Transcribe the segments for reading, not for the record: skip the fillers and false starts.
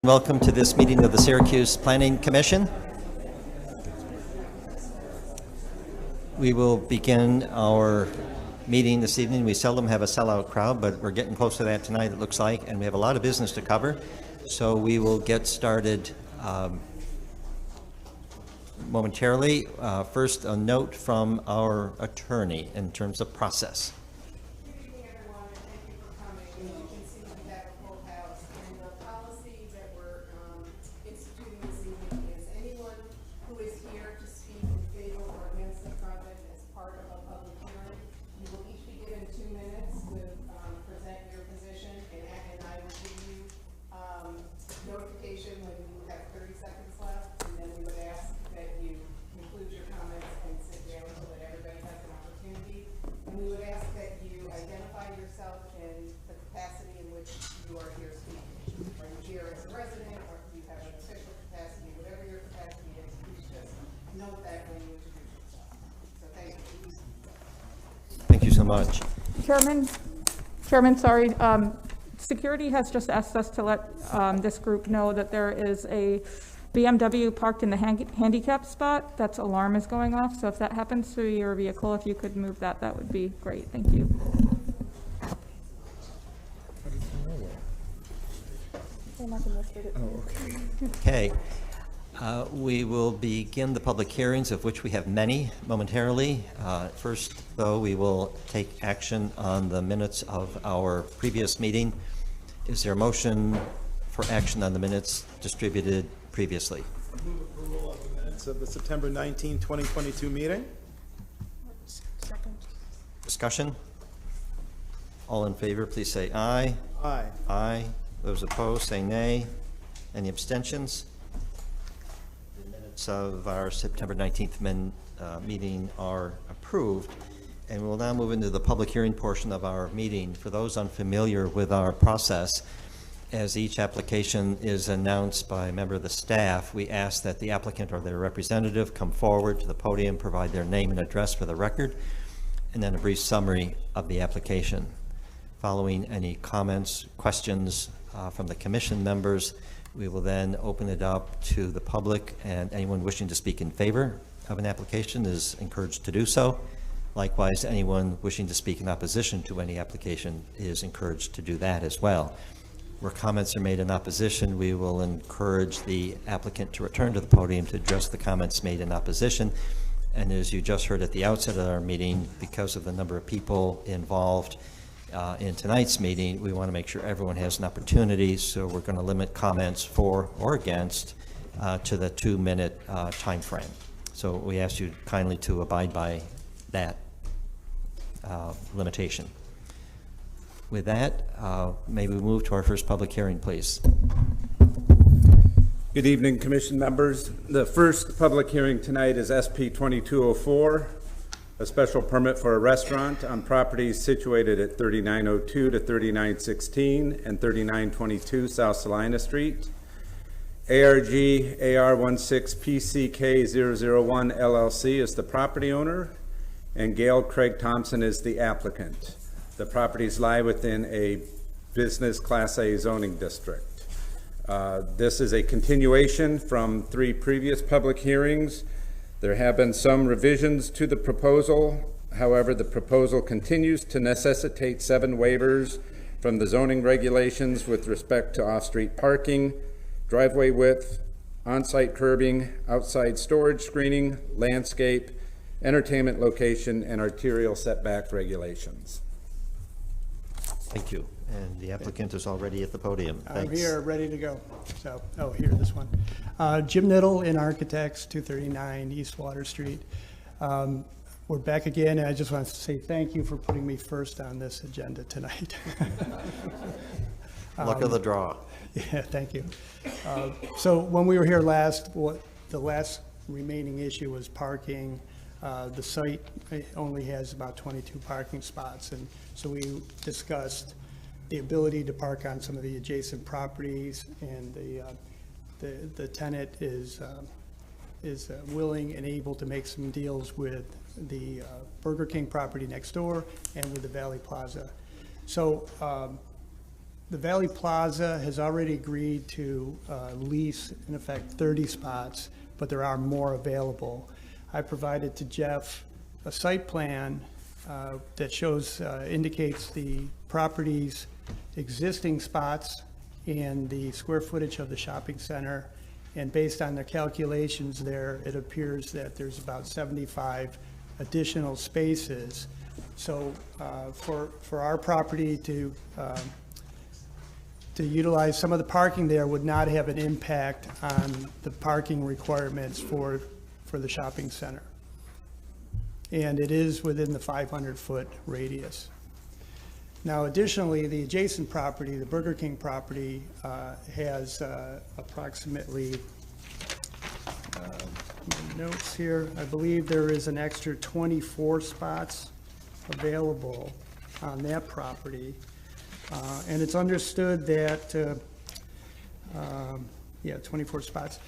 Welcome to this meeting of the Syracuse Planning Commission. We will begin our meeting this evening. We seldom have a sellout crowd, but we're getting close to that tonight, it looks like, and we have a lot of business to cover. So we will get started momentarily. First, a note from our attorney in terms of process. Much. Chairman, sorry. Security has just asked us to let this group know that there is a BMW parked in the handicap spot. That's alarm is going off. So if that happens to your vehicle, if you could move that, that would be great. Thank you. Okay. We will begin the public hearings, of which we have many momentarily. First, though, we will take action on the minutes of our previous meeting. Is there a motion for action on the minutes distributed previously? Move approval of the minutes of the September 19, 2022 meeting. Second. Discussion? All in favor, please say aye. Aye. Aye. Those opposed, say nay. Any abstentions? Of our September 19th meeting are approved, and we'll now move into the public hearing portion of our meeting. For those unfamiliar with our process, as each application is announced by a member of the staff, we ask that the applicant or their representative come forward to the podium, provide their name and address for the record, and then a brief summary of the application. Following any comments, questions from the commission members, we will then open it up to the public, and anyone wishing to speak in favor of an application is encouraged to do so. Likewise, anyone wishing to speak in opposition to any application is encouraged to do that as well. Where comments are made in opposition, we will encourage the applicant to return to the podium to address the comments made in opposition. And as you just heard at the outset of our meeting, because of the number of people involved in tonight's meeting, we want to make sure everyone has an opportunity, so we're going to limit comments for or against to the 2-minute time frame. So we ask you kindly to abide by that limitation. With that, may we move to our first public hearing, please. Good evening, commission members. The first public hearing tonight is SP 2204. A special permit for a restaurant on properties situated at 3902 to 3916 and 3922 South Salina Street. ARG AR16PCK001 LLC is the property owner, and Gail Craig Thompson is the applicant. The properties lie within a business Class A zoning district. This is a continuation from 3 previous public hearings. There have been some revisions to the proposal. However, the proposal continues to necessitate 7 waivers from the zoning regulations with respect to off-street parking, driveway width, on-site curbing, outside storage screening, landscape, entertainment location, and arterial setback regulations. Thank you. And the applicant is already at the podium. Thanks. I'm here, ready to go. So, here, this one. Jim Niddle in Architects, 239 East Water Street. We're back again, and I just want to say thank you for putting me first on this agenda tonight. Luck of the draw. Yeah, thank you. So when we were here last, the last remaining issue was parking. The site only has about 22 parking spots, and so we discussed the ability to park on some of the adjacent properties, and the tenant is willing and able to make some deals with the Burger King property next door and with the Valley Plaza. So The Valley Plaza has already agreed to lease, in effect, 30 spots, but there are more available. I provided to Jeff a site plan that shows, indicates the property's existing spots and the square footage of the shopping center. And based on the calculations there, it appears that there's about 75 additional spaces. So for our property to utilize some of the parking there would not have an impact on the parking requirements for the shopping center. And it is within the 500-foot radius. Now, additionally, the adjacent property, the Burger King property, has approximately, notes here, I believe there is an extra 24 spots available on that property. And it's understood that, 24 spots.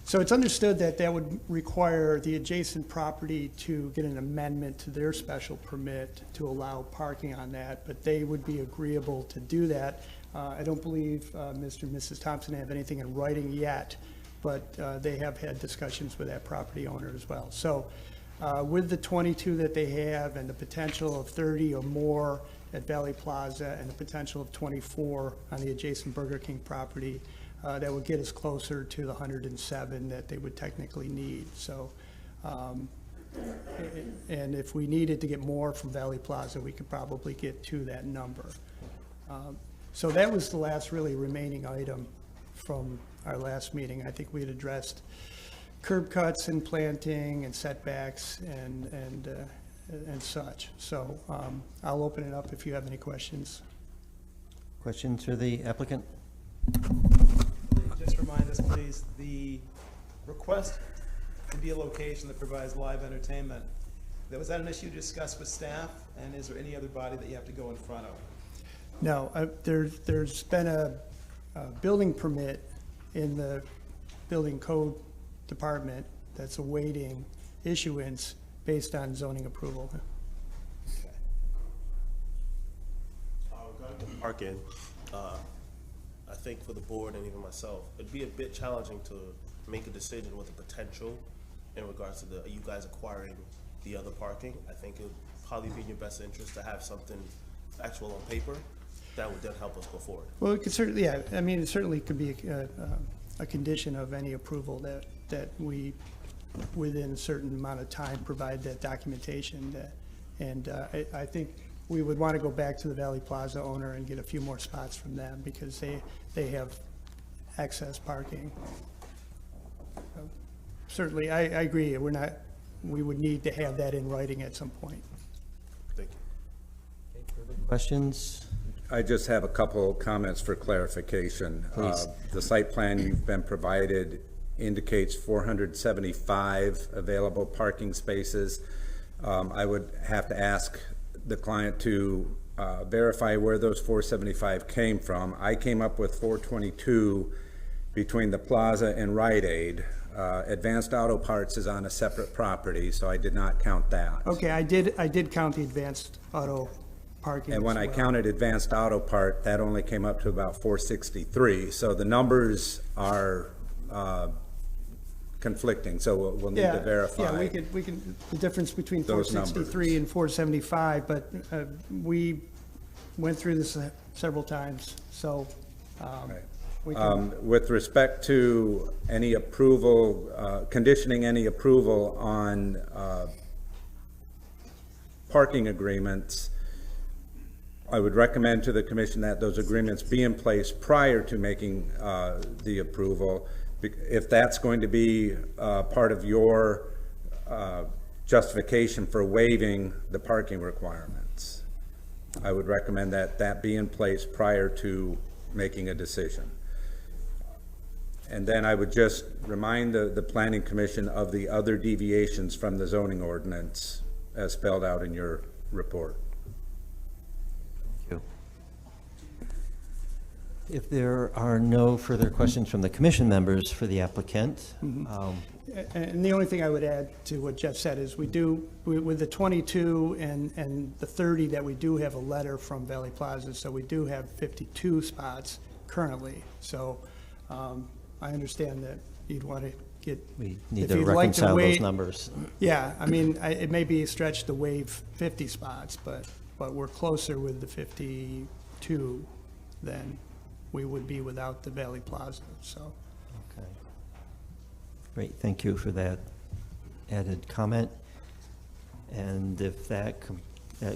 So it's understood that that would require the adjacent property to get an amendment to their special permit to allow parking on that, but they would be agreeable to do that. I don't believe Mr. and Mrs. Thompson have anything in writing yet, but they have had discussions with that property owner as well. So with the 22 that they have and the potential of 30 or more at Valley Plaza and the potential of 24 on the adjacent Burger King property, that would get us closer to the 107 that they would technically need. So, and if we needed to get more from Valley Plaza, we could probably get to that number. So that was the last really remaining item from our last meeting. I think we had addressed curb cuts and planting and setbacks and such. So I'll open it up if you have any questions. Questions for the applicant? Just remind us, please, the request to be a location that provides live entertainment, was that an issue discussed with staff? And is there any other body that you have to go in front of? No, there's been a building permit in the building code department that's awaiting issuance based on zoning approval. Okay. Parking, I think for the board and even myself, it'd be a bit challenging to make a decision with the potential in regards to you guys acquiring the other parking. I think it would probably be in your best interest to have something actual on paper that would then help us go forward. Well, it could certainly, yeah, I mean, it certainly could be a condition of any approval that we, within a certain amount of time, provide that documentation. And I think we would want to go back to the Valley Plaza owner and get a few more spots from them because they have excess parking. So, certainly, I agree. We would need to have that in writing at some point. Thank you. Questions? I just have a couple comments for clarification. Please. The site plan you've been provided indicates 475 available parking spaces. I would have to ask the client to verify where those 475 came from. I came up with 422 between the plaza and Rite Aid. Advanced Auto Parts is on a separate property, so I did not count that. Okay, I did count the advanced auto parking And when as I well. counted Advanced Auto Part, that only came up to about 463. So the numbers are conflicting, so we'll need to verify. Yeah, we can, the difference between Those 463 and 475, but we went through this several times, so Right. we can, With respect to any approval, conditioning any approval on parking agreements, I would recommend to the commission that those agreements be in place prior to making the approval. If that's going to be part of your justification for waiving the parking requirements, I would recommend that that be in place prior to making a decision. And then I would just remind the Planning Commission of the other deviations from the zoning ordinance as spelled out in your report. Thank you. If there are no further questions from the commission members for the applicant, And the only thing I would add to what Jeff said is with the 22 and the 30 that we do have a letter from Valley Plaza, so we do have 52 spots currently. So I understand that you'd want to get. we need if to you'd like reconcile those waive- numbers. Yeah, I mean, it may be a stretch to waive 50 spots, but we're closer with the 52 than we would be without the Valley Plaza, so. Okay. Great, thank you for that added comment. And if that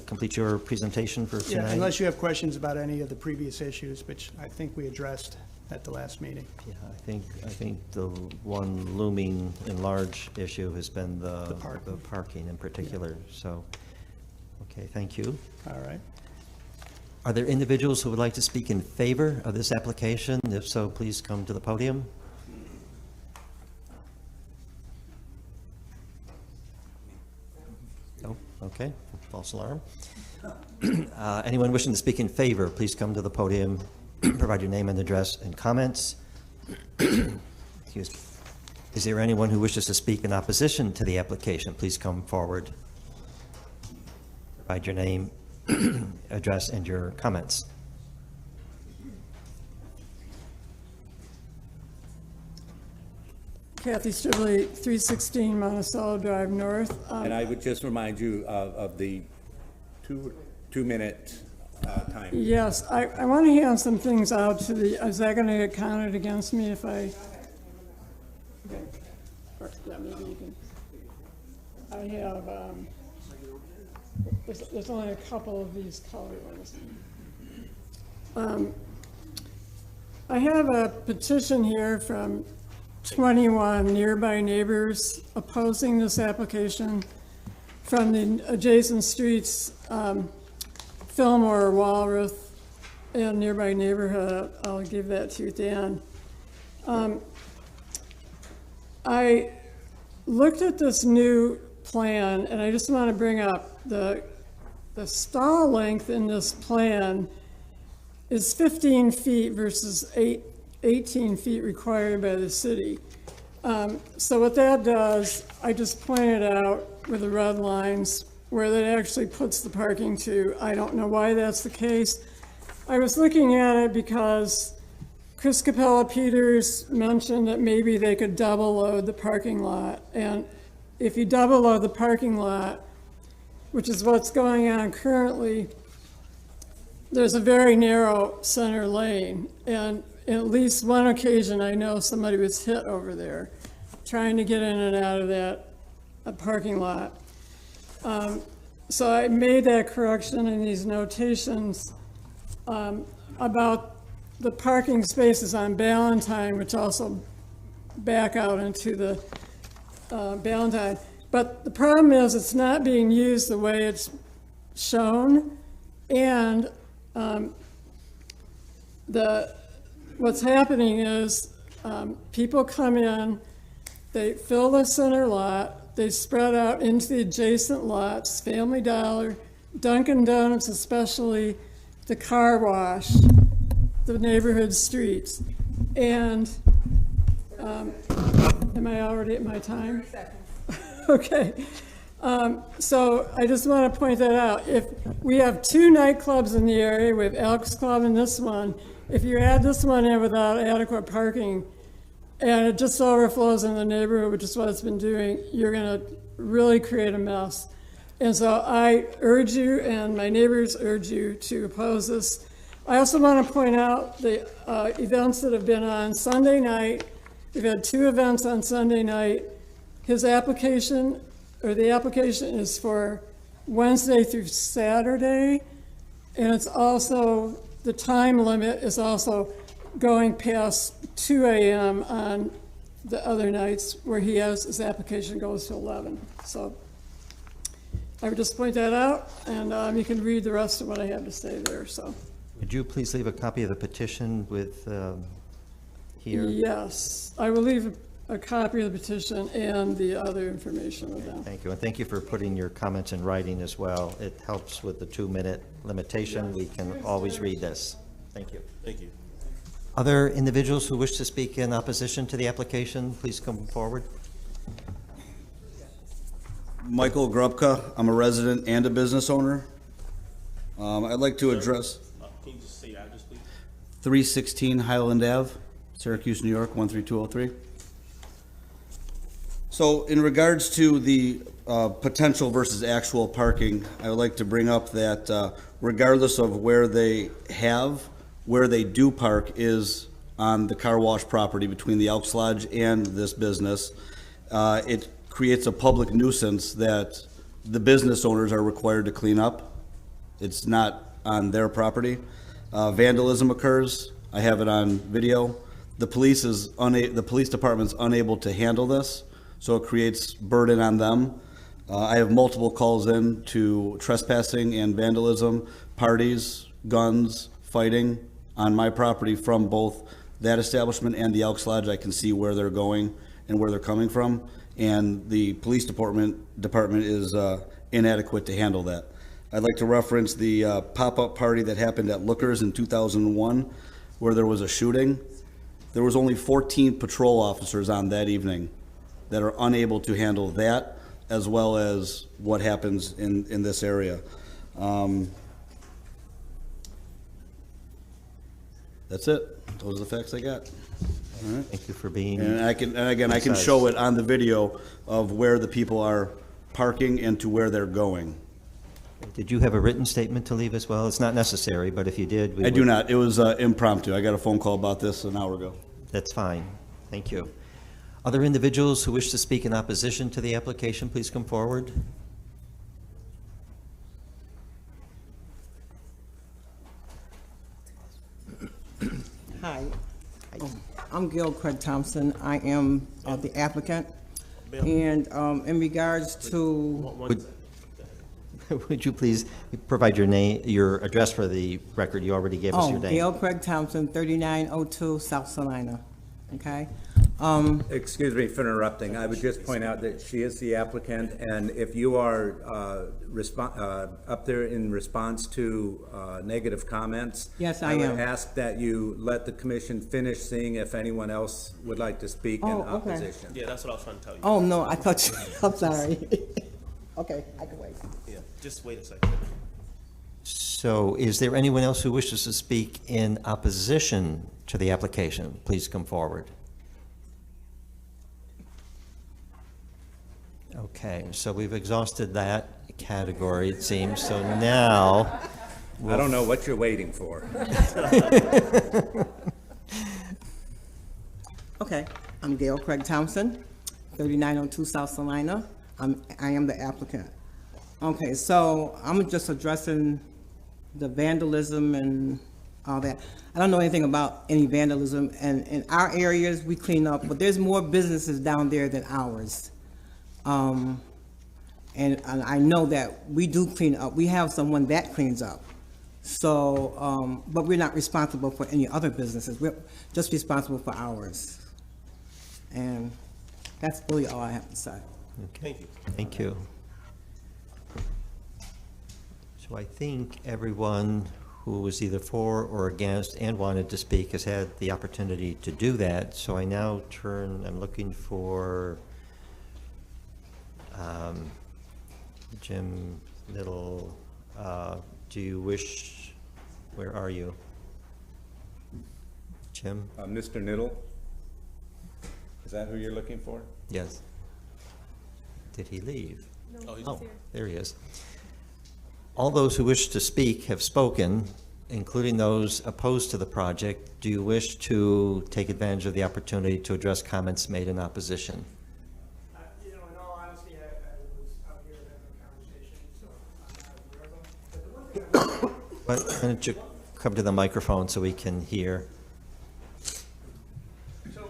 completes your presentation for Yeah, tonight? unless you have questions about any of the previous issues, which I think we addressed at the last meeting. Yeah, I think the one looming and large issue has been the parking in particular, so, okay, thank you. All right. Are there individuals who would like to speak in favor of this application? If so, please come to the podium. No? Okay, false alarm. Anyone wishing to speak in favor, please come to the podium, provide your name and address and comments. Excuse me. Is there anyone who wishes to speak in opposition to the application? Please come forward. Provide your name, address, and your comments. Kathy Stribley, 316 Monticello Drive North. And I would just remind you of the two-minute time. Yes, I want to hand some things out to the, is that going to get counted against me if I? Okay. Or, yeah, maybe you can. I have, there's only a couple of these colored ones. I have a petition here from 21 nearby neighbors opposing this application from the adjacent streets, Fillmore, Walworth, and nearby neighborhood. I'll give that to you, Dan. I looked at this new plan, and I just want to bring up the stall length in this plan is 15 feet versus 18 feet required by the city. So what that does, I just pointed out with the red lines where that actually puts the parking to. I don't know why that's the case. I was looking at it because Chris Capella-Peters mentioned that maybe they could double load the parking lot. And if you double load the parking lot, which is what's going on currently, there's a very narrow center lane. And at least one occasion, I know somebody was hit over there trying to get in and out of that parking lot. So I made that correction in these notations about the parking spaces on Ballantyne, which also back out into the Ballantyne. But the problem is it's not being used the way it's shown, and what's happening is people come in, they fill the center lot, they spread out into the adjacent lots, Family Dollar, Dunkin' Donuts, especially the car wash, the neighborhood streets. And am I already at my time? 30 seconds. Okay. So I just want to point that out. If we have two nightclubs in the area, we have Elks Club and this one, if you add this one in without adequate parking, and it just overflows in the neighborhood, which is what it's been doing, you're going to really create a mess. And so I urge you, and my neighbors urge you, to oppose this. I also want to point out the events that have been on Sunday night. We've had 2 events on Sunday night. His application, or the application, is for Wednesday through Saturday, and it's also, the time limit is also going past 2 a.m. on the other nights where he has, his application goes to 11. So I would just point that out, and you can read the rest of what I have to say there, so. Would you please leave a copy of the petition with here? Yes, I will leave a copy of the petition and the other information with them. Thank you, and thank you for putting your comments in writing as well. It helps with the 2-minute limitation. We can always read this. Thank you. Thank you. Other individuals who wish to speak in opposition to the application, please come forward. Michael Grubka, I'm a resident and a business owner. I'd like to address Can you just say your address, please? 316 Highland Ave, Syracuse, New York, 13203. So in regards to the potential versus actual parking, I would like to bring up that regardless of where they do park is on the car wash property between the Elks Lodge and this business. It creates a public nuisance that the business owners are required to clean up. It's not on their property. Vandalism occurs. I have it on video. The police department's unable to handle this, so it creates burden on them. I have multiple calls in to trespassing and vandalism, parties, guns, fighting on my property from both that establishment and the Elks Lodge. I can see where they're going and where they're coming from, and the police department is inadequate to handle that. I'd like to reference the pop-up party that happened at Lookers in 2001, where there was a shooting. There was only 14 patrol officers on that evening that are unable to handle that, as well as what happens in this area. That's it. Those are the facts I got. All right. Thank you for being. And I can show it on the video of where the people are parking and to where they're going. Did you have a written statement to leave as well? It's not necessary, but if you did, we I do would- not. It was impromptu. I got a phone call about this an hour ago. That's fine. Thank you. Other individuals who wish to speak in opposition to the application, please come forward. Hi, I'm Gail Craig Thompson. I am the applicant. And in regards to, Would you please provide your name, your address for the record? You already gave us your name. Gail Craig Thompson, 3902 South Salina, okay? Excuse me for interrupting. I would just point out that she is the applicant, and if you are up there in response to negative comments. Yes, I I am. would ask that you let the commission finish seeing if anyone else would like to speak in Oh, okay. opposition. Yeah, that's what I was trying to tell you. Oh, no, I thought you, I'm sorry. Okay, I can wait. Yeah, just wait a second. So is there anyone else who wishes to speak in opposition to the application? Please come forward. Okay, so we've exhausted that category, it seems. So now, I don't know what you're waiting for. Okay, I'm Gail Craig Thompson, 3902 South Salina. I am the applicant. Okay, so I'm just addressing the vandalism and all that. I don't know anything about any vandalism, and in our areas, we clean up, but there's more businesses down there than ours. And I know that we do clean up. We have someone that cleans up. So, but we're not responsible for any other businesses. We're just responsible for ours. And that's really all I have to say. Thank you. thank you. So I think everyone who was either for or against and wanted to speak has had the opportunity to do that. So I now I'm looking for Jim Little. Do you wish, where are you? Jim? Mr. Niddle? Is that who you're looking for? Yes. Did he leave? Oh, he's Oh, there he is. All those who wish to speak have spoken, including those opposed to the project. Do you wish to take advantage of the opportunity to address comments made in opposition? You know, in all honesty, I was out here having a conversation, so I'm not aware of them. But the one thing Why don't you come to the microphone so we can hear? So,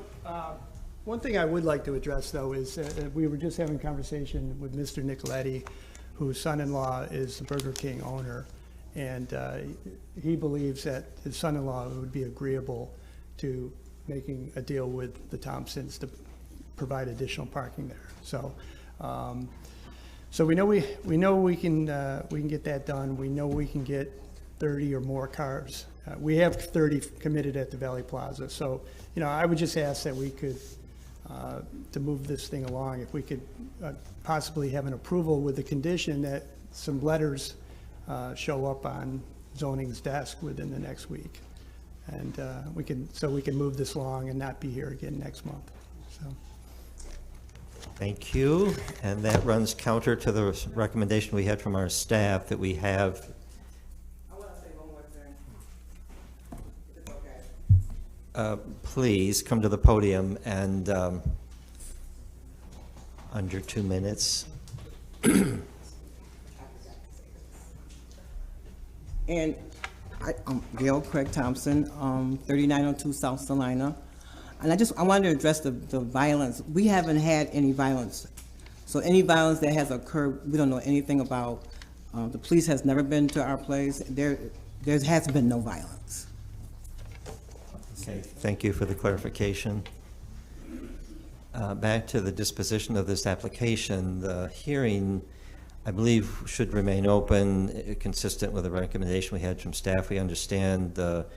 one thing I would like to address, though, is we were just having a conversation with Mr. Nicoletti, whose son-in-law is the Burger King owner, and he believes that his son-in-law would be agreeable to making a deal with the Thompsons to provide additional parking there. So, so we know we can get that done. We know we can get 30 or more cars. We have 30 committed at the Valley Plaza. So, you know, I would just ask that we could, to move this thing along, if we could possibly have an approval with the condition that some letters show up on zoning's desk within the next week. And we can move this along and not be here again next month, so. Thank you. And that runs counter to the recommendation we had from our staff that we have. I want to say one more thing, if it's okay. Please come to the podium and under 2 minutes. And I'm Gail Craig Thompson, 3902 South Salina. And I wanted to address the violence. We haven't had any violence. So any violence that has occurred, we don't know anything about. The police has never been to our place. There has been no violence. Okay, thank you for the clarification. Back to the disposition of this application, the hearing, I believe, should remain open, consistent with the recommendation we had from staff. We understand the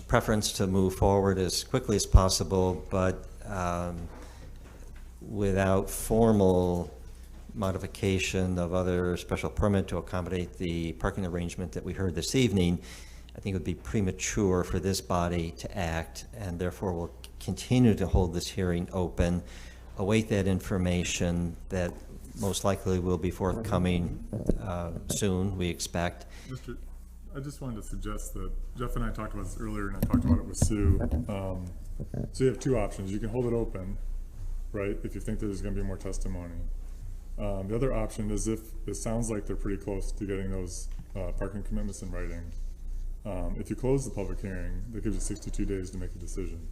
preference to move forward as quickly as possible, but without formal modification of other special permit to accommodate the parking arrangement that we heard this evening, I think it would be premature for this body to act, and therefore we'll continue to hold this hearing open, await that information that most likely will be forthcoming soon, we expect. I just wanted to suggest that Jeff and I talked about this earlier, and I talked about it with Sue. So you have two options. You can hold it open, right, if you think there's going to be more testimony. The other option is if it sounds like they're pretty close to getting those parking commitments in writing. If you close the public hearing, that gives you 62 days to make a decision.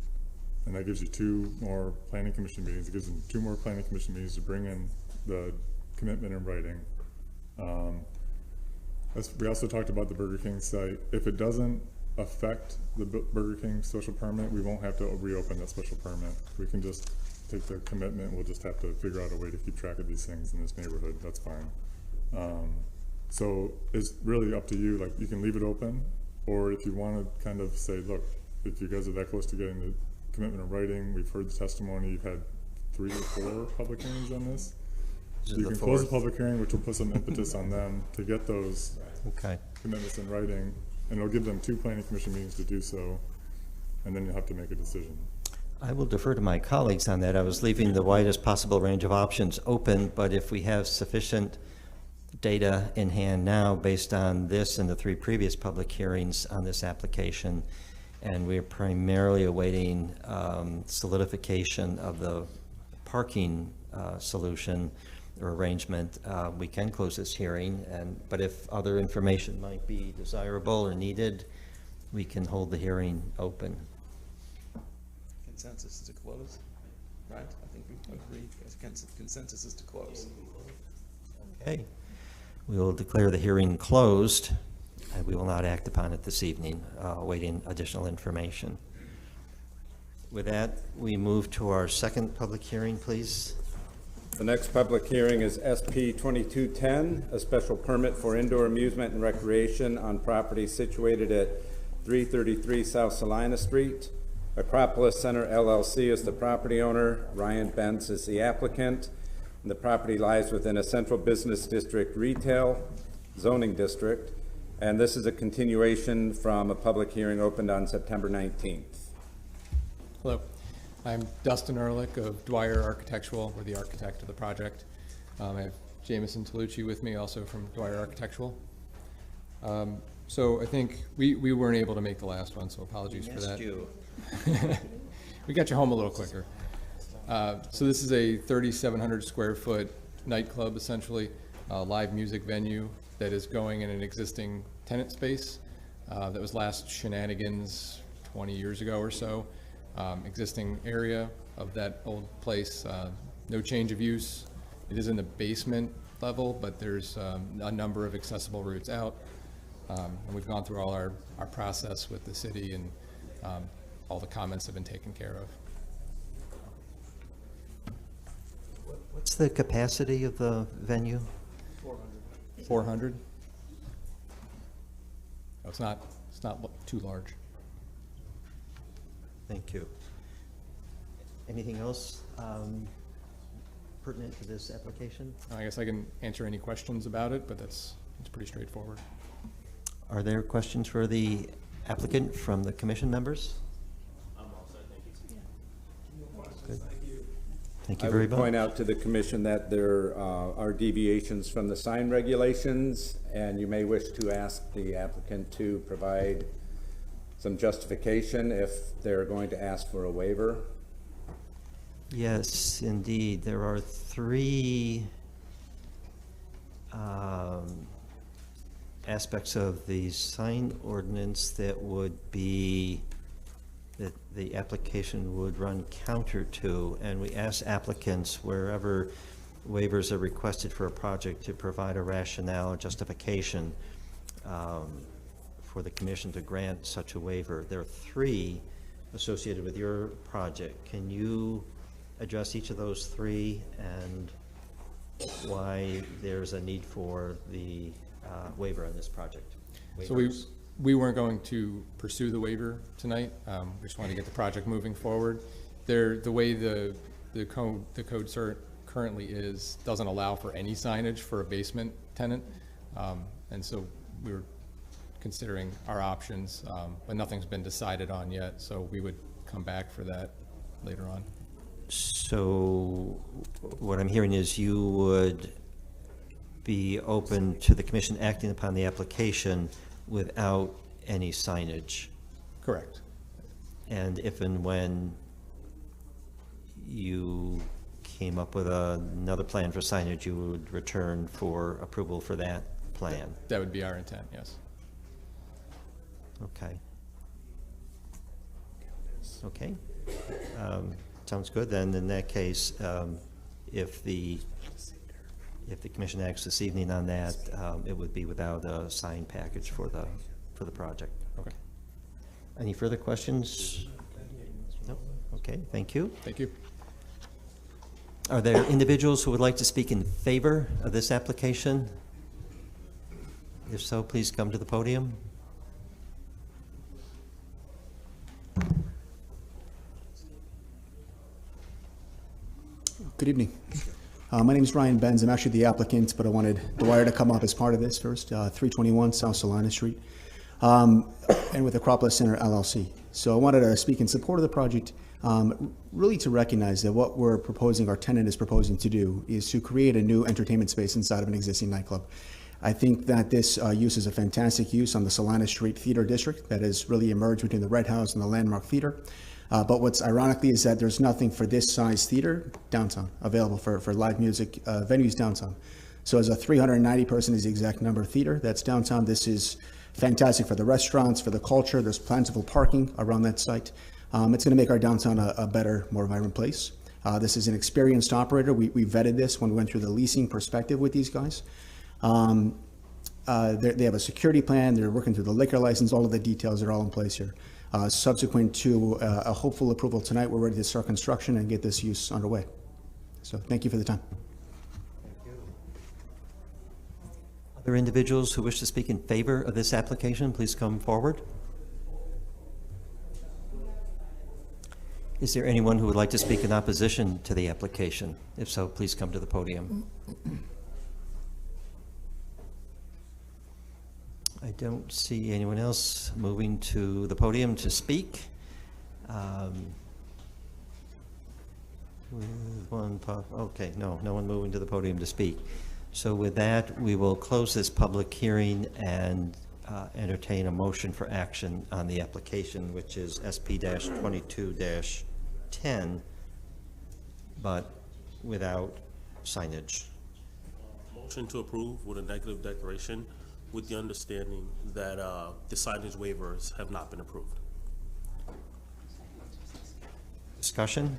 And that gives you 2 more planning commission meetings. It gives them 2 more planning commission meetings to bring in the commitment in writing. We also talked about the Burger King site. If it doesn't affect the Burger King special permit, we won't have to reopen that special permit. We can just take the commitment. We'll just have to figure out a way to keep track of these things in this neighborhood. That's fine. So it's really up to you. Like, you can leave it open, or if you want to kind of say, look, if you guys are that close to getting the commitment in writing, we've heard the testimony, you've had 3 or 4 public hearings on this. So you can close the public hearing, which will put some impetus on them to get those commitments in writing, and it'll give them 2 planning commission meetings to do so, and then you'll have to make a decision. I will defer to my colleagues on that. I was leaving the widest possible range of options open, but if we have sufficient data in hand now based on this and the 3 previous public hearings on this application, and we're primarily awaiting solidification of the parking solution or arrangement, we can close this hearing, but if other information might be desirable or needed, we can hold the hearing open. Consensus is to close, right? I think we agree, consensus is to close. Okay, we will declare the hearing closed, and we will not act upon it this evening, awaiting additional information. With that, we move to our second public hearing, please. The next public hearing is SP 2210, a special permit for indoor amusement and recreation on property situated at 333 South Salina Street. Acropolis Center LLC is the property owner. Ryan Benz is the applicant. And the property lies within a central business district retail zoning district. And this is a continuation from a public hearing opened on September 19th. Hello, I'm Dustin Ehrlich of Dwyer Architectural. We're the architect of the project. I have Jameson Tolucci with me, also from Dwyer Architectural. So I think we weren't able to make the last one, so apologies for that. You. We got you home a little quicker. So this is a 3,700 square foot nightclub, essentially, live music venue that is going in an existing tenant space that was last Shenanigans 20 years ago or so. Existing area of that old place, no change of use. It is in the basement level, but there's a number of accessible routes out. And we've gone through all our process with the city, and all the comments have been taken care of. What's the capacity of the venue? 400. it's not too large. Thank you. Anything else pertinent to this application? I guess I can answer any questions about it, but it's pretty straightforward. Are there questions for the applicant from the commission members? I'm all set, thank you. Good. Thank you I very would much. point out to the commission that there are deviations from the sign regulations, and you may wish to ask the applicant to provide some justification if they're going to ask for a waiver. Yes, indeed. There are three aspects of the sign ordinance that would be, that the application would run counter to, and we ask applicants wherever waivers are requested for a project to provide a rationale or justification for the commission to grant such a waiver. There are three associated with your project. Can you address each of those three and why there's a need for the waiver on this project? So Waivers. we weren't going to pursue the waiver tonight. We just wanted to get the project moving forward. The way the code currently is, doesn't allow for any signage for a basement tenant. And so we were considering our options, but nothing's been decided on yet. So we would come back for that later on. So what I'm hearing is you would be open to the commission acting upon the application without any signage? Correct. And if and when you came up with another plan for signage, you would return for approval for that plan? That would be our intent, yes. Okay. Okay. Sounds good. Then in that case, if the commission acts this evening on that, it would be without a sign package for the project. Okay. Any further questions? No? Okay, thank you. Thank you. Are there individuals who would like to speak in favor of this application? If so, please come to the podium. Good evening. My name is Ryan Benz. I'm actually the applicant, but I wanted the wire to come up as part of this first. 321 South Salina Street, and with the Acropolis Center LLC. So I wanted to speak in support of the project, really to recognize that what we're proposing, our tenant is proposing to do, is to create a new entertainment space inside of an existing nightclub. I think that this use is a fantastic use on the Salina Street Theater District that has really emerged between the Red House and the Landmark Theater. But what's ironically is that there's nothing for this size theater downtown available for live music venues downtown. So as a 390 person is the exact number of theater that's downtown, this is fantastic for the restaurants, for the culture. There's plentiful parking around that site. It's going to make our downtown a better, more vibrant place. This is an experienced operator. We vetted this when we went through the leasing perspective with these guys. They have a security plan. They're working through the liquor license. All of the details are all in place here. Subsequent to a hopeful approval tonight, we're ready to start construction and get this use underway. So thank you for the time. Other individuals who wish to speak in favor of this application, please come forward. Is there anyone who would like to speak in opposition to the application? If so, please come to the podium. I don't see anyone else moving to the podium to speak. Okay, no one moving to the podium to speak. So with that, we will close this public hearing and entertain a motion for action on the application, which is SP-22-10, but without signage. Motion to approve with a negative declaration with the understanding that the signage waivers have not been approved. Discussion?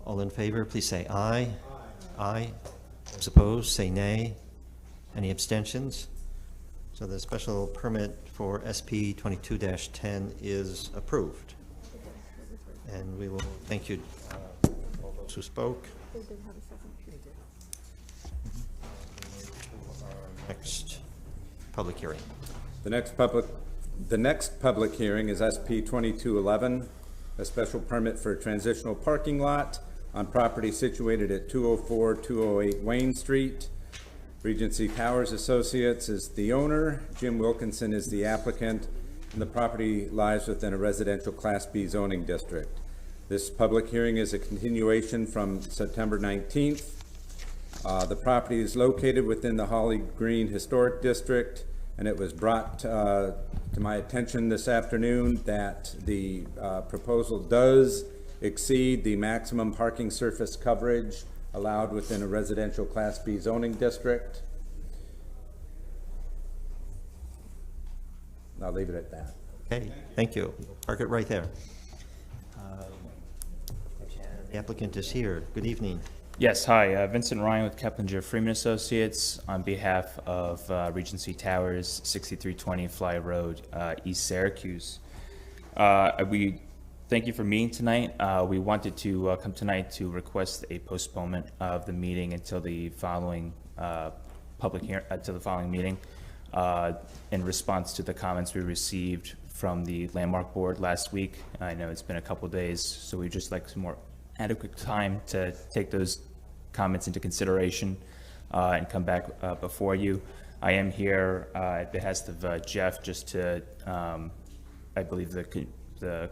All in favor, please say aye. Aye. Those opposed, say nay. Any abstentions? So the special permit for SP 22-10 is approved. And we will thank you, all those who spoke. Next public hearing. The next public hearing is SP 2211, a special permit for a transitional parking lot on property situated at 204-208 Wayne Street. Regency Towers Associates is the owner. Jim Wilkinson is the applicant, and the property lies within a residential Class B zoning district. This public hearing is a continuation from September 19th. The property is located within the Holly Green Historic District, and it was brought to my attention this afternoon that the proposal does exceed the maximum parking surface coverage allowed within a residential Class B zoning district. I'll leave it at that. Okay, thank you. Park it right there. The applicant is here. Good evening. Yes, hi, Vincent Ryan with Keplinger Freeman Associates on behalf of Regency Towers, 6320 Fly Road, East Syracuse. We thank you for meeting tonight. We wanted to come tonight to request a postponement of the meeting until the following public hearing, to the following meeting, in response to the comments we received from the Landmark Board last week. I know it's been a couple days, so we'd just like some more adequate time to take those comments into consideration and come back before you. I am here at behest of Jeff just to, I believe the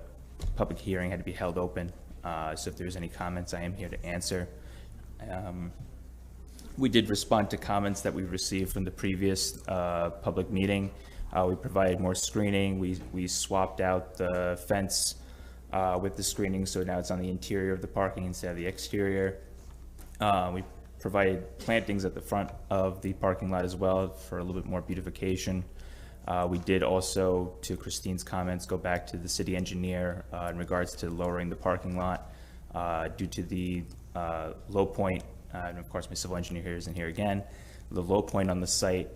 public hearing had to be held open, so if there's any comments, I am here to answer. We did respond to comments that we received from the previous public meeting. We provided more screening. We swapped out the fence with the screening, so now it's on the interior of the parking instead of the exterior. We provided plantings at the front of the parking lot as well for a little bit more beautification. We did also, to Christine's comments, go back to the city engineer in regards to lowering the parking lot due to the low point, and of course my civil engineer here isn't here again, the low point on the site.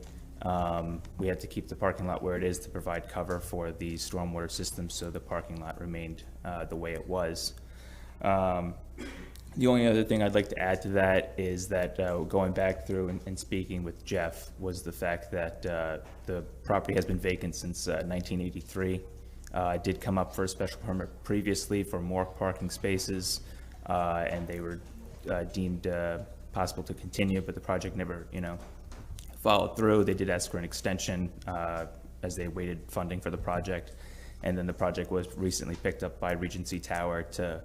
We had to keep the parking lot where it is to provide cover for the stormwater system, so the parking lot remained the way it was. The only other thing I'd like to add to that is that going back through and speaking with Jeff was the fact that the property has been vacant since 1983. It did come up for a special permit previously for more parking spaces, and they were deemed possible to continue, but the project never, followed through. They did ask for an extension as they awaited funding for the project, and then the project was recently picked up by Regency Tower to,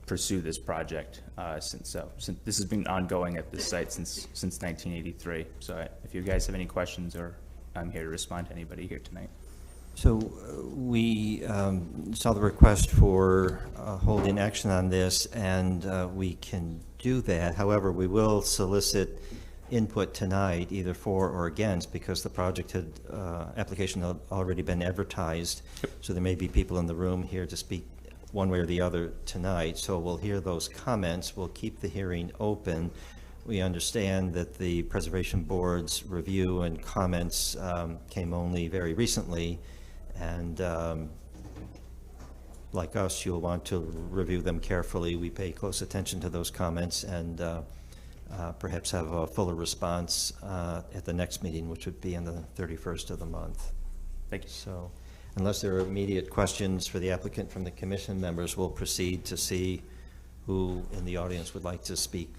pursue this project. Since this has been ongoing at this site since 1983. So if you guys have any questions, or I'm here to respond to anybody here tonight. So we saw the request for holding action on this, and we can do that. However, we will solicit input tonight, either for or against, because the project had application had already been advertised. So there may be people in the room here to speak one way or the other tonight. So we'll hear those comments. We'll keep the hearing open. We understand that the Preservation Board's review and comments came only very recently, and like us, you'll want to review them carefully. We pay close attention to those comments, and perhaps have a fuller response at the next meeting, which would be on the 31st of the month. Thank you. So unless there are immediate questions for the applicant from the commission members, we'll proceed to see who in the audience would like to speak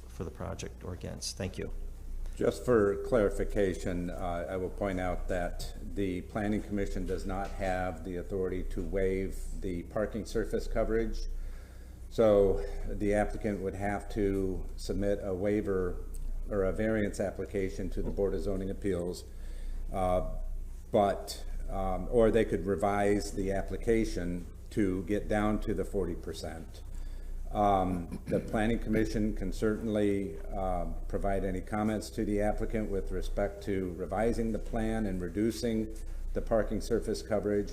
for the project or against. Thank you. Just for clarification, I will point out that the Planning Commission does not have the authority to waive the parking surface coverage. So the applicant would have to submit a waiver or a variance application to the Board of Zoning Appeals, or they could revise the application to get down to the 40%. The Planning Commission can certainly provide any comments to the applicant with respect to revising the plan and reducing the parking surface coverage,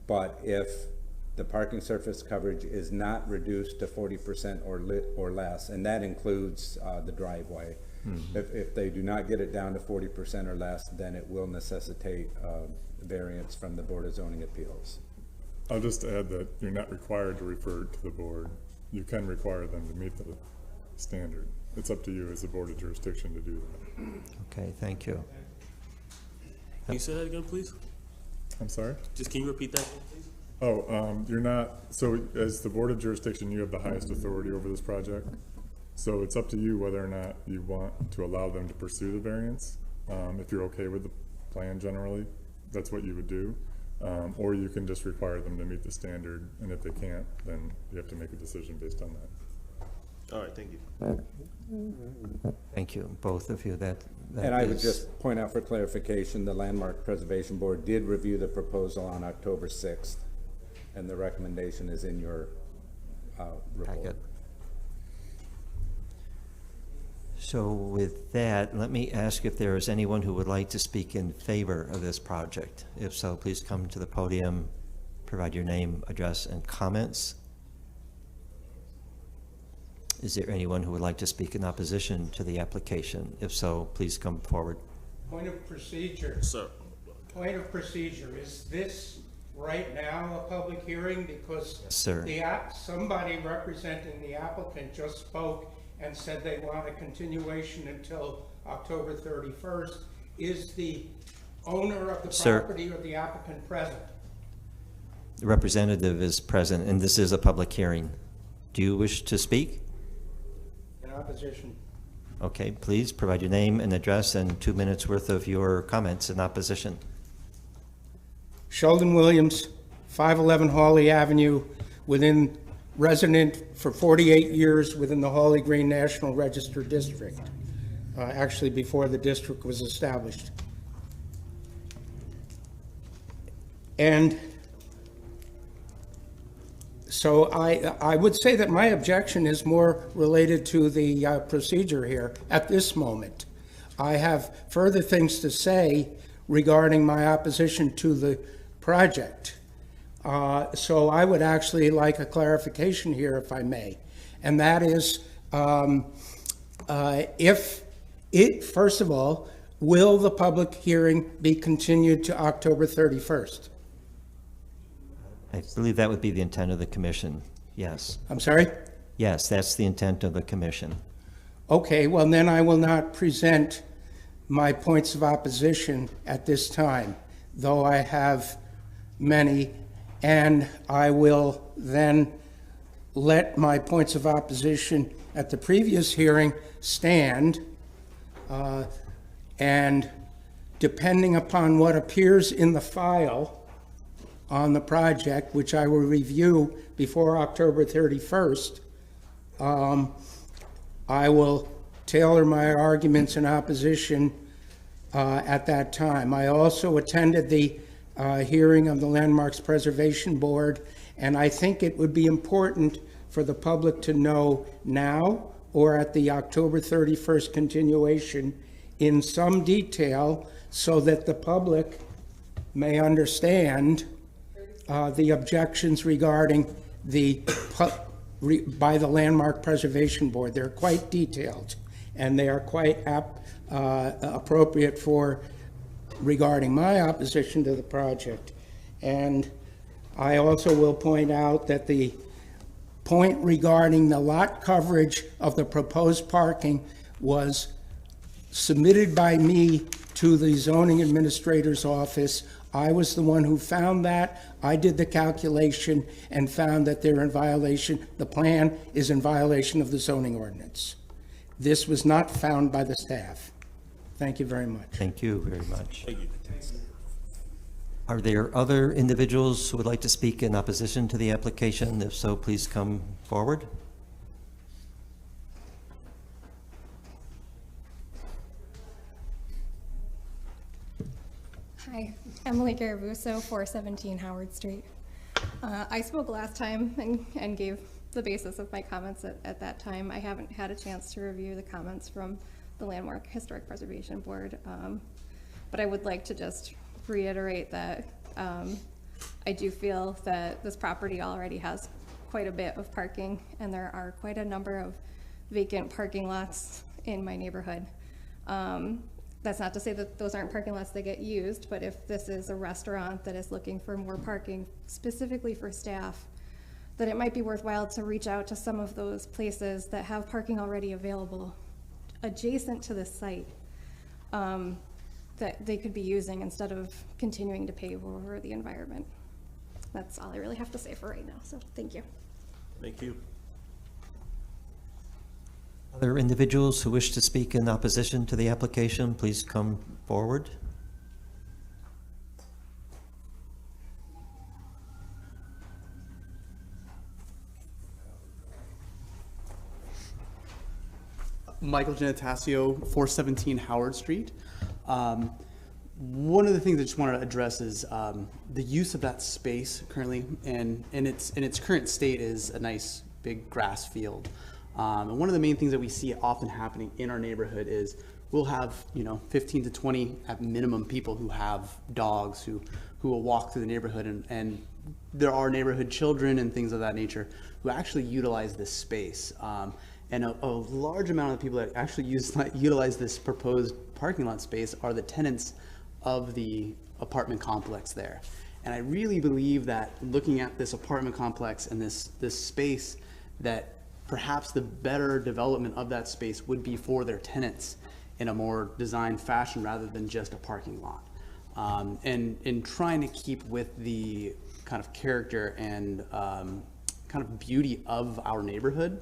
but if the parking surface coverage is not reduced to 40% or less, and that includes the driveway. Mm-hmm. If they do not get it down to 40% or less, then it will necessitate variance from the Board of Zoning Appeals. I'll just add that you're not required to refer to the board. You can require them to meet the standard. it's up to you as the Board of Jurisdiction to do that. Okay, thank you. Can you say that again, please? I'm sorry? Just can you repeat that, please? Oh, you're not, so as the Board of Jurisdiction, you have the highest authority over this project. So it's up to you whether or not you want to allow them to pursue the variance. If you're okay with the plan generally, that's what you would do. Or you can just require them to meet the standard, and if they can't, then you have to make a decision based on that. All right, thank you. Thank you, both of you. That And I would is- just point out for clarification, the Landmark Preservation Board did review the proposal on October 6th, and the recommendation is in your report. Packet. So with that, let me ask if there is anyone who would like to speak in favor of this project. If so, please come to the podium, provide your name, address, and comments. Is there anyone who would like to speak in opposition to the application? If so, please come forward. Point of procedure. Sir. Point of procedure. Is this right now a public hearing? Because Yes, sir. somebody representing the applicant just spoke and said they want a continuation until October 31st. Is the owner of the Sir. property or the applicant present? The representative is present, and this is a public hearing. Do you wish to speak? In opposition. Okay, please provide your name and address and 2 minutes worth of your comments in opposition. Sheldon Williams, 511 Hawley Avenue, resident for 48 years within the Hawley Green National Register District, actually before the district was established. And so I would say that my objection is more related to the procedure here at this moment. I have further things to say regarding my opposition to the project. So I would actually like a clarification here, if I may. And that is, first of all, will the public hearing be continued to October 31st? I believe that would be the intent of the commission, yes. I'm sorry? Yes, that's the intent of the commission. Okay, well then I will not present my points of opposition at this time, though I have many, and I will then let my points of opposition at the previous hearing stand, and depending upon what appears in the file on the project, which I will review before October 31st, I will tailor my arguments in opposition at that time. I also attended the hearing of the Landmarks Preservation Board, and I think it would be important for the public to know now or at the October 31st continuation in some detail so that the public may understand the objections regarding by the Landmark Preservation Board. They're quite detailed, and they are quite appropriate for regarding my opposition to the project. And I also will point out that the point regarding the lot coverage of the proposed parking was submitted by me to the zoning administrator's office. I was the one who found that. I did the calculation and found that they're in violation. The plan is in violation of the zoning ordinance. This was not found by the staff. Thank you very much. Thank you very much. Thank you. Are there other individuals who would like to speak in opposition to the application? If so, please come forward. Hi, Emily Garabuso, 417 Howard Street. I spoke last time and gave the basis of my comments at that time. I haven't had a chance to review the comments from the Landmark Historic Preservation Board, but I would like to just reiterate that I do feel that this property already has quite a bit of parking, and there are quite a number of vacant parking lots in my neighborhood. That's not to say that those aren't parking lots that get used, but if this is a restaurant that is looking for more parking specifically for staff, that it might be worthwhile to reach out to some of those places that have parking already available adjacent to the site that they could be using instead of continuing to pave over the environment. That's all I really have to say for right now, so thank you. Thank you. Other individuals who wish to speak in opposition to the application, please come forward. Michael Genetasio, 417 Howard Street. One of the things I just wanted to address is the use of that space currently, and in its current state is a nice big grass field. And one of the main things that we see often happening in our neighborhood is we'll have 15 to 20 at minimum people who have dogs who will walk through the neighborhood, and there are neighborhood children and things of that nature who actually utilize this space. And a large amount of the people that actually utilize this proposed parking lot space are the tenants of the apartment complex there. And I really believe that looking at this apartment complex and this space, that perhaps the better development of that space would be for their tenants in a more designed fashion rather than just a parking lot. And in trying to keep with the kind of character and kind of beauty of our neighborhood,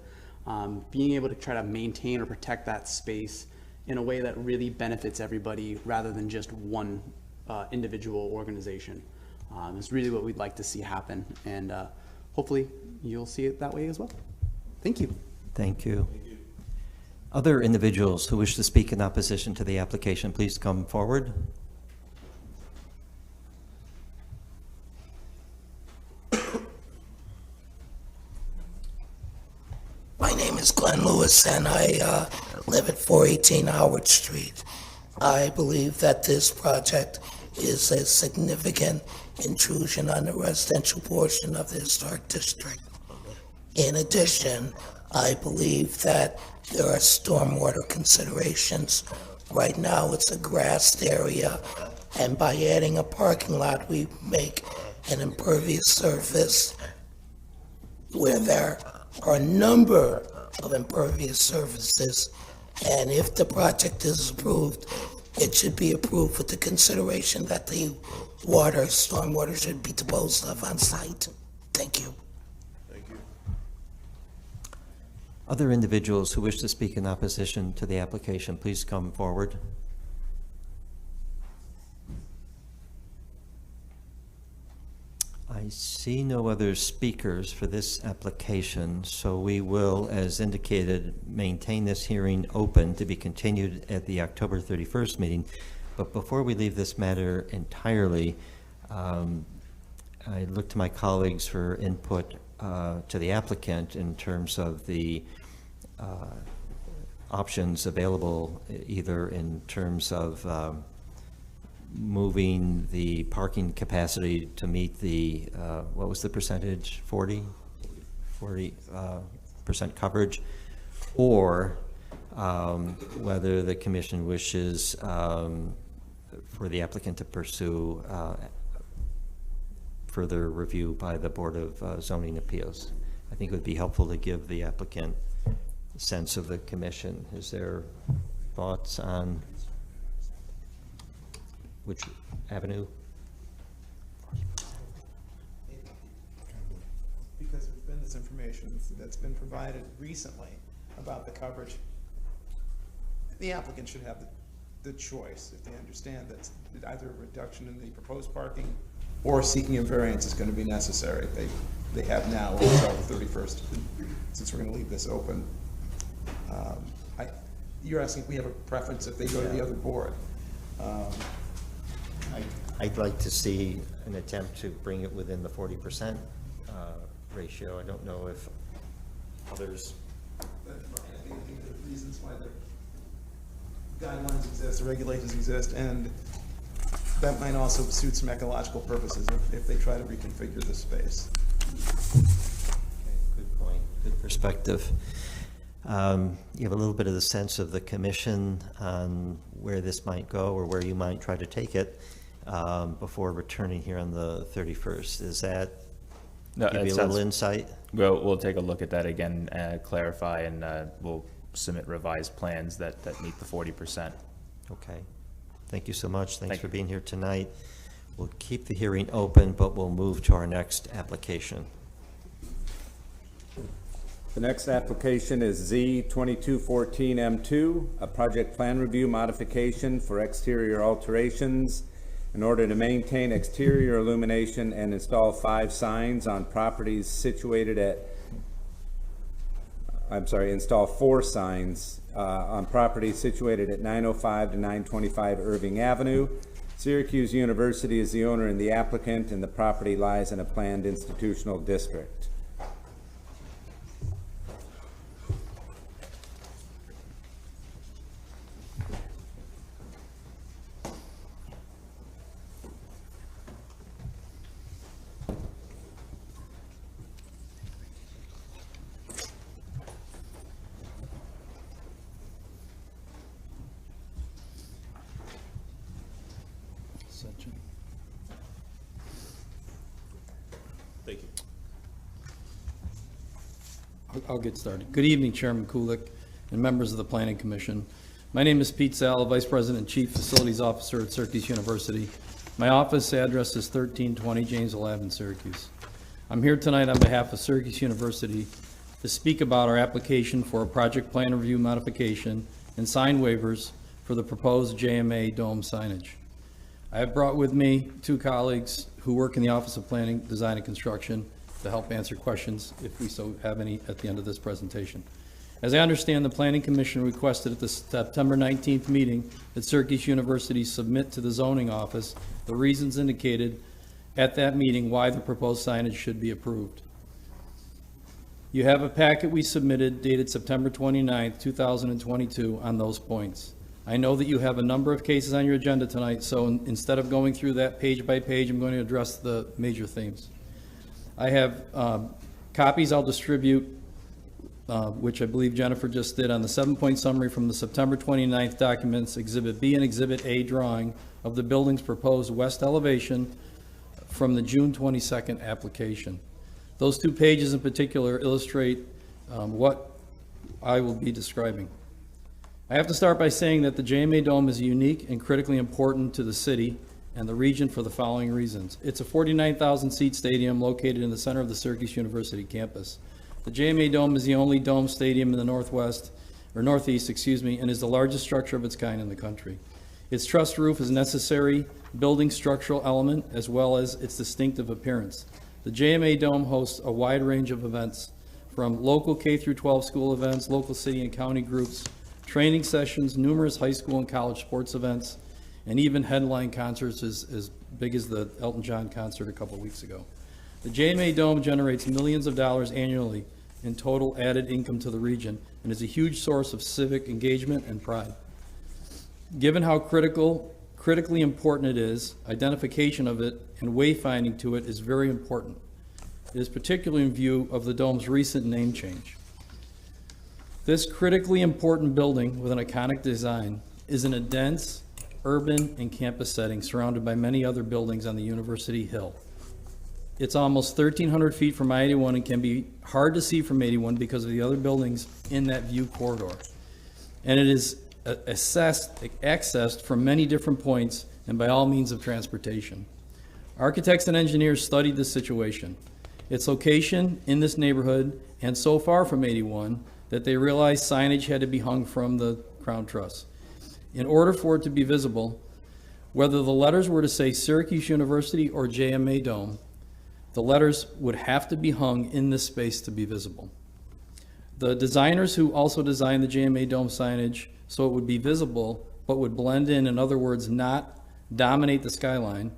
being able to try to maintain or protect that space in a way that really benefits everybody rather than just one individual organization is really what we'd like to see happen. And hopefully you'll see it that way as well. Thank you. Thank you. Other individuals who wish to speak in opposition to the application, please come forward. My name is Glenn Lewis, and I live at 418 Howard Street. I believe that this project is a significant intrusion on the residential portion of the historic district. In addition, I believe that there are stormwater considerations. Right now, it's a grassed area, and by adding a parking lot, we make an impervious surface where there are a number of impervious surfaces, and if the project is approved, it should be approved with the consideration that the stormwater should be disposed of on site. Thank you. Thank you. Other individuals who wish to speak in opposition to the application, please come forward. I see no other speakers for this application, so we will, as indicated, maintain this hearing open to be continued at the October 31st meeting. But before we leave this matter entirely, I look to my colleagues for input to the applicant in terms of the options available, either in terms of moving the parking capacity to meet the, what was the percentage, 40% coverage, or whether the commission wishes for the applicant to pursue further review by the Board of Zoning Appeals. I think it would be helpful to give the applicant a sense of the commission. Is there thoughts on which avenue? Because there's been this information that's been provided recently about the coverage, the applicant should have the choice, if they understand that either a reduction in the proposed parking or seeking a variance is going to be necessary. They have now until the 31st, since we're going to leave this open. You're asking if we have a preference if they go to the other board. I'd like to see an attempt to bring it within the 40% ratio. I don't know if others. That's right. I think the reasons why the guidelines exist, the regulations exist, and that might also suit some ecological purposes if they try to reconfigure the space. Okay, good point, good perspective. You have a little bit of the sense of the commission on where this might go or where you might try to take it before returning here on the 31st. Is that give you a little insight? We'll take a look at that again, clarify, and we'll submit revised plans that meet the 40%. Okay. Thank you so much. Thanks Thank for you. being here tonight. We'll keep the hearing open, but we'll move to our next application. The next application is Z 2214M2, a project plan review modification for exterior alterations in order to maintain exterior illumination and install 5 signs on properties situated at, install 4 signs on properties situated at 905 to 925 Irving Avenue. Syracuse University is the owner and the applicant, and the property lies in a planned institutional district. Thank you. I'll get started. Good evening, Chairman Kulik and members of the Planning Commission. My name is Pete Sala, Vice President and Chief Facilities Officer at Syracuse University. My office address is 1320 Janesville Ave in Syracuse. I'm here tonight on behalf of Syracuse University to speak about our application for a project plan review modification and sign waivers for the proposed JMA dome signage. I have brought with me 2 colleagues who work in the Office of Planning, Design, and Construction to help answer questions if we so have any at the end of this presentation. As I understand, the Planning Commission requested at the September 19th meeting that Syracuse University submit to the Zoning Office the reasons indicated at that meeting why the proposed signage should be approved. You have a packet we submitted dated September 29th, 2022 on those points. I know that you have a number of cases on your agenda tonight, so instead of going through that page by page, I'm going to address the major themes. I have copies I'll distribute, which I believe Jennifer just did, on the 7-point summary from the September 29th documents, Exhibit B and Exhibit A drawing of the building's proposed west elevation from the June 22nd application. Those 2 pages in particular illustrate what I will be describing. I have to start by saying that the JMA Dome is unique and critically important to the city and the region for the following reasons. It's a 49,000 seat stadium located in the center of the Syracuse University campus. The JMA Dome is the only dome stadium in the northeast, and is the largest structure of its kind in the country. Its truss roof is a necessary building structural element as well as its distinctive appearance. The JMA Dome hosts a wide range of events, from local K-12 school events, local city and county groups, training sessions, numerous high school and college sports events, and even headline concerts as big as the Elton John concert a couple weeks ago. The JMA Dome generates millions of dollars annually in total added income to the region and is a huge source of civic engagement and pride. Given how critically important it is, identification of it and wayfinding to it is very important. It is particularly in view of the Dome's recent name change. This critically important building with an iconic design is in a dense, urban, and campus setting surrounded by many other buildings on the University Hill. It's almost 1,300 feet from I-81 and can be hard to see from 81 because of the other buildings in that view corridor. And it is accessed from many different points and by all means of transportation. Architects and engineers studied this situation, its location in this neighborhood, and so far from 81, that they realized signage had to be hung from the crown truss. In order for it to be visible, whether the letters were to say Syracuse University or JMA Dome, the letters would have to be hung in this space to be visible. The designers who also designed the JMA Dome signage so it would be visible but would blend in other words, not dominate the skyline,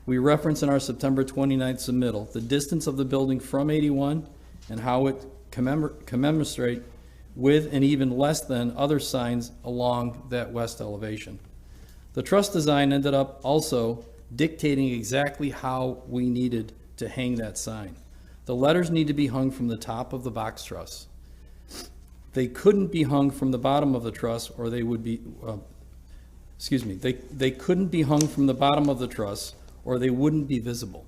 we reference in our September 29th submittal the distance of the building from 81 and how it commemorates with and even less than other signs along that west elevation. The truss design ended up also dictating exactly how we needed to hang that sign. The letters need to be hung from the top of the box truss. They couldn't be hung from the bottom of the truss or they would be, they couldn't be hung from the bottom of the truss or they wouldn't be visible.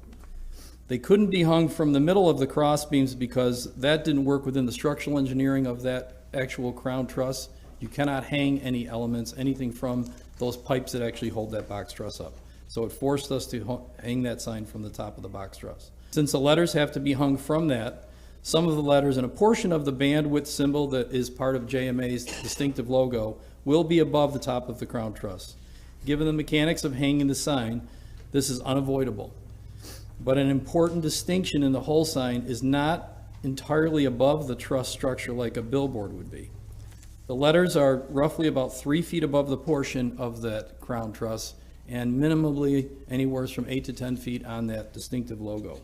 They couldn't be hung from the middle of the cross beams because that didn't work within the structural engineering of that actual crown truss, you cannot hang any elements, anything from those pipes that actually hold that box truss up. So it forced us to hang that sign from the top of the box truss. Since the letters have to be hung from that, some of the letters and a portion of the bandwidth symbol that is part of JMA's distinctive logo will be above the top of the crown truss. Given the mechanics of hanging the sign, this is unavoidable. But an important distinction in the whole sign is not entirely above the truss structure like a billboard would be. The letters are roughly about 3 feet above the portion of that crown truss and minimally anywhere from 8 to 10 feet on that distinctive logo.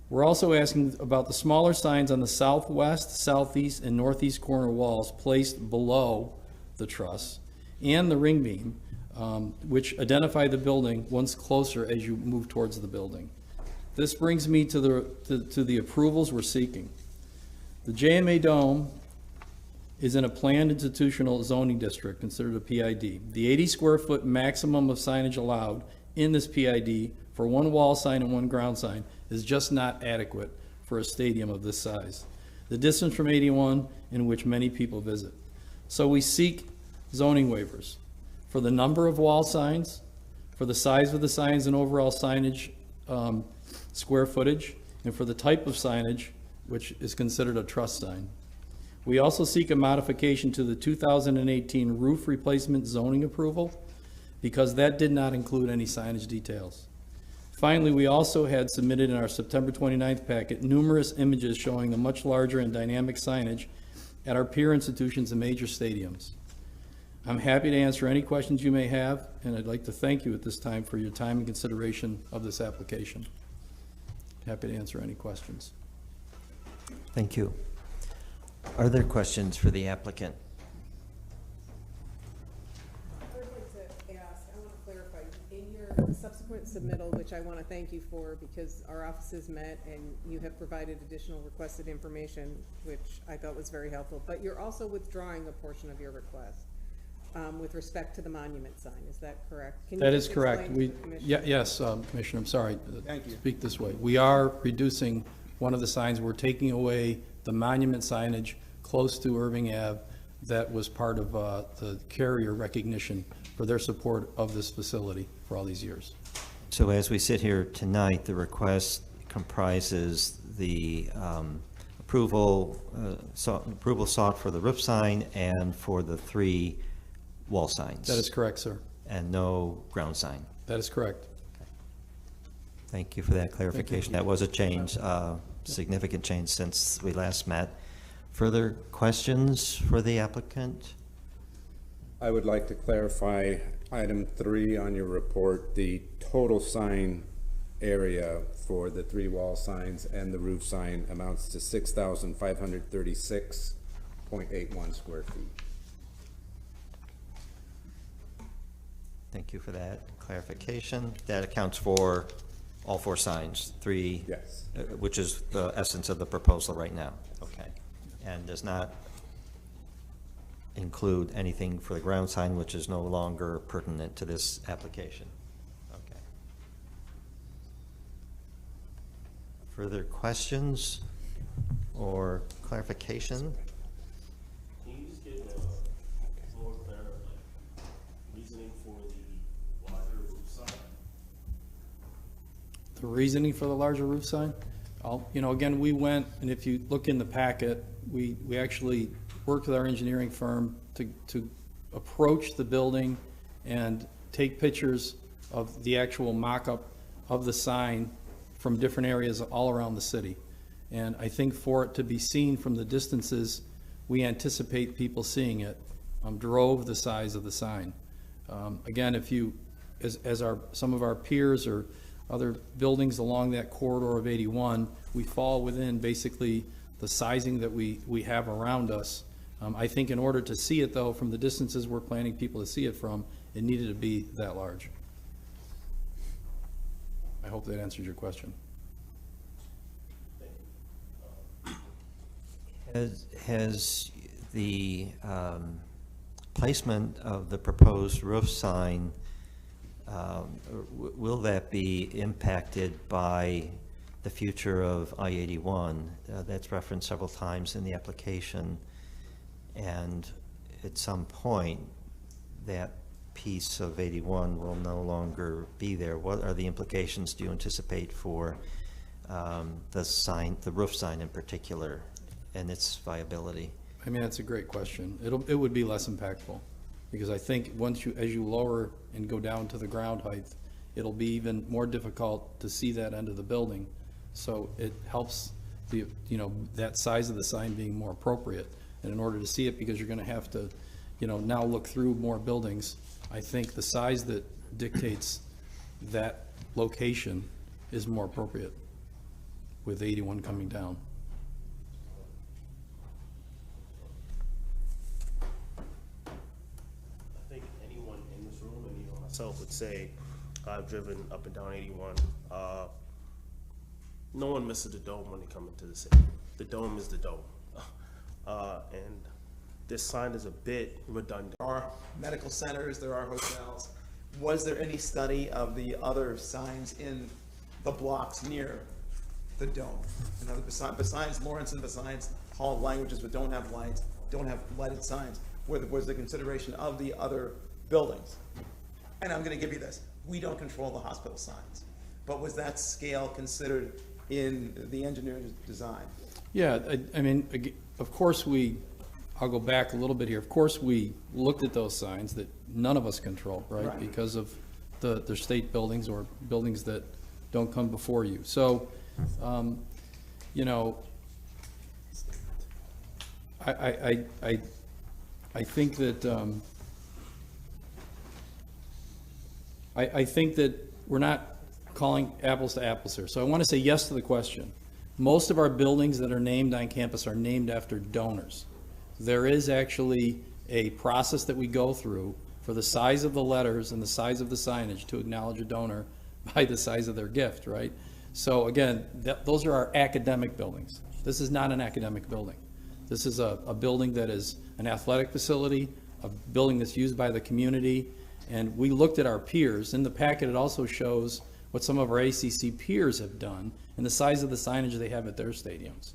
We're also asking about the smaller signs on the southwest, southeast, and northeast corner walls placed below the truss and the ring beam, which identify the building once closer as you move towards the building. This brings me to the approvals we're seeking. The JMA Dome is in a planned institutional zoning district considered a PID. The 80 square foot maximum of signage allowed in this PID for one wall sign and one ground sign is just not adequate for a stadium of this size. The distance from 81 in which many people visit. So we seek zoning waivers for the number of wall signs, for the size of the signs and overall signage square footage, and for the type of signage, which is considered a truss sign. We also seek a modification to the 2018 roof replacement zoning approval because that did not include any signage details. Finally, we also had submitted in our September 29th packet numerous images showing the much larger and dynamic signage at our peer institutions and major stadiums. I'm happy to answer any questions you may have, and I'd like to thank you at this time for your time and consideration of this application. Happy to answer any questions. Thank you. Are there questions for the applicant? I would like to ask, I want to clarify, in your subsequent submittal, which I want to thank you for because our offices met and you have provided additional requested information, which I thought was very helpful, but you're also withdrawing a portion of your request with respect to the monument sign. Is that correct? Can you That just is correct. explain to the Commissioner? Yes, Commissioner, I'm sorry. Thank you. Speak this way. We are reducing one of the signs. We're taking away the monument signage close to Irving Ave that was part of the carrier recognition for their support of this facility for all these years. So as we sit here tonight, the request comprises the approval sought for the roof sign and for the 3 wall signs. That is correct, sir. And no ground sign. That is correct. Okay. Thank you for that clarification. That was a change, significant change since we last met. Further questions for the applicant? I would like to clarify item 3 on your report. The total sign area for the 3 wall signs and the roof sign amounts to 6,536.81 square feet. Thank you for that clarification. That accounts for all 4 signs, 3? Yes. Which is the essence of the proposal right now. Okay. And does not include anything for the ground sign, which is no longer pertinent to this application. Okay. Further questions or clarification? Can you just give more reasoning for the larger roof sign? The reasoning for the larger roof sign? Again, we went, and if you look in the packet, we actually worked with our engineering firm to approach the building and take pictures of the actual mock-up of the sign from different areas all around the city. And I think for it to be seen from the distances we anticipate people seeing it, drove the size of the sign. Again, if you, as some of our peers or other buildings along that corridor of 81, we fall within basically the sizing that we have around us. I think in order to see it, though, from the distances we're planning people to see it from, it needed to be that large. I hope that answers your question. Has the placement of the proposed roof sign, will that be impacted by the future of I-81? That's referenced several times in the application. And at some point, that piece of 81 will no longer be there. What are the implications do you anticipate for the sign, the roof sign in particular, and its viability? I mean, that's a great question. It would be less impactful, because I think as you lower and go down to the ground height, it'll be even more difficult to see that end of the building. So it helps that size of the sign being more appropriate. And in order to see it, because you're gonna have to, now look through more buildings, I think the size that dictates that location is more appropriate with 81 coming down. I think anyone in this room, and even myself, would say I've driven up and down 81. No one misses the dome when they come into the city. The dome is the dome. And this sign is a bit redundant. There are medical centers, there are hotels. Was there any study of the other signs in the blocks near the dome? In other, besides Lawrence and besides Hall of Languages, but don't have lights, don't have lighted signs, was the consideration of the other buildings? And I'm going to give you this. We don't control the hospital signs, but was that scale considered in the engineering design? Yeah, I mean, of course I'll go back a little bit here. Of course, we looked at those signs that none of us control, right? Because of the state buildings or buildings that don't come before you. So, I think that I think that we're not calling apples to apples here. So I want to say yes to the question. Most of our buildings that are named on campus are named after donors. There is actually a process that we go through for the size of the letters and the size of the signage to acknowledge a donor by the size of their gift, right? So again, those are our academic buildings. This is not an academic building. This is a building that is an athletic facility, a building that's used by the community, and we looked at our peers. In the packet, it also shows what some of our ACC peers have done and the size of the signage they have at their stadiums.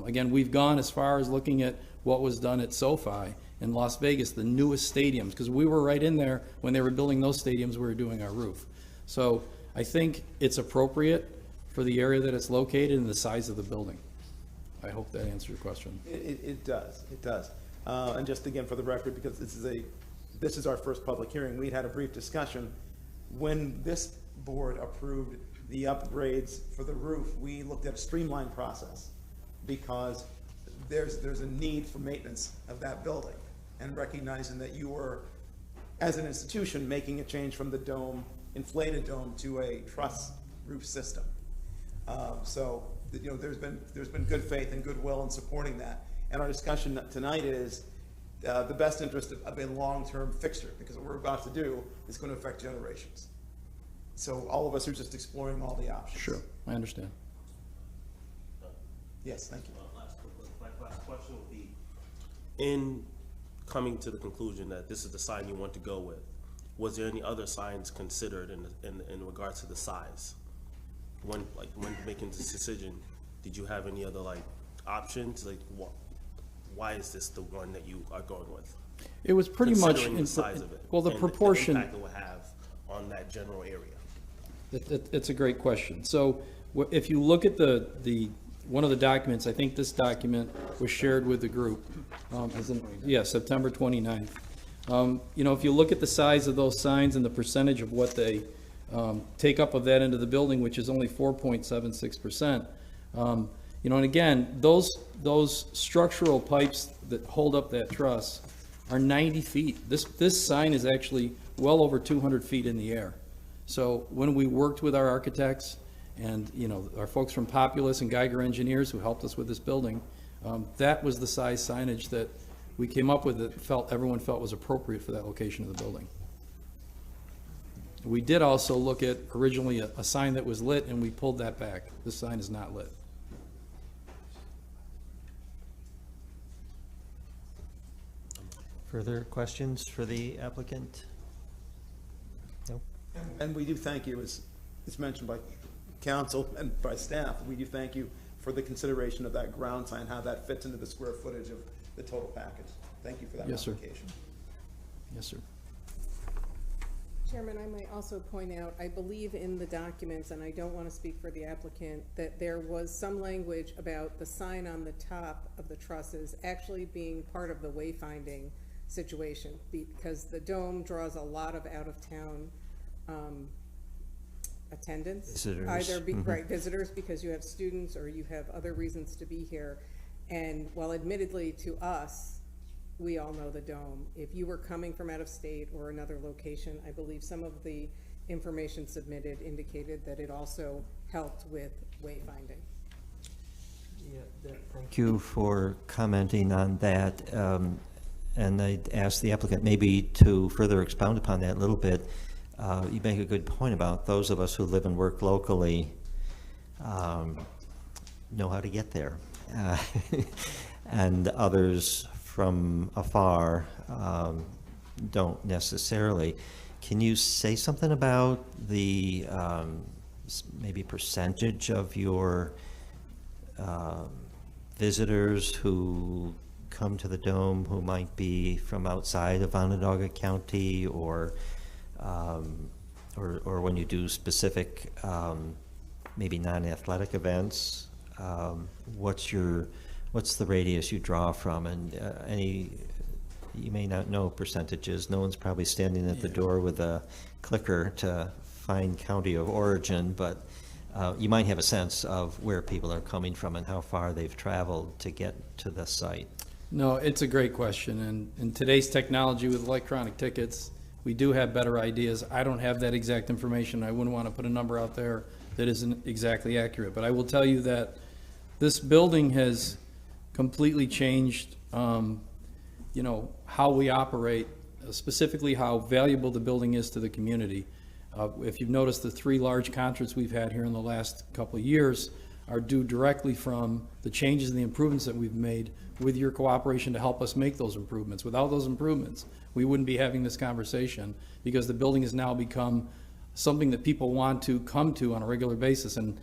Again, we've gone as far as looking at what was done at SoFi in Las Vegas, the newest stadiums, because we were right in there when they were building those stadiums, we were doing our roof. So I think it's appropriate for the area that it's located and the size of the building. I hope that answers your question. It does. And just again, for the record, because this is our first public hearing, we'd had a brief discussion. When this board approved the upgrades for the roof, we looked at a streamlined process because there's a need for maintenance of that building, and recognizing that you were, as an institution, making a change from the dome, inflated dome, to a truss roof system. So there's been good faith and goodwill in supporting that. And our discussion tonight is the best interest of a long-term fixture, because what we're about to do is going to affect generations. So all of us are just exploring all the options. Sure, I understand. Yes, thank you. My last question would be, in coming to the conclusion that this is the sign you want to go with, was there any other signs considered in regards to the size? When making this decision, did you have any other options? Why is this the one that you are going with? It was pretty much considering the size of it. Well, the proportion. The impact it would have on that general area. It's a great question. So if you look at one of the documents, I think this document was shared with the group, September 29th. If you look at the size of those signs and the percentage of what they take up of that into the building, which is only 4.76%, and again, those structural pipes that hold up that truss are 90 feet. This sign is actually well over 200 feet in the air. So when we worked with our architects and our folks from Populous and Geiger Engineers who helped us with this building, that was the size signage that we came up with that everyone felt was appropriate for that location of the building. We did also look at originally a sign that was lit, and we pulled that back. This sign is not lit. Further questions for the applicant? No? And we do thank you, as it's mentioned by council and by staff, we do thank you for the consideration of that ground sign, how that fits into the square footage the total package. Thank you for that Yes, sir. modification. Yes, sir. Chairman, I might also point out, I believe in the documents, and I don't want to speak for the applicant, that there was some language about the sign on the top of the trusses actually being part of the wayfinding situation, because the dome draws a lot of out-of-town attendance. Visitors. Either right, visitors, because you have students or you have other reasons to be here. And while admittedly to us, we all know the dome, if you were coming from out of state or another location, I believe some of the information submitted indicated that it also helped with wayfinding. Thank you for commenting on that. And I'd ask the applicant maybe to further expound upon that a little bit. You make a good point about those of us who live and work locally know how to get there. And others from afar don't necessarily. Can you say something about the maybe percentage of your visitors who come to the Dome who might be from outside of Onondaga County, or when you do specific maybe non-athletic events, what's the radius you draw from? And you may not know percentages. No one's probably standing at the door with a clicker to find county of origin, but you might have a sense of where people are coming from and how far they've traveled to get to the site. No, it's a great question, and in today's technology with electronic tickets, we do have better ideas. I don't have that exact information. I wouldn't want to put a number out there that isn't exactly accurate, but I will tell you that this building has completely changed, you know, how we operate, specifically how valuable the building is to the community. If you've noticed, the 3 large concerts we've had here in the last couple of years are due directly from the changes and the improvements that we've made with your cooperation to help us make those improvements. Without those improvements, we wouldn't be having this conversation, because the building has now become something that people want to come to on a regular basis. And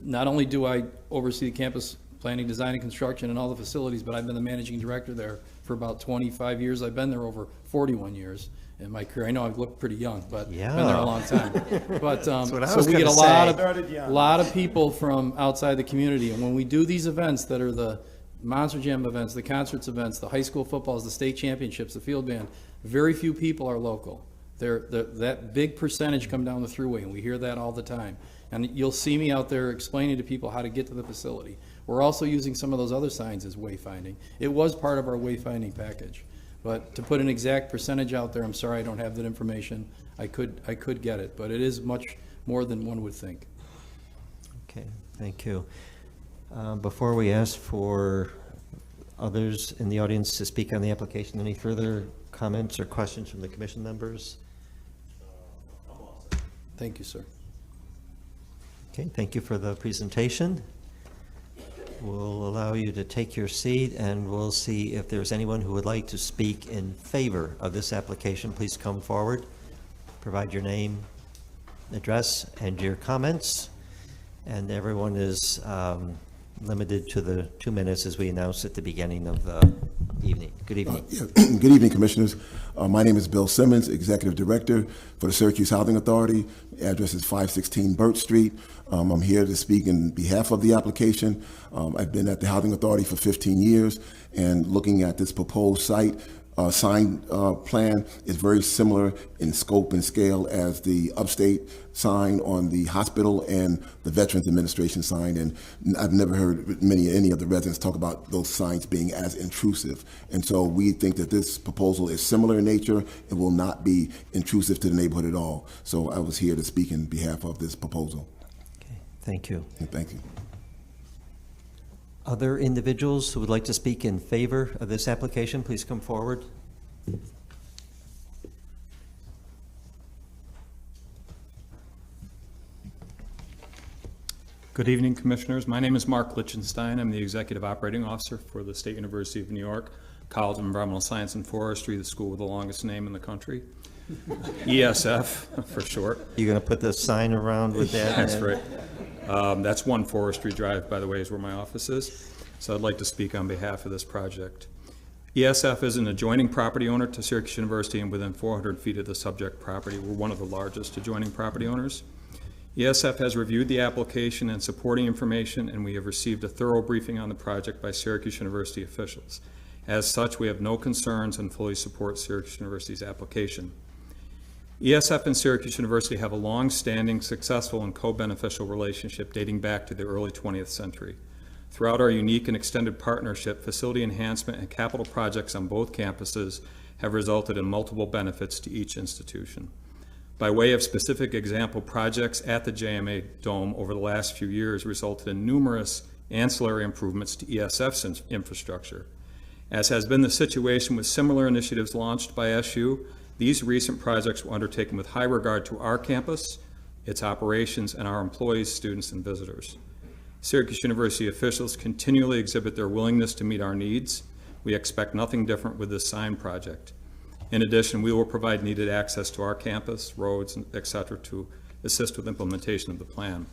not only do I oversee the campus planning, design, and construction and all the facilities, but I've been the managing director there for about 25 years. I've been there over 41 years in my career. I know I've looked pretty young, but been there a long time. But so we get a lot of people from outside the community, and when we do these events that are the Monster Jam events, the concerts events, the high school footballs, the state championships, the field band, very few people are local. That big percentage come down the thruway, and we hear that all the time. And you'll see me out there explaining to people how to get to the facility. We're also using some of those other signs as wayfinding. It was part of our wayfinding package. But to put an exact percentage out there, I'm sorry I don't have that information. I could get it, but it is much more than one would think. Okay, thank you. Before we ask for others in the audience to speak on the application, any further comments or questions from the commission members? Thank you, sir. Okay, thank you for the presentation. We'll allow you to take your seat, and we'll see if there's anyone who would like to speak in favor of this application. Please come forward, provide your name, address, and your comments. And everyone is limited to the 2 minutes as we announced at the beginning of the evening. Good evening. Good evening, Commissioners. My name is Bill Simmons, Executive Director for the Syracuse Housing Authority. The address is 516 Burt Street. I'm here to speak in behalf of the application. I've been at the Housing Authority for 15 years, and looking at this proposed site sign plan is very similar in scope and scale as the upstate sign on the hospital and the Veterans Administration sign. And I've never heard any of the residents talk about those signs being as intrusive. And so we think that this proposal is similar in nature and will not be intrusive to the neighborhood at all. So I was here to speak in behalf of this proposal. Okay, thank you. And thank you. Other individuals who would like to speak in favor of this application, please come forward. Good evening, Commissioners. My name is Mark Lichtenstein. I'm the Executive Operating Officer for the State University of New York College of Environmental Science and Forestry, the school with the longest name in the country. ESF for short. You gonna put the sign around with that? That's right. That's 1 Forestry Drive, by the way, is where my office is. So I'd like to speak on behalf of this project. ESF is an adjoining property owner to Syracuse University and within 400 feet of the subject property. We're one of the largest adjoining property owners. ESF has reviewed the application and supporting information, and we have received a thorough briefing on the project by Syracuse University officials. As such, we have no concerns and fully support Syracuse University's application. ESF and Syracuse University have a long-standing, successful, and co-beneficial relationship dating back to the early 20th century. Throughout our unique and extended partnership, facility enhancement and capital projects on both campuses have resulted in multiple benefits to each institution. By way of specific example, projects at the JMA Dome over the last few years resulted in numerous ancillary improvements to ESF's infrastructure. As has been the situation with similar initiatives launched by SU, these recent projects were undertaken with high regard to our campus, its operations, and our employees, students, and visitors. Syracuse University officials continually exhibit their willingness to meet our needs. We expect nothing different with this sign project. In addition, we will provide needed access to our campus, roads, etc. to assist with implementation of the plan.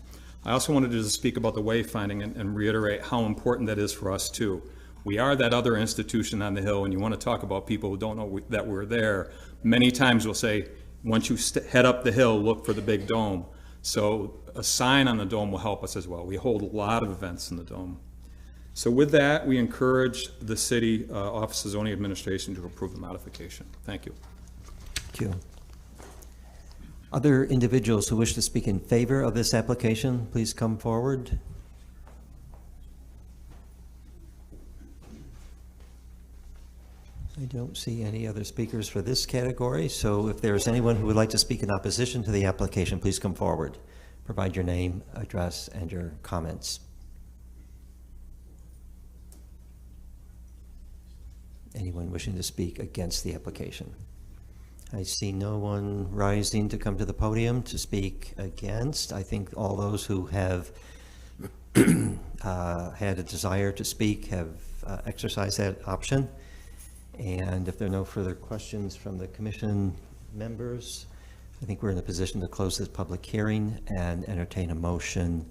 I also wanted to speak about the wayfinding and reiterate how important that is for us too. We are that other institution on the hill, and you want to talk about people who don't know that we're there. Many times we'll say, once you head up the hill, look for the big dome. So a sign on the dome will help us as well. We hold a lot of events in the dome. So with that, we encourage the city Office of Zoning Administration to approve the modification. Thank you. Thank you. Other individuals who wish to speak in favor of this application, please come forward. I don't see any other speakers for this category, so if there is anyone who would like to speak in opposition to the application, please come forward. Provide your name, address, and your comments. Anyone wishing to speak against the application? I see no one rising to come to the podium to speak against. I think all those who have had a desire to speak have exercised that option. And if there are no further questions from the commission members, I think we're in a position to close this public hearing and entertain a motion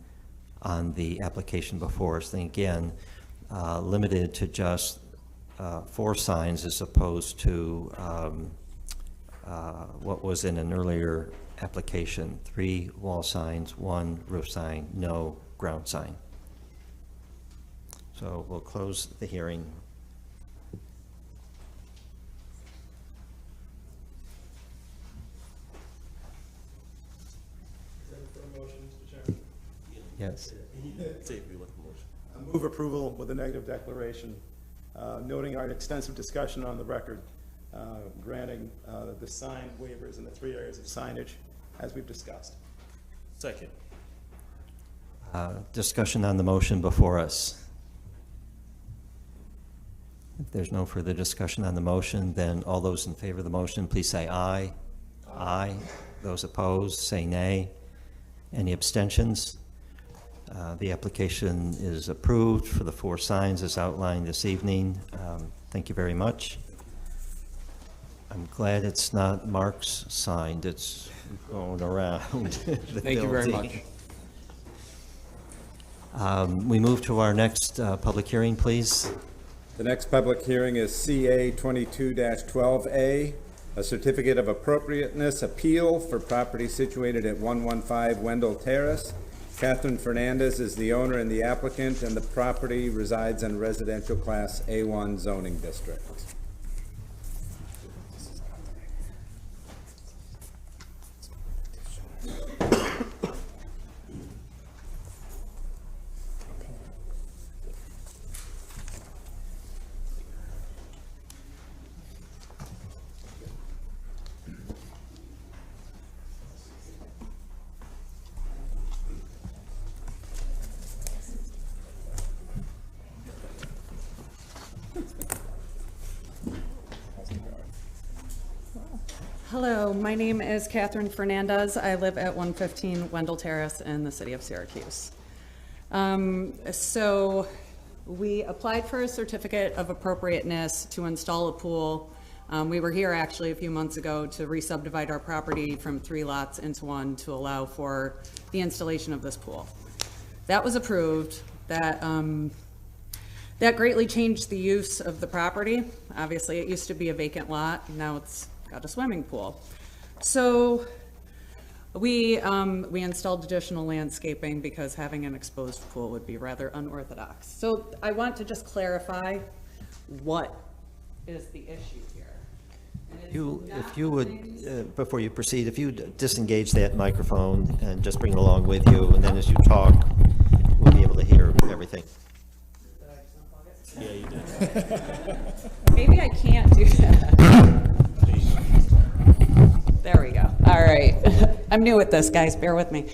on the application before us. And again, limited to just 4 signs as opposed to what was in an earlier application, 3 wall signs, 1 roof sign, no ground sign. So we'll close the hearing. Yes. I move approval with a negative declaration, noting our extensive discussion on the record, granting the sign waivers in the 3 areas of signage as we've discussed. Second. Discussion on the motion before us. If there's no further discussion on the motion, then all those in favor of the motion, please say aye. Aye. Those opposed, say nay. Any abstentions? The application is approved for the 4 signs as outlined this evening. Thank you very much. I'm glad it's not Mark's sign that's going around the Thank you very building. much. We move to our next public hearing, please. The next public hearing is CA 22-12A, a certificate of appropriateness appeal for property situated at 115 Wendell Terrace. Catherine Fernandez is the owner and the applicant, and the property resides in residential class A1 zoning district. Hello, my name is Catherine Fernandez. I live at 115 Wendell Terrace in the city of Syracuse. So we applied for a certificate of appropriateness to install a pool We were here actually a few months ago to re-subdivide our property from 3 lots into 1 to allow for the installation of this pool. That was approved. That greatly changed the use of the property. Obviously, it used to be a vacant lot. Now it's got a swimming pool. So we installed additional landscaping because having an exposed pool would be rather unorthodox. So I want to just clarify what is the issue here. If you would, before you proceed, if you disengage that microphone and just bring it along with you, and then as you talk, we'll be able to hear everything. Yeah, you did. Maybe I can't do that. There we go. All right. I'm new at this, guys. Bear with me.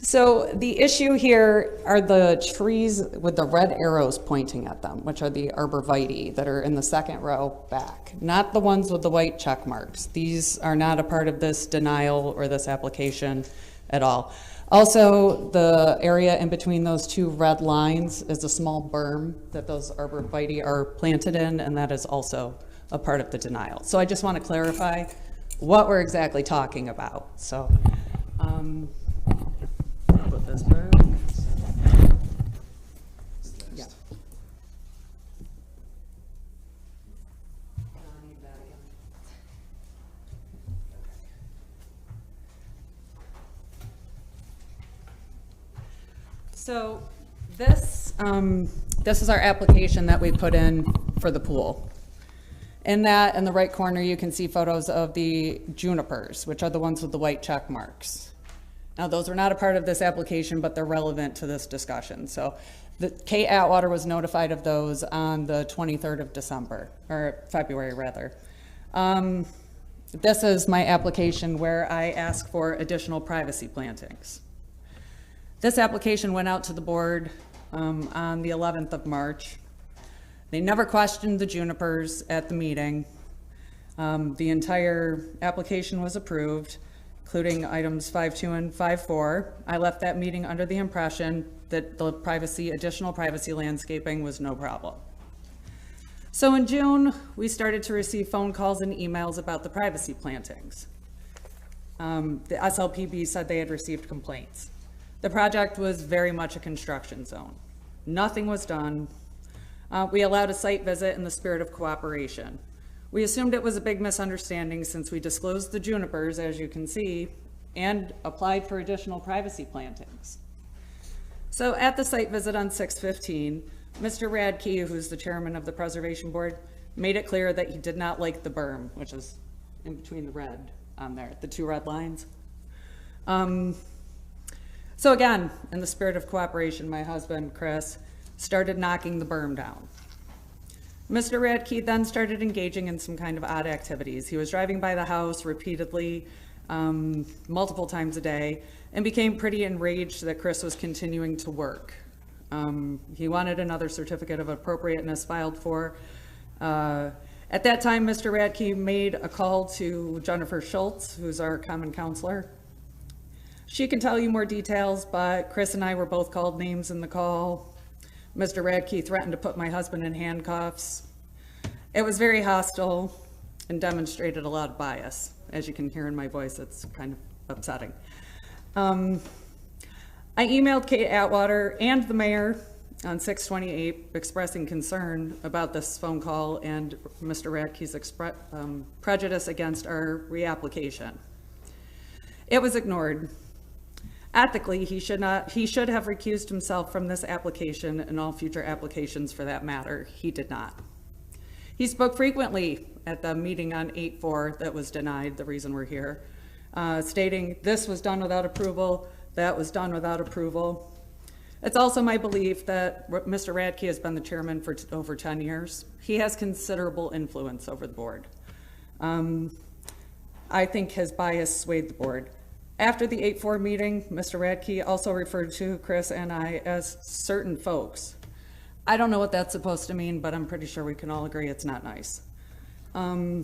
So the issue here are the trees with the red arrows pointing at them, which are the arborvitae that are in the second row back, not the ones with the white check marks. These are not a part of this denial or this application at all. Also, the area in between those 2 red lines is a small berm that those arborvitae are planted in, and that is also a part of the denial. So I just want to clarify what we're exactly talking about. So, put this back. Yeah. So this is our application that we put in for the pool. In that, in the right corner, you can see photos of the junipers, which are the ones with the white check marks. Now, those are not a part of this application, but they're relevant to this discussion. So Kate Atwater was notified of those on the 23rd of December, or February rather. This is my application where I ask for additional privacy plantings. This application went out to the board on the 11th of March. They never questioned the junipers at the meeting. The entire application was approved, including items 5.2 and 5.4. I left that meeting under the impression that the additional privacy landscaping was no problem. So in June, we started to receive phone calls and emails about the privacy plantings. The SLPB said they had received complaints. The project was very much a construction zone. Nothing was done. We allowed a site visit in the spirit of cooperation. We assumed it was a big misunderstanding since we disclosed the junipers, as you can see, and applied for additional privacy plantings. So at the site visit on 6/15, Mr. Radke, who's the chairman of the Preservation Board, made it clear that he did not like the berm, which is in between the red on there, the 2 red lines. So again, in the spirit of cooperation, my husband, Chris, started knocking the berm down. Mr. Radke then started engaging in some kind of odd activities. He was driving by the house repeatedly, multiple times a day, and became pretty enraged that Chris was continuing to work. He wanted another certificate of appropriateness filed for. At that time, Mr. Radke made a call to Jennifer Schultz, who's our common counselor. She can tell you more details, but Chris and I were both called names in the call. Mr. Radke threatened to put my husband in handcuffs. It was very hostile and demonstrated a lot of bias. As you can hear in my voice, it's kind of upsetting. I emailed Kate Atwater and the mayor on 6/28 expressing concern about this phone call and Mr. Radke's prejudice against our reapplication. It was ignored. Ethically, he should have recused himself from this application and all future applications for that matter. He did not. He spoke frequently at the meeting on 8/4 that was denied, the reason we're here, stating this was done without approval, that was done without approval. It's also my belief that Mr. Radke has been the chairman for over 10 years. He has considerable influence over the board. I think his bias swayed the board. After the 8/4 meeting, Mr. Radke also referred to Chris and I as certain folks. I don't know what that's supposed to mean, but I'm pretty sure we can all agree it's not nice. I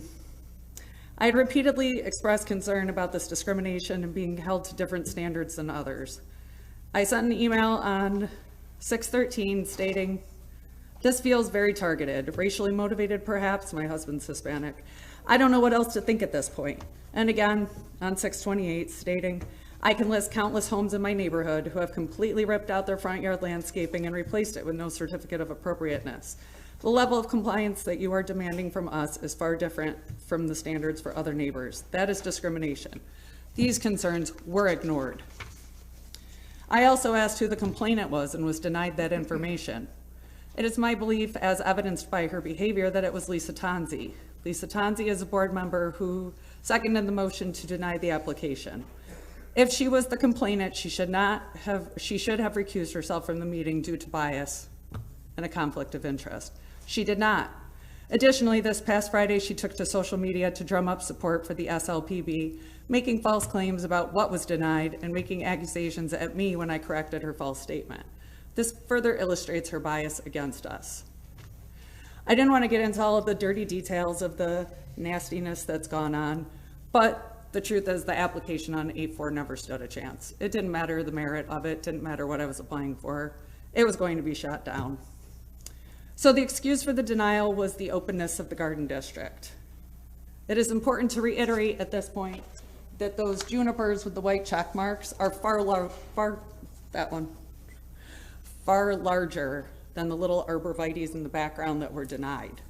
had repeatedly expressed concern about this discrimination and being held to different standards than others. I sent an email on 6/13 stating This feels very targeted, racially motivated perhaps. My husband's Hispanic. I don't know what else to think at this point. And again, on 628, stating, I can list countless homes in my neighborhood who have completely ripped out their front yard landscaping and replaced it with no certificate of appropriateness. The level of compliance that you are demanding from us is far different from the standards for other neighbors. That is discrimination. These concerns were ignored. I also asked who the complainant was and was denied that information. It is my belief, as evidenced by her behavior, that it was Lisa Tonzi. Lisa Tonzi is a board member who seconded the motion to deny the application. If she was the complainant, she should have recused herself from the meeting due to bias and a conflict of interest. She did not. Additionally, this past Friday, she took to social media to drum up support for the SLPB, making false claims about what was denied and making accusations at me when I corrected her false statement. This further illustrates her bias against us. I didn't want to get into all of the dirty details of the nastiness that's gone on, but the truth is the application on 8-4 never stood a chance. It didn't matter the merit of it, didn't matter what I was applying for. It was going to be shot down. So the excuse for the denial was the openness of the garden district. It is important to reiterate at this point that those junipers with the white check marks are far larger than the little arborvitaes in the background that were denied.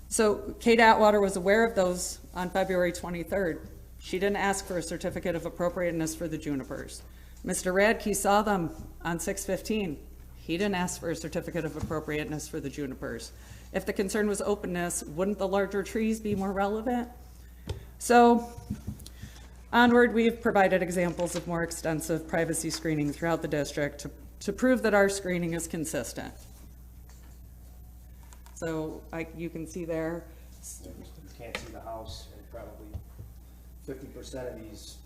So Kate Atwater was aware of those on February 23rd. She didn't ask for a certificate of appropriateness for the junipers. Mr. Radke saw them on 6/15. He didn't ask for a certificate of appropriateness for the junipers. If the concern was openness, wouldn't the larger trees be more relevant? So onward, we've provided examples of more extensive privacy screening throughout the district to prove that our screening is consistent. So you can see there. You can't see the house, and probably 50% of these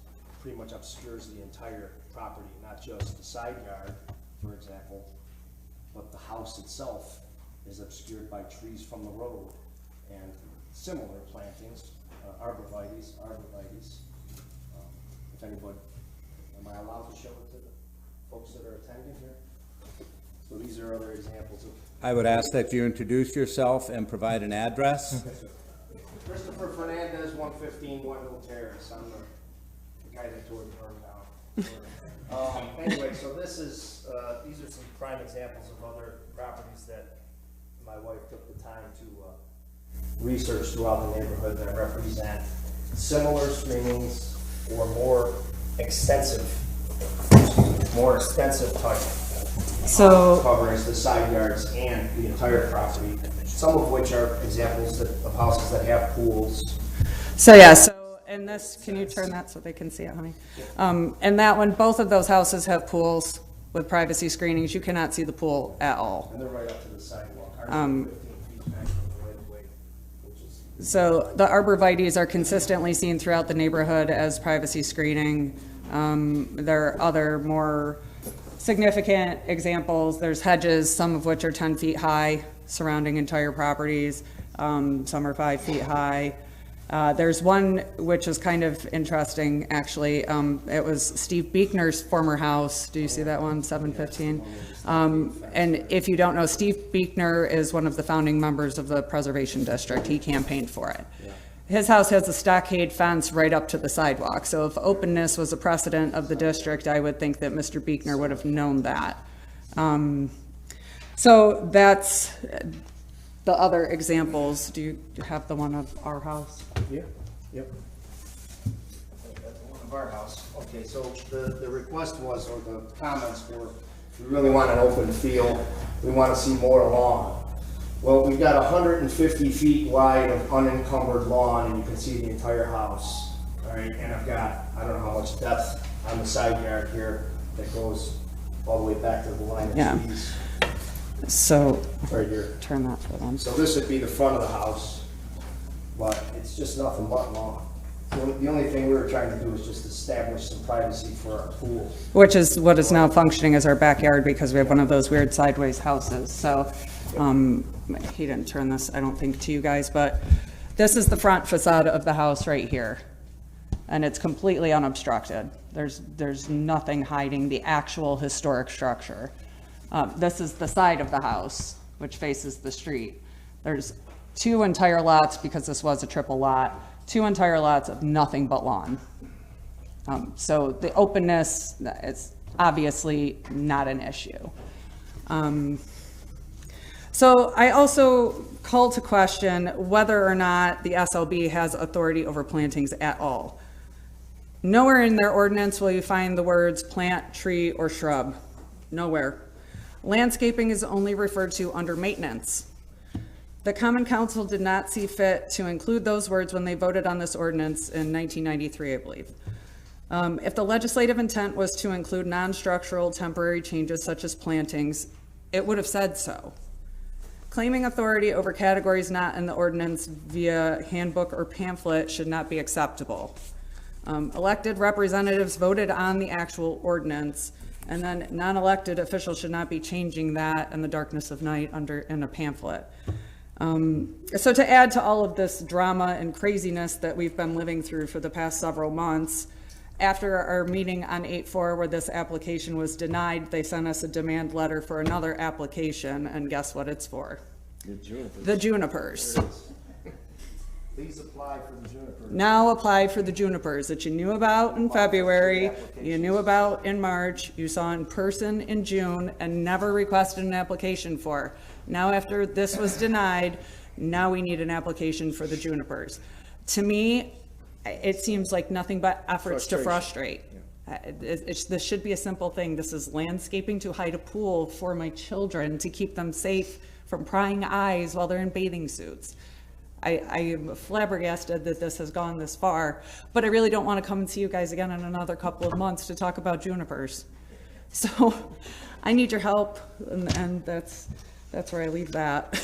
pretty much obscures the entire property, not just the side yard, for example, but the house itself is obscured by trees from the road and similar plantings, arborvitaes. If anybody, am I allowed to show it to the folks that are attending here? So these are other examples of. I would ask that you introduce yourself and provide an address. Christopher Fernandez, 115 Wendell Terrace. I'm the guy that tore the burn down. Anyway, so this is, these are some prime examples of other properties that my wife took the time to research throughout the neighborhood that represent similar screenings or more extensive type coverings, the side yards and the entire property. Some of which are examples of houses that have pools. So yeah, so in this, can you turn that so they can see it, honey? And that one, both of those houses have pools with privacy screenings. You cannot see the pool at all. And they're right up to the sidewalk. So the arborvitaes are consistently seen throughout the neighborhood as privacy screening. There are other more significant examples. There's hedges, some of which are 10 feet high, surrounding entire properties. Some are 5 feet high. There's one which is kind of interesting, actually. It was Steve Buechner's former house. Do you see that one, 715? And if you don't know, Steve Buechner is one of the founding members of the Preservation District. He campaigned for it. Yeah. His house has a stockade fence right up to the sidewalk. So if openness was a precedent of the district, I would think that Mr. Buechner would have known that. So that's the other examples. Do you have the one of our house? Yeah, yep. That's the one of our house. Okay, so the request was, or the comments were, we really want an open field. We want to see more lawn. Well, we've got 150 feet wide of unencumbered lawn, and you can see the entire house. All right, and I've got, I don't know how much depth on the side yard here that goes all the way back to the line of trees. So, right here. Turn that for them. So this would be the front of the house, but it's just nothing but lawn. The only thing we were trying to do is just establish some privacy for our pool. Which is what is now functioning as our backyard because we have one of those weird sideways houses. So he didn't turn this, I don't think, to you guys, but this is the front facade of the house right here. And it's completely unobstructed. There's nothing hiding the actual historic structure. This is the side of the house, which faces the street. There's 2 entire lots, because this was a triple lot, 2 entire lots of nothing but lawn. So the openness is obviously not an issue. So I also call to question whether or not the SLB has authority over plantings at all. Nowhere in their ordinance will you find the words plant, tree, or shrub. Nowhere. Landscaping is only referred to under maintenance. The Common Council did not see fit to include those words when they voted on this ordinance in 1993, I believe. If the legislative intent was to include non-structural temporary changes such as plantings, it would have said so. Claiming authority over categories not in the ordinance via handbook or pamphlet should not be acceptable. Elected representatives voted on the actual ordinance, and then non-elected officials should not be changing that in the darkness of night in a pamphlet. So to add to all of this drama and craziness that we've been living through for the past several months, after our meeting on 8/4 where this application was denied, they sent us a demand letter for another application, and guess what it's for? The junipers. Please apply for the junipers. Now apply for the junipers that you knew about in February, you knew about in March, you saw in person in June, and never requested an application for. Now after this was denied, now we need an application for the junipers. To me, it seems like nothing but efforts to frustrate. This should be a simple thing. This is landscaping to hide a pool for my children to keep them safe from prying eyes while they're in bathing suits. I am flabbergasted that this has gone this far, but I really don't want to come and see you guys again in another couple of months to talk about junipers. So I need your help, and that's where I leave that.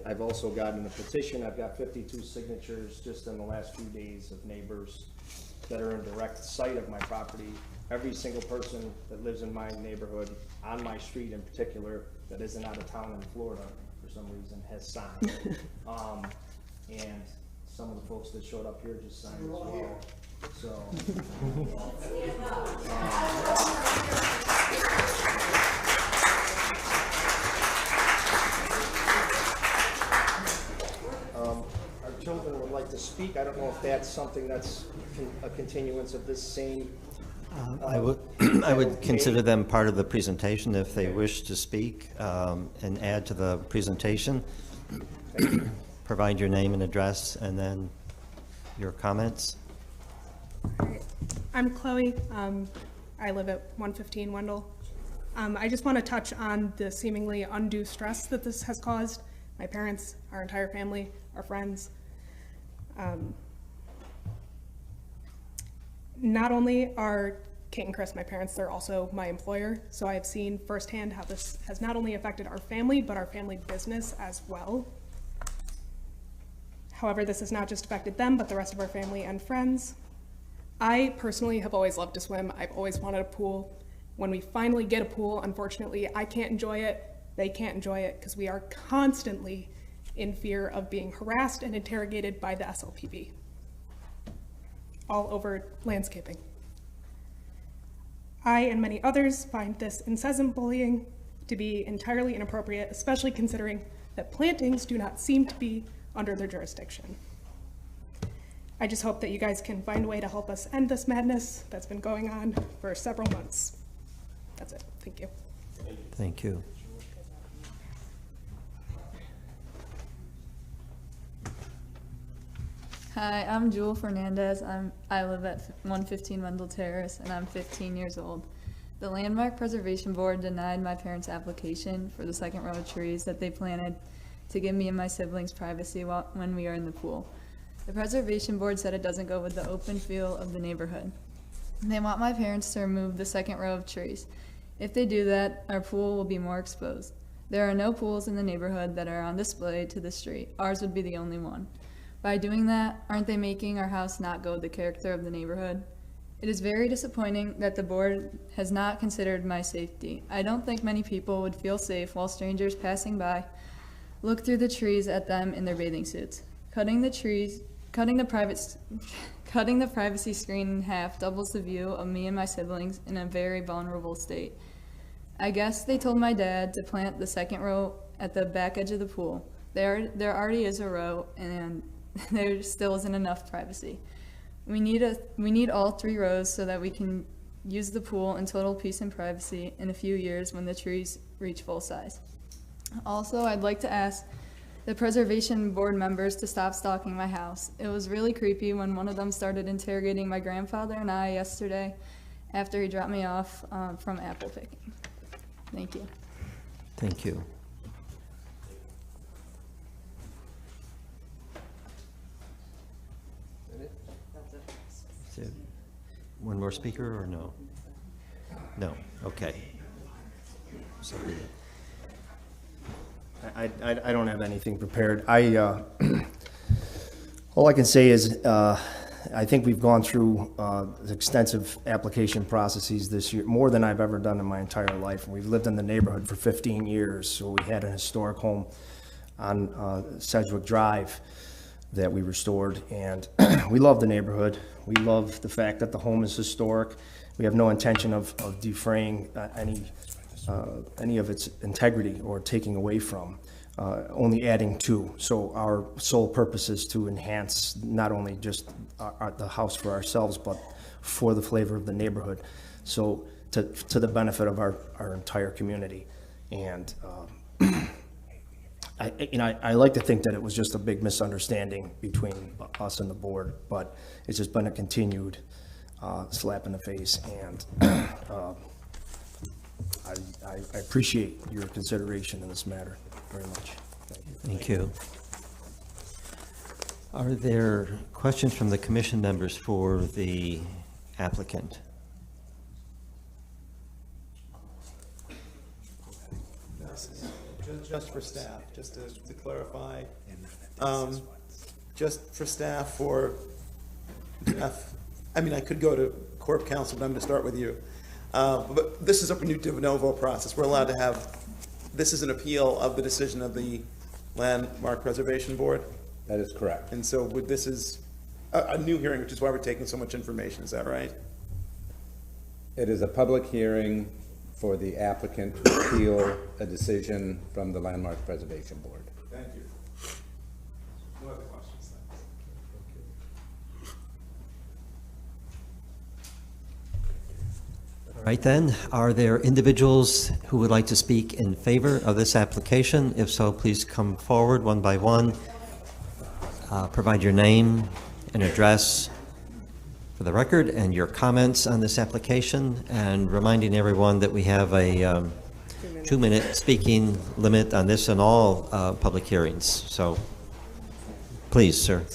I've also gotten a petition. I've got 52 signatures just in the last few days of neighbors that are in direct sight of my property. Every single person that lives in my neighborhood, on my street in particular, that isn't out of town in Florida for some reason, has signed. And some of the folks that showed up here just signed as well. So. Our children would like to speak. I don't know if that's something that's a continuance of this same. I would consider them part of the presentation if they wish to speak and add to the presentation. Provide your name and address and then your comments. I'm Chloe. I live at 115 Wendell. I just want to touch on the seemingly undue stress that this has caused. My parents, our entire family, our friends. Not only are Kate and Chris my parents, they're also my employer. So I have seen firsthand how this has not only affected our family, but our family business as well. However, this has not just affected them, but the rest of our family and friends. I personally have always loved to swim. I've always wanted a pool. When we finally get a pool, unfortunately, I can't enjoy it. They can't enjoy it because we are constantly in fear of being harassed and interrogated by the SLPB. All over landscaping. I and many others find this incessant bullying to be entirely inappropriate, especially considering that plantings do not seem to be under their jurisdiction. I just hope that you guys can find a way to help us end this madness that's been going on for several months. That's it. Thank you. Thank you. Hi, I'm Jewel Fernandez. I live at 115 Wendell Terrace, and I'm 15 years old. The Landmark Preservation Board denied my parents' application for the second row of trees that they planted to give me and my siblings privacy when we are in the pool. The Preservation Board said it doesn't go with the open feel of the neighborhood. They want my parents to remove the second row of trees. If they do that, our pool will be more exposed. There are no pools in the neighborhood that are on display to the street. Ours would be the only one. By doing that, aren't they making our house not go with the character of the neighborhood? It is very disappointing that the board has not considered my safety. I don't think many people would feel safe while strangers passing by look through the trees at them in their bathing suits. Cutting the privacy screen in half doubles the view of me and my siblings in a very vulnerable state. I guess they told my dad to plant the second row at the back edge of the pool. There already is a row, and there still isn't enough privacy. We need all 3 rows so that we can use the pool in total peace and privacy in a few years when the trees reach full size. Also, I'd like to ask the Preservation Board members to stop stalking my house. It was really creepy when one of them started interrogating my grandfather and I yesterday after he dropped me off from apple picking. Thank you. Thank you. Is there one more speaker or no? No, okay. So, I don't have anything prepared. All I can say is, I think we've gone through extensive application processes this year, more than I've ever done in my entire life. We've lived in the neighborhood for 15 years, so we had an historic home on Sedgwick Drive that we restored, and we love the neighborhood. We love the fact that the home is historic. We have no intention of defraying any of its integrity or taking away from, only adding to. So our sole purpose is to enhance not only just the house for ourselves, but for the flavor of the neighborhood. So to the benefit of our entire community. And I like to think that it was just a big misunderstanding between us and the board, but it's just been a continued slap in the face, and I appreciate your consideration in this matter very much. Thank you. Are there questions from the commission members for the applicant? Just for staff, just to clarify, just for staff, I mean, I could go to Corp Counsel, but I'm going to start with you. But this is a new de novo process. We're allowed to have, this is an appeal of the decision of the Landmark Preservation Board? That is correct. And so this is a new hearing, which is why we're taking so much information. Is that right? It is a public hearing for the applicant to appeal a decision from the Landmark Preservation Board. Thank you. No other questions? All right then, are there individuals who would like to speak in favor of this application? If so, please come forward one by one. Provide your name and address for the record and your comments on this application, and reminding everyone that we have a 2-minute speaking limit on this and all public hearings. So please, sir.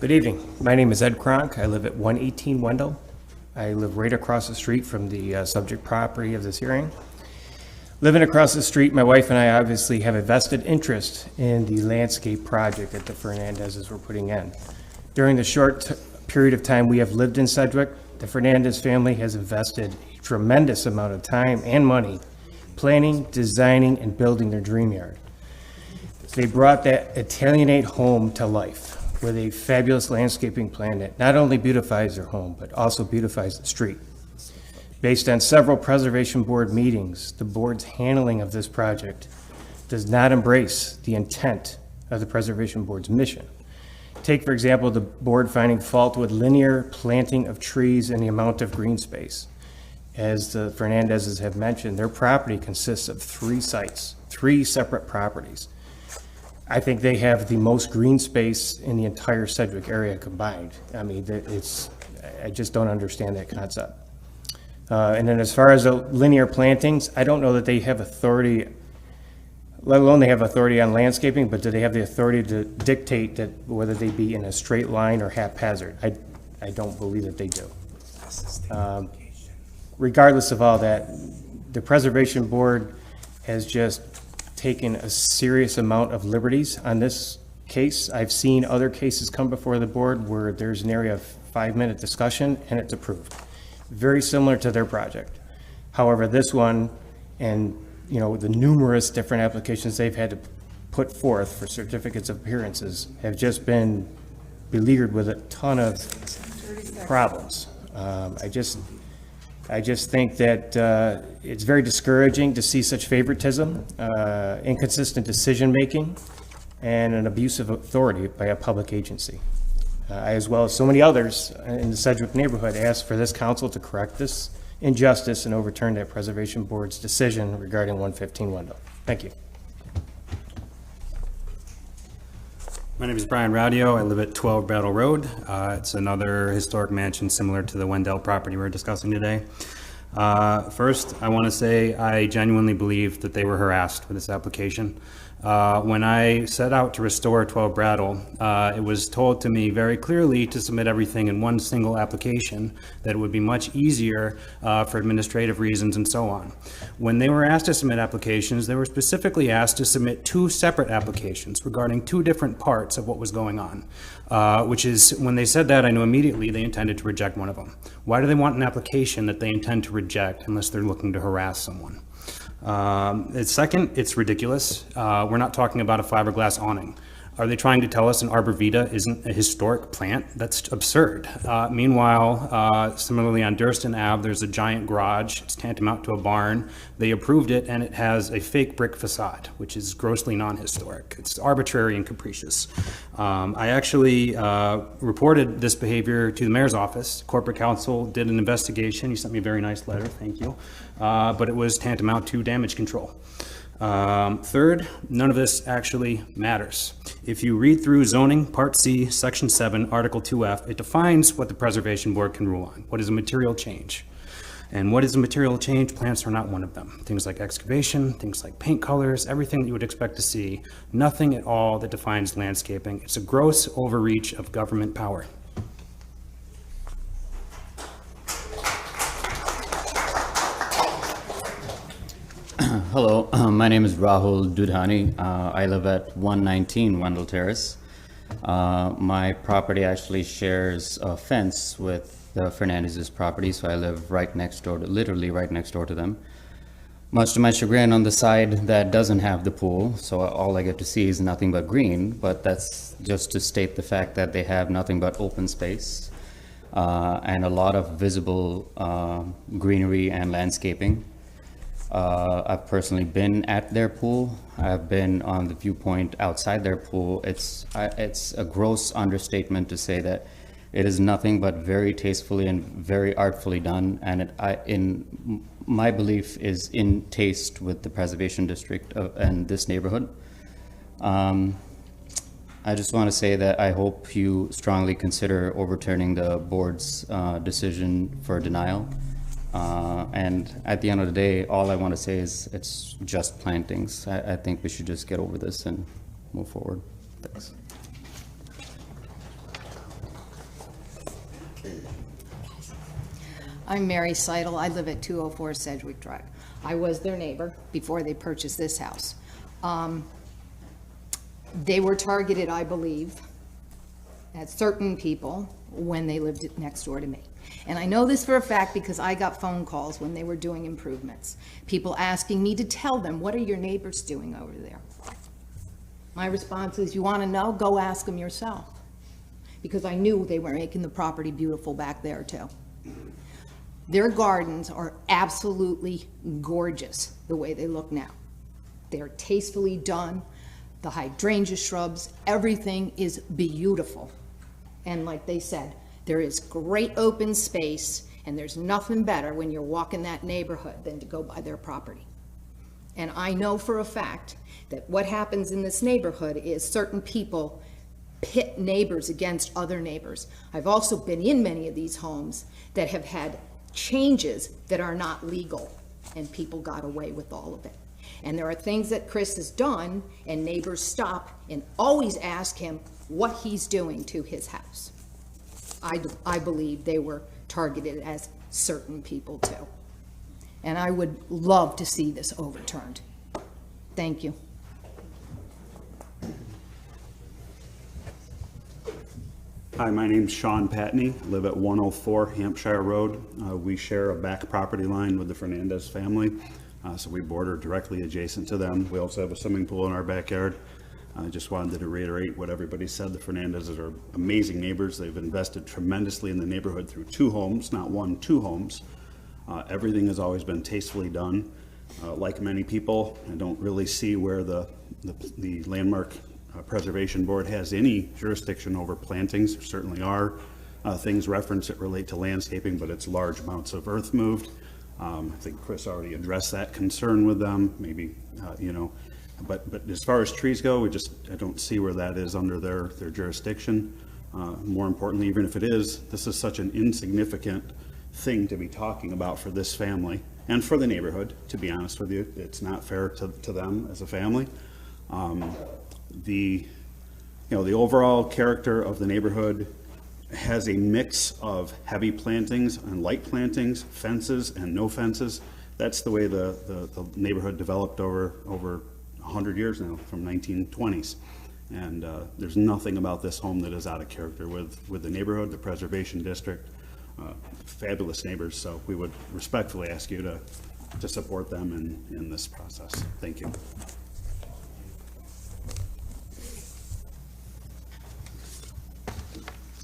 Good evening. My name is Ed Kronk. I live at 118 Wendell. I live right across the street from the subject property of this hearing. Living across the street, my wife and I obviously have a vested interest in the landscape project that the Fernandezes were putting in. During the short period of time we have lived in Sedgwick, the Fernandez family has invested a tremendous amount of time and money planning, designing, and building their dream yard. They brought that Italianate home to life with a fabulous landscaping plan that not only beautifies their home, but also beautifies the street. Based on several Preservation Board meetings, the board's handling of this project does not embrace the intent of the Preservation Board's mission. Take, for example, the board finding fault with linear planting of trees and the amount of green space. As the Fernandezes have mentioned, their property consists of 3 sites, 3 separate properties. I think they have the most green space in the entire Sedgwick area combined. I mean, I just don't understand that concept. And then as far as the linear plantings, I don't know that they have authority, let alone they have authority on landscaping, but do they have the authority to dictate that whether they be in a straight line or haphazard? I don't believe that they do. Regardless of all that, the Preservation Board has just taken a serious amount of liberties on this case. I've seen other cases come before the board where there's an area of 5-minute discussion and it's approved. Very similar to their project. However, this one, and the numerous different applications they've had to put forth for certificates of appearances have just been beleaguered with a ton of problems. I just think that it's very discouraging to see such favoritism, inconsistent decision-making, and an abuse of authority by a public agency. I, as well as so many others in the Sedgwick neighborhood, ask for this council to correct this injustice and overturn that Preservation Board's decision regarding 115 Wendell. Thank you. My name is Brian Radio. I live at 12 Battle Road. It's another historic mansion similar to the Wendell property we're discussing today. First, I want to say I genuinely believe that they were harassed with this application. When I set out to restore 12 Brattle, it was told to me very clearly to submit everything in one single application, that it would be much easier for administrative reasons and so on. When they were asked to submit applications, they were specifically asked to submit 2 separate applications regarding 2 different parts of what was going on, which is, when they said that, I knew immediately they intended to reject one of them. Why do they want an application that they intend to reject unless they're looking to harass someone? Second, it's ridiculous. We're not talking about a fiberglass awning. Are they trying to tell us an arborvitae isn't a historic plant? That's absurd. Meanwhile, similarly on Durston Ave, there's a giant garage. It's tantamount to a barn. They approved it, and it has a fake brick facade, which is grossly non-historic. It's arbitrary and capricious. I actually reported this behavior to the mayor's office. Corporate counsel did an investigation. He sent me a very nice letter, thank you. But it was tantamount to damage control. Third, none of this actually matters. If you read through zoning, Part C, Section 7, Article 2F, it defines what the Preservation Board can rule on. What is a material change? And what is a material change? Plants are not one of them. Things like excavation, things like paint colors, everything that you would expect to see, nothing at all that defines landscaping. It's a gross overreach of government power. Hello, my name is Rahul Dudhani. I live at 119 Wendell Terrace. My property actually shares a fence with the Fernandez's property, so I live right next door, literally right next door to them. Much to my chagrin, on the side that doesn't have the pool, so all I get to see is nothing but green, but that's just to state the fact that they have nothing but open space and a lot of visible greenery and landscaping. I've personally been at their pool. I've been on the viewpoint outside their pool. It's a gross understatement to say that it is nothing but very tastefully and very artfully done, and in my belief is in taste with the Preservation District and this neighborhood. I just want to say that I hope you strongly consider overturning the board's decision for denial. And at the end of the day, all I want to say is it's just plantings. I think we should just get over this and move forward. Thanks. I'm Mary Seidel. I live at 204 Sedgwick Drive. I was their neighbor before they purchased this house. They were targeted, I believe, at certain people when they lived next door to me. And I know this for a fact because I got phone calls when they were doing improvements. People asking me to tell them, what are your neighbors doing over there? My response is, you want to know? Go ask them yourself. Because I knew they were making the property beautiful back there too. Their gardens are absolutely gorgeous the way they look now. They're tastefully done. The hydrangea shrubs, everything is beautiful. And like they said, there is great open space, and there's nothing better when you're walking that neighborhood than to go by their property. And I know for a fact that what happens in this neighborhood is certain people pit neighbors against other neighbors. I've also been in many of these homes that have had changes that are not legal, and people got away with all of it. And there are things that Chris has done, and neighbors stop and always ask him what he's doing to his house. I believe they were targeted as certain people too. And I would love to see this overturned. Thank you. Hi, my name's Sean Patney. I live at 104 Hampshire Road. We share a back property line with the Fernandez family, so we border directly adjacent to them. We also have a swimming pool in our backyard. I just wanted to reiterate what everybody said. The Fernandezes are amazing neighbors. They've invested tremendously in the neighborhood through 2 homes, not 1, 2 homes. Everything has always been tastefully done. Like many people, I don't really see where the Landmark Preservation Board has any jurisdiction over plantings. There certainly are things referenced that relate to landscaping, but it's large amounts of earth moved. I think Chris already addressed that concern with them, maybe, you know, but as far as trees go, I don't see where that is under their jurisdiction. More importantly, even if it is, this is such an insignificant thing to be talking about for this family and for the neighborhood, to be honest with you. It's not fair to them as a family. The overall character of the neighborhood has a mix of heavy plantings and light plantings, fences and no fences. That's the way the neighborhood developed over 100 years now, from 1920s. And there's nothing about this home that is out of character with the neighborhood, the preservation district. Fabulous neighbors, so we would respectfully ask you to support them in this process. Thank you.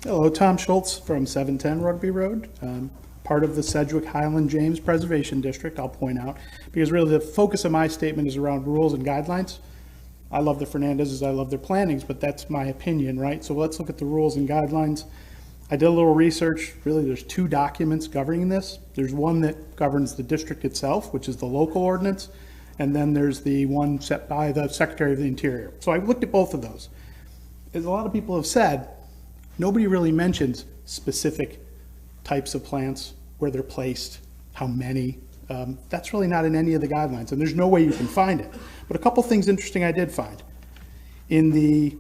Hello, Tom Schultz from 710 Rugby Road, part of the Sedgwick Highland James Preservation District, I'll point out, because really the focus of my statement is around rules and guidelines. I love the Fernandezes, I love their plantings, but that's my opinion, right? So let's look at the rules and guidelines. I did a little research. Really, there's two documents governing this. There's one that governs the district itself, which is the local ordinance, and then there's the one set by the Secretary of the Interior. So I looked at both of those. As a lot of people have said, nobody really mentions specific types of plants, where they're placed, how many. That's really not in any of the guidelines, and there's no way you can find it. But a couple things interesting I did find. In the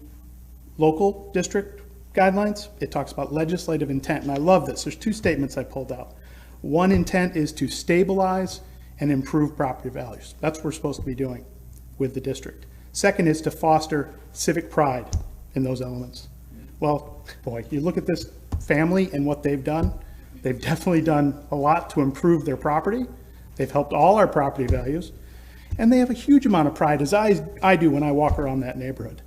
local district guidelines, it talks about legislative intent, and I love this. There's two statements I pulled out. One intent is to stabilize and improve property values. That's what we're supposed to be doing with the district. Second is to foster civic pride in those elements. Well, boy, you look at this family and what they've done. They've definitely done a lot to improve their property. They've helped all our property values, and they have a huge amount of pride, as I do when I walk around that neighborhood.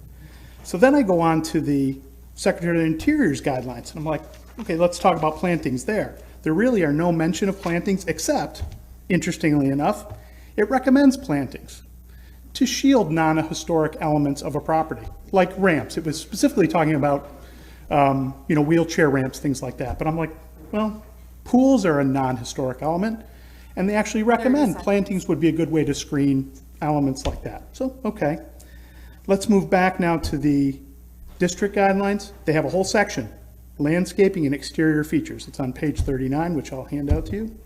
So then I go on to the Secretary of the Interior's guidelines, and I'm like, okay, let's talk about plantings there. There really are no mention of plantings, except, interestingly enough, it recommends plantings to shield non-historic elements of a property, like ramps. It was specifically talking about, wheelchair ramps, things like that. But I'm like, well, pools are a non-historic element, and they actually recommend plantings would be a good way to screen elements like that. So, okay. Let's move back now to the district guidelines. They have a whole section, landscaping and exterior features. It's on page 39, which I'll hand out to you.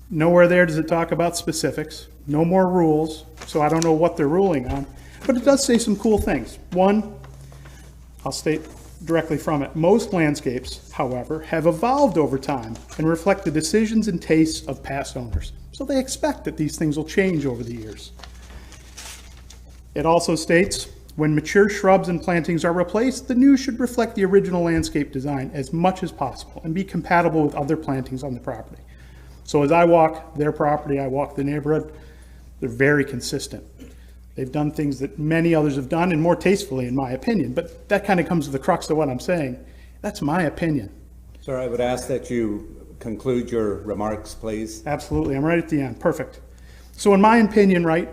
Nowhere there does it talk about specifics, no more rules, so I don't know what they're ruling on, but it does say some cool things. One, I'll state directly from it, most landscapes, however, have evolved over time and reflect the decisions and tastes of past owners. So they expect that these things will change over the years. It also states, when mature shrubs and plantings are replaced, the new should reflect the original landscape design as much as possible and be compatible with other plantings on the property. So as I walk their property, I walk the neighborhood, they're very consistent. They've done things that many others have done, and more tastefully, in my opinion. But that kind of comes to the crux of what I'm saying. That's my opinion. Sir, I would ask that you conclude your remarks, please. Absolutely. I'm right at the end. Perfect. So in my opinion, right,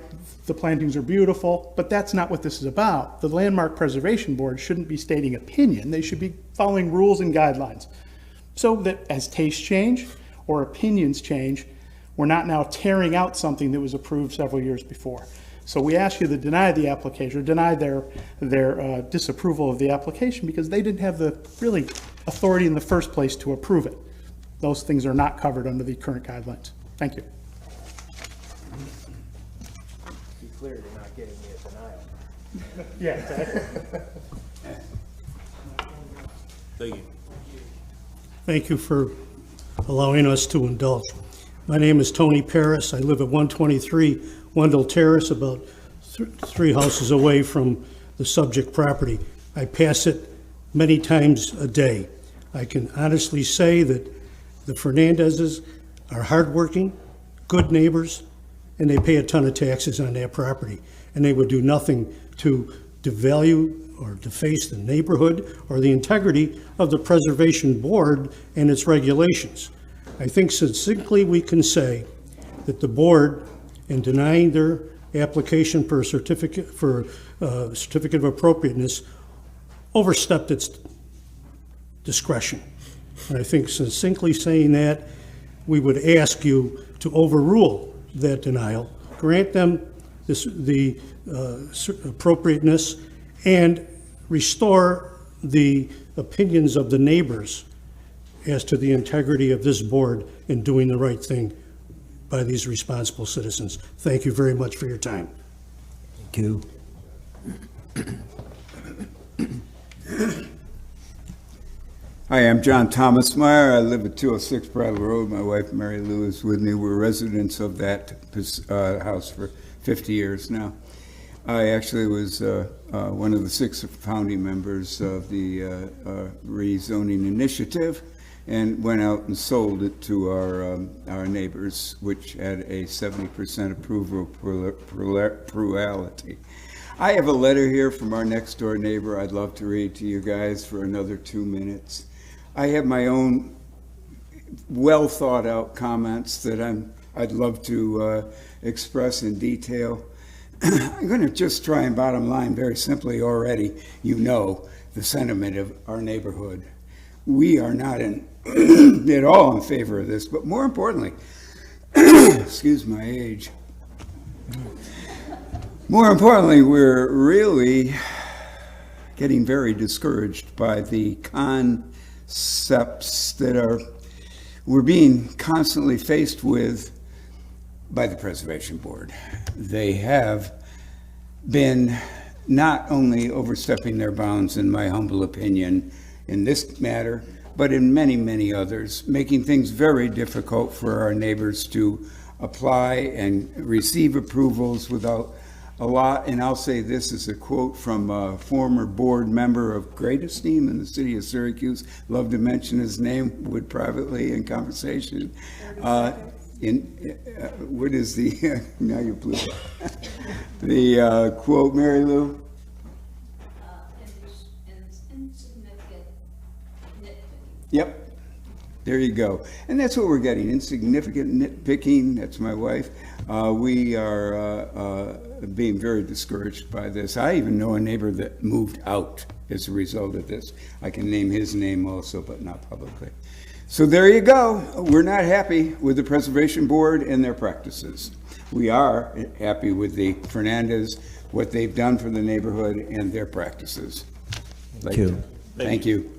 the plantings are beautiful, but that's not what this is about. The Landmark Preservation Board shouldn't be stating opinion. They should be following rules and guidelines, so that as tastes change or opinions change, we're not now tearing out something that was approved several years before. So we ask you to deny the application, or deny their disapproval of the application, because they didn't have the really authority in the first place to approve it. Those things are not covered under the current guidelines. Thank you. Be clear, you're not getting me a denial. Yeah, exactly. Thank you. Thank you for allowing us to indulge. My name is Tony Paris. I live at 123 Wendell Terrace, about three houses away from the subject property. I pass it many times a day. I can honestly say that the Fernandezes are hardworking, good neighbors, and they pay a ton of taxes on their property. And they would do nothing to devalue or deface the neighborhood or the integrity of the Preservation Board and its regulations. I think succinctly we can say that the board, in denying their application for a certificate of appropriateness, overstepped its discretion. And I think succinctly saying that, we would ask you to overrule that denial, grant them the appropriateness, and restore the opinions of the neighbors as to the integrity of this board in doing the right thing by these responsible citizens. Thank you very much for your time. Thank you. Hi, I'm John Thomas Meyer. I live at 206 Brattle Road. My wife, Mary Lou, is with me. We're residents of that house for 50 years now. I actually was one of the 6 founding members of the rezoning initiative and went out and sold it to our neighbors, which had a 70% approval plurality. I have a letter here from our next door neighbor I'd love to read to you guys for another 2 minutes. I have my own well thought out comments that I'd love to express in detail. I'm going to just try and bottom line very simply already, you know, the sentiment of our neighborhood. We are not at all in favor of this, but more importantly, excuse my age, more importantly, we're really getting very discouraged by the concepts that we're being constantly faced with by the Preservation Board. They have been not only overstepping their bounds, in my humble opinion, in this matter, but in many, many others, making things very difficult for our neighbors to apply and receive approvals without a lot. And I'll say this as a quote from a former board member of great esteem in the city of Syracuse. Love to mention his name, would privately in conversation. What is the, now you blew it. The quote, Mary Lou? Yep, there you go. And that's what we're getting, insignificant nitpicking. That's my wife. We are being very discouraged by this. I even know a neighbor that moved out as a result of this. I can name his name also, but not publicly. So there you go. We're not happy with the Preservation Board and their practices. We are happy with the Fernandez, what they've done for the neighborhood and their practices. Thank you. Thank you.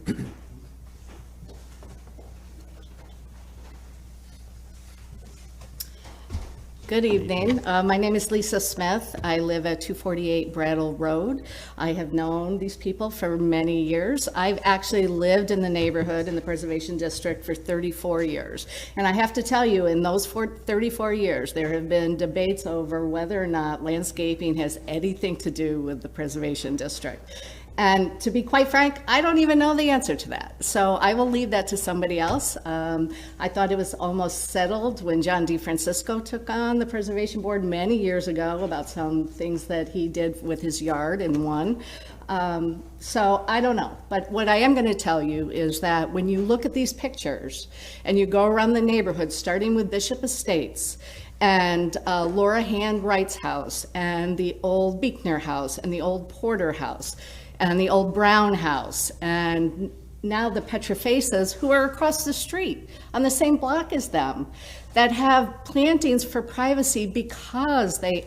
Good evening. My name is Lisa Smith. I live at 248 Brattle Road. I have known these people for many years. I've actually lived in the neighborhood in the Preservation District for 34 years. And I have to tell you, in those 34 years, there have been debates over whether or not landscaping has anything to do with the Preservation District. And to be quite frank, I don't even know the answer to that. So I will leave that to somebody else. I thought it was almost settled when John DeFrancisco took on the Preservation Board many years ago about some things that he did with his yard and won. So I don't know. But what I am going to tell you is that when you look at these pictures and you go around the neighborhood, starting with Bishop Estates, and Laura Handwright's house, and the old Beekner house, and the old Porter house, and the old Brown house, and now the Petrofaces, who are across the street on the same block as them, that have plantings for privacy because they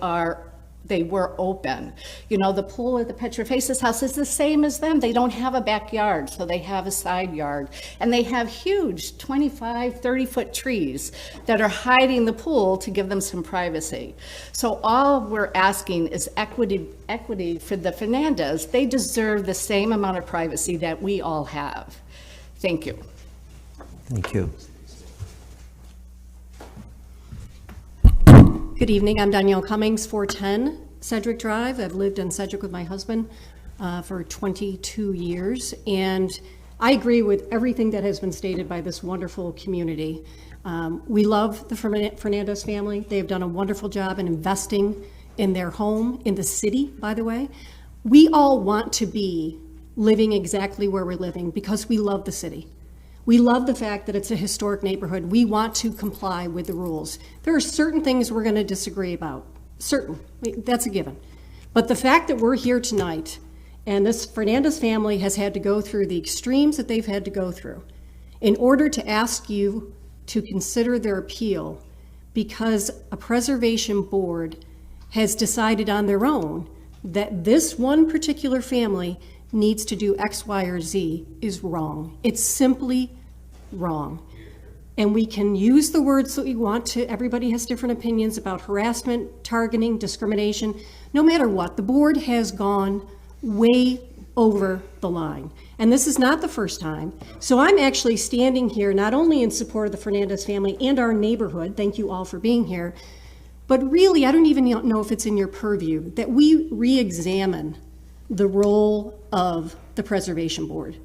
were open. You know, the pool at the Petrofaces house is the same as them. They don't have a backyard, so they have a side yard. And they have huge 25, 30-foot trees that are hiding the pool to give them some privacy. So all we're asking is equity for the Fernandez. They deserve the same amount of privacy that we all have. Thank you. Thank you. Good evening, I'm Danielle Cummings, 410 Sedgwick Drive. I've lived in Sedgwick with my husband for 22 years, and I agree with everything that has been stated by this wonderful community. We love the Fernandez family. They have done a wonderful job in investing in their home, in the city, by the way. We all want to be living exactly where we're living because we love the city. We love the fact that it's a historic neighborhood. We want to comply with the rules. There are certain things we're going to disagree about. That's a given. But the fact that we're here tonight and this Fernandez family has had to go through the extremes that they've had to go through in order to ask you to consider their appeal because a preservation board has decided on their own that this one particular family needs to do X, Y, or Z is wrong. It's simply wrong. And we can use the words that we want to. Everybody has different opinions about harassment, targeting, discrimination. No matter what, the board has gone way over the line. And this is not the first time. So I'm actually standing here not only in support of the Fernandez family and our neighborhood, thank you all for being here, but really I don't even know if it's in your purview that we re-examine the role of the Preservation Board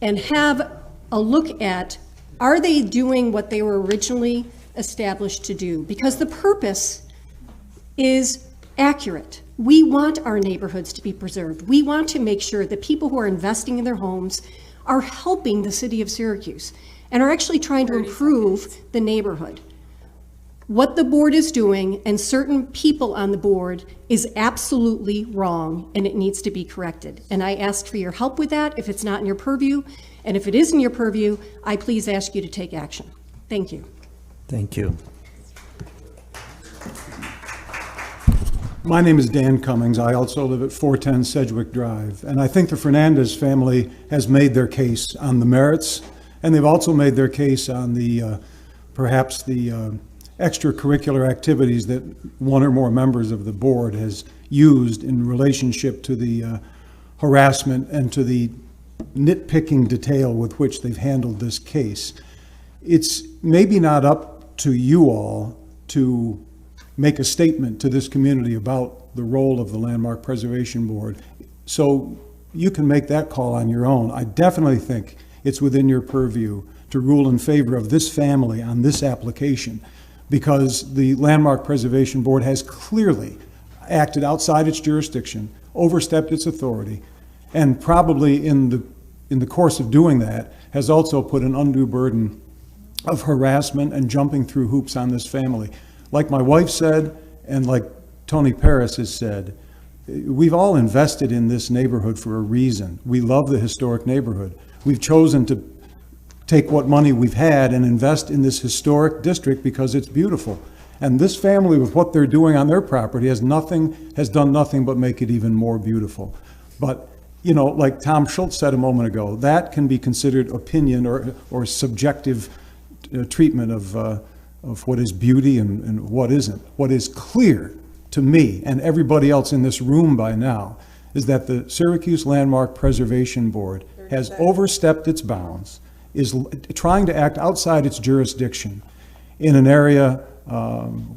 and have a look at, are they doing what they were originally established to do? Because the purpose is accurate. We want our neighborhoods to be preserved. We want to make sure that people who are investing in their homes are helping the city of Syracuse and are actually trying to improve the neighborhood. What the board is doing and certain people on the board is absolutely wrong and it needs to be corrected. And I ask for your help with that if it's not in your purview. And if it is in your purview, I please ask you to take action. Thank you. Thank you. My name is Dan Cummings. I also live at 410 Sedgwick Drive. And I think the Fernandez family has made their case on the merits, and they've also made their case on the, perhaps the extracurricular activities that one or more members of the board has used in relationship to the harassment and to the nitpicking detail with which they've handled this case. It's maybe not up to you all to make a statement to this community about the role of the Landmark Preservation Board. So you can make that call on your own. I definitely think it's within your purview to rule in favor of this family on this application, because the Landmark Preservation Board has clearly acted outside its jurisdiction, overstepped its authority, and probably in the course of doing that has also put an undue burden of harassment and jumping through hoops on this family. Like my wife said, and like Tony Paris has said, we've all invested in this neighborhood for a reason. We love the historic neighborhood. We've chosen to take what money we've had and invest in this historic district because it's beautiful. And this family, with what they're doing on their property, has done nothing but make it even more beautiful. But, you know, like Tom Schultz said a moment ago, that can be considered opinion or subjective treatment of what is beauty and what isn't. What is clear to me and everybody else in this room by now is that the Syracuse Landmark Preservation Board has overstepped its bounds, is trying to act outside its jurisdiction in an area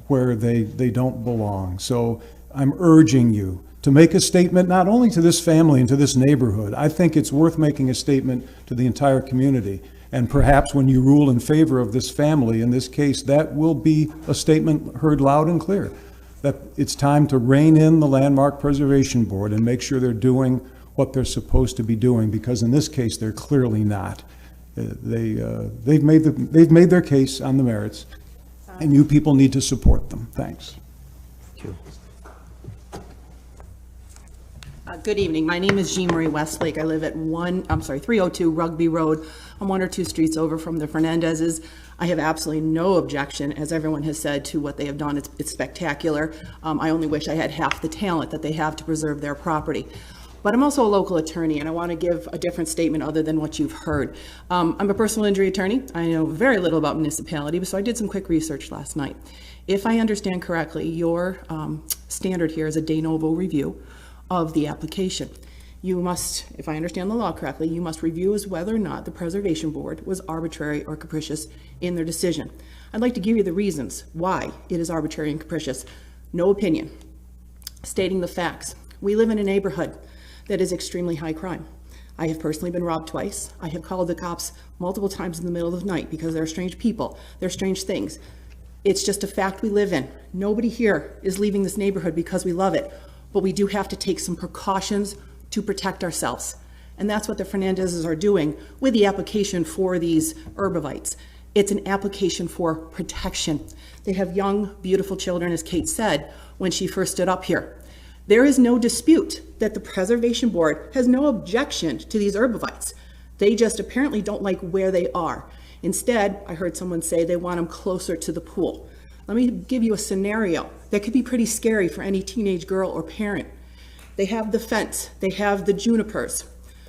where they don't belong. So I'm urging you to make a statement not only to this family and to this neighborhood. I think it's worth making a statement to the entire community. And perhaps when you rule in favor of this family, in this case, that will be a statement heard loud and clear, that it's time to rein in the Landmark Preservation Board and make sure they're doing what they're supposed to be doing, because in this case, they're clearly not. They've made their case on the merits, and you people need to support them. Thanks. Thank you. Good evening. My name is Jean Marie Westlake. I live at 302 Rugby Road. I'm one or two streets over from the Fernandezes. I have absolutely no objection, as everyone has said, to what they have done. It's spectacular. I only wish I had half the talent that they have to preserve their property. But I'm also a local attorney, and I want to give a different statement other than what you've heard. I'm a personal injury attorney. I know very little about municipality, so I did some quick research last night. If I understand correctly, your standard here is a de novo review of the application. You must, if I understand the law correctly, you must review as whether or not the Preservation Board was arbitrary or capricious in their decision. I'd like to give you the reasons why it is arbitrary and capricious. No opinion. Stating the facts. We live in a neighborhood that is extremely high crime. I have personally been robbed twice. I have called the cops multiple times in the middle of the night because there are strange people, there are strange things. It's just a fact we live in. Nobody here is leaving this neighborhood because we love it, but we do have to take some precautions to protect ourselves. And that's what the Fernandezes are doing with the application for these herbavites. It's an application for protection. They have young, beautiful children, as Kate said when she first stood up here. There is no dispute that the Preservation Board has no objection to these herbavites. They just apparently don't like where they are. Instead, I heard someone say they want them closer to the pool. Let me give you a scenario that could be pretty scary for any teenage girl or parent. They have the fence, they have the junipers.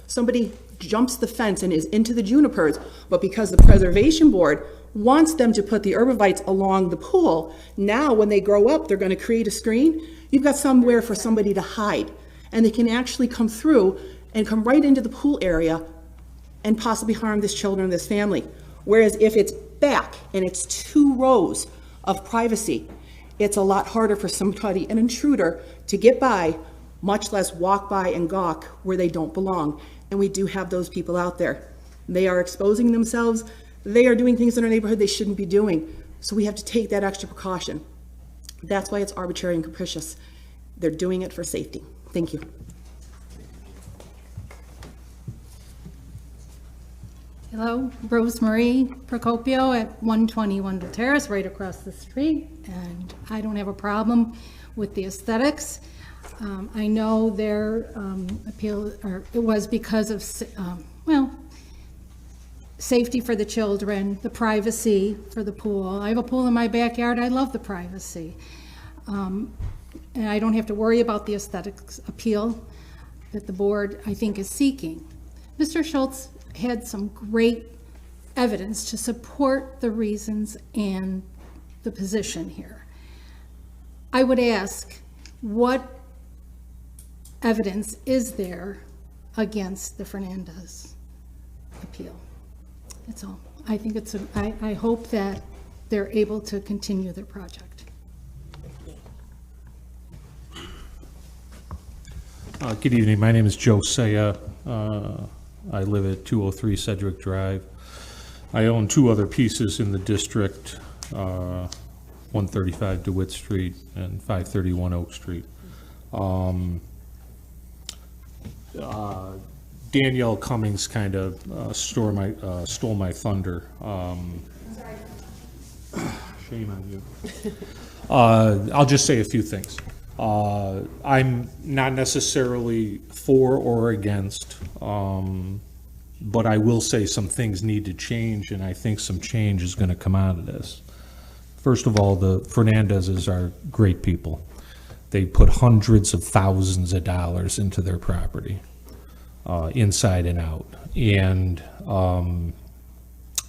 Somebody jumps the fence and is into the junipers, but because the Preservation Board wants them to put the herbavites along the pool, now when they grow up, they're going to create a screen. You've got somewhere for somebody to hide, and they can actually come through and come right into the pool area and possibly harm this children and this family. Whereas if it's back and it's 2 rows of privacy, it's a lot harder for somebody, an intruder, to get by, much less walk by and gawk where they don't belong. And we do have those people out there. They are exposing themselves. They are doing things in our neighborhood they shouldn't be doing. So we have to take that extra precaution. That's why it's arbitrary and capricious. They're doing it for safety. Thank you. Hello, Rosemary Procopio at 120 Wendell Terrace, right across the street, and I don't have a problem with the aesthetics. I know their appeal, or it was because of, safety for the children, the privacy for the pool. I have a pool in my backyard. I love the privacy. And I don't have to worry about the aesthetics appeal that the board, I think, is seeking. Mr. Schultz had some great evidence to support the reasons and the position here. I would ask, what evidence is there against the Fernandez appeal? That's all. I think it's I hope that they're able to continue their project. Good evening. My name is Joe Saya. I live at 203 Sedgwick Drive. I own 2 other pieces in the district, 135 DeWitt Street and 531 Oak Street. Danielle Cummings kind of stole my thunder. Shame on you. I'll just say a few things. I'm not necessarily for or against, but I will say some things need to change, and I think some change is going to come out of this. First of all, the Fernandezes are great people. They put hundreds of thousands of dollars into their property, inside and out. And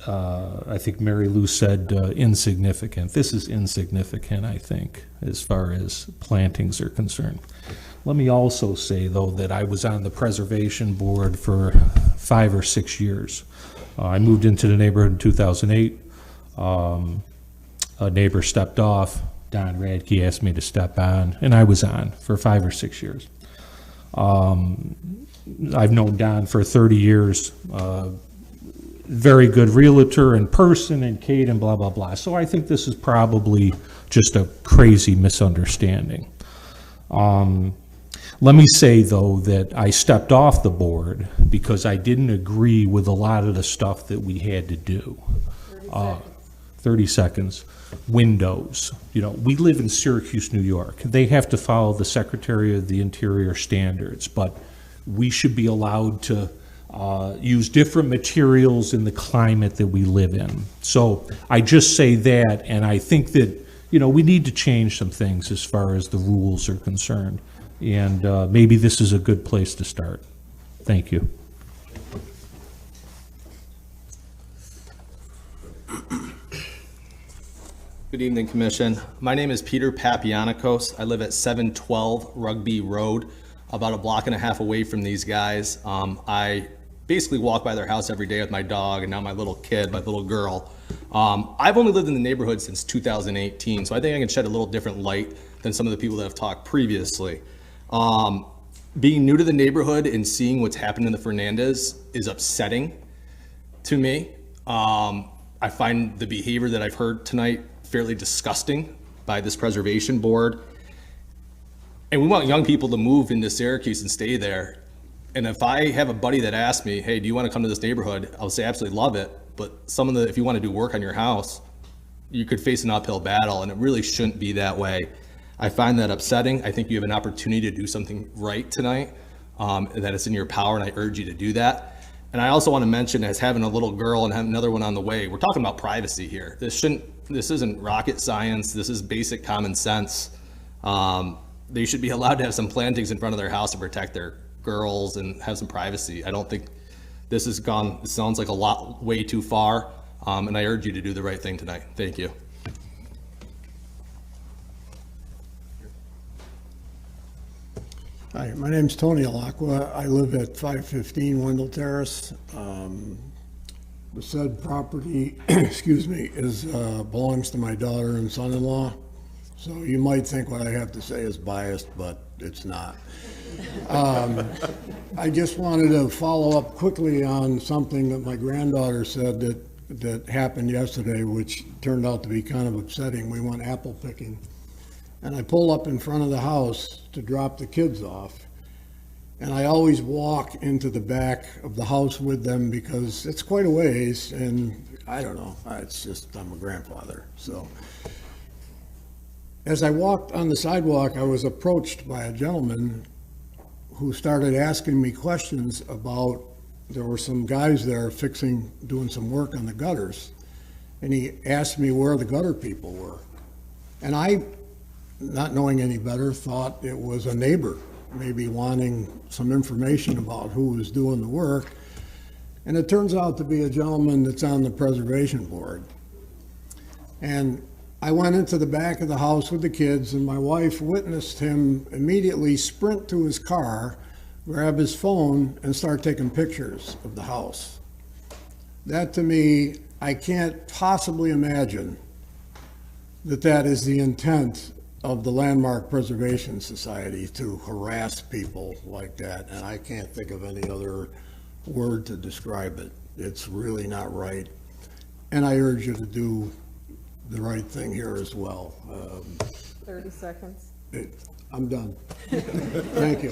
I think Mary Lou said insignificant. This is insignificant, I think, as far as plantings are concerned. Let me also say, though, that I was on the Preservation Board for 5 or 6 years. I moved into the neighborhood in 2008. A neighbor stepped off. Don Radke asked me to step on, and I was on for 5 or 6 years. I've known Don for 30 years. Very good realtor in person, and Kate, and blah, blah, blah. So I think this is probably just a crazy misunderstanding. Let me say, though, that I stepped off the board because I didn't agree with a lot of the stuff that we had to do. 30 seconds. Windows. You know, we live in Syracuse, New York. They have to follow the Secretary of the Interior standards, but we should be allowed to use different materials in the climate that we live in. So I just say that, and I think that, you know, we need to change some things as far as the rules are concerned. And maybe this is a good place to start. Thank you. Good evening, Commission. My name is Peter Papianikos. I live at 712 Rugby Road, about a block and a half away from these guys. I basically walk by their house every day with my dog and now my little kid, my little girl. I've only lived in the neighborhood since 2018, so I think I can shed a little different light than some of the people that have talked previously. Being new to the neighborhood and seeing what's happened in the Fernandez is upsetting to me. I find the behavior that I've heard tonight fairly disgusting by this Preservation Board. And we want young people to move into Syracuse and stay there. And if I have a buddy that asks me, hey, do you want to come to this neighborhood? I'll say, absolutely love it. But if you want to do work on your house, you could face an uphill battle, and it really shouldn't be that way. I find that upsetting. I think you have an opportunity to do something right tonight, and that it's in your power, and I urge you to do that. And I also want to mention, as having a little girl and having another one on the way, we're talking about privacy here. This isn't rocket science. This is basic common sense. They should be allowed to have some plantings in front of their house to protect their girls and have some privacy. I don't think this has gone, it sounds like way too far, and I urge you to do the right thing tonight. Thank you. Hi, my name's Tony Alacqua. I live at 515 Wendell Terrace. The said property, excuse me, belongs to my daughter and son-in-law. So you might think what I have to say is biased, but it's not. I just wanted to follow up quickly on something that my granddaughter said that happened yesterday, which turned out to be kind of upsetting. We went apple picking, and I pulled up in front of the house to drop the kids off. And I always walk into the back of the house with them because it's quite a ways, and I don't know, it's just, I'm a grandfather. So as I walked on the sidewalk, I was approached by a gentleman who started asking me questions about, there were some guys there doing some work on the gutters, and he asked me where the gutter people were. And I, not knowing any better, thought it was a neighbor, maybe wanting some information about who was doing the work. And it turns out to be a gentleman that's on the preservation board. And I went into the back of the house with the kids, and my wife witnessed him immediately sprint to his car, grab his phone, and start taking pictures of the house. That, to me, I can't possibly imagine that is the intent of the Landmark Preservation Society, to harass people like that. And I can't think of any other word to describe it. It's really not right. And I urge you to do the right thing here as well. 30 seconds. I'm done. Thank you.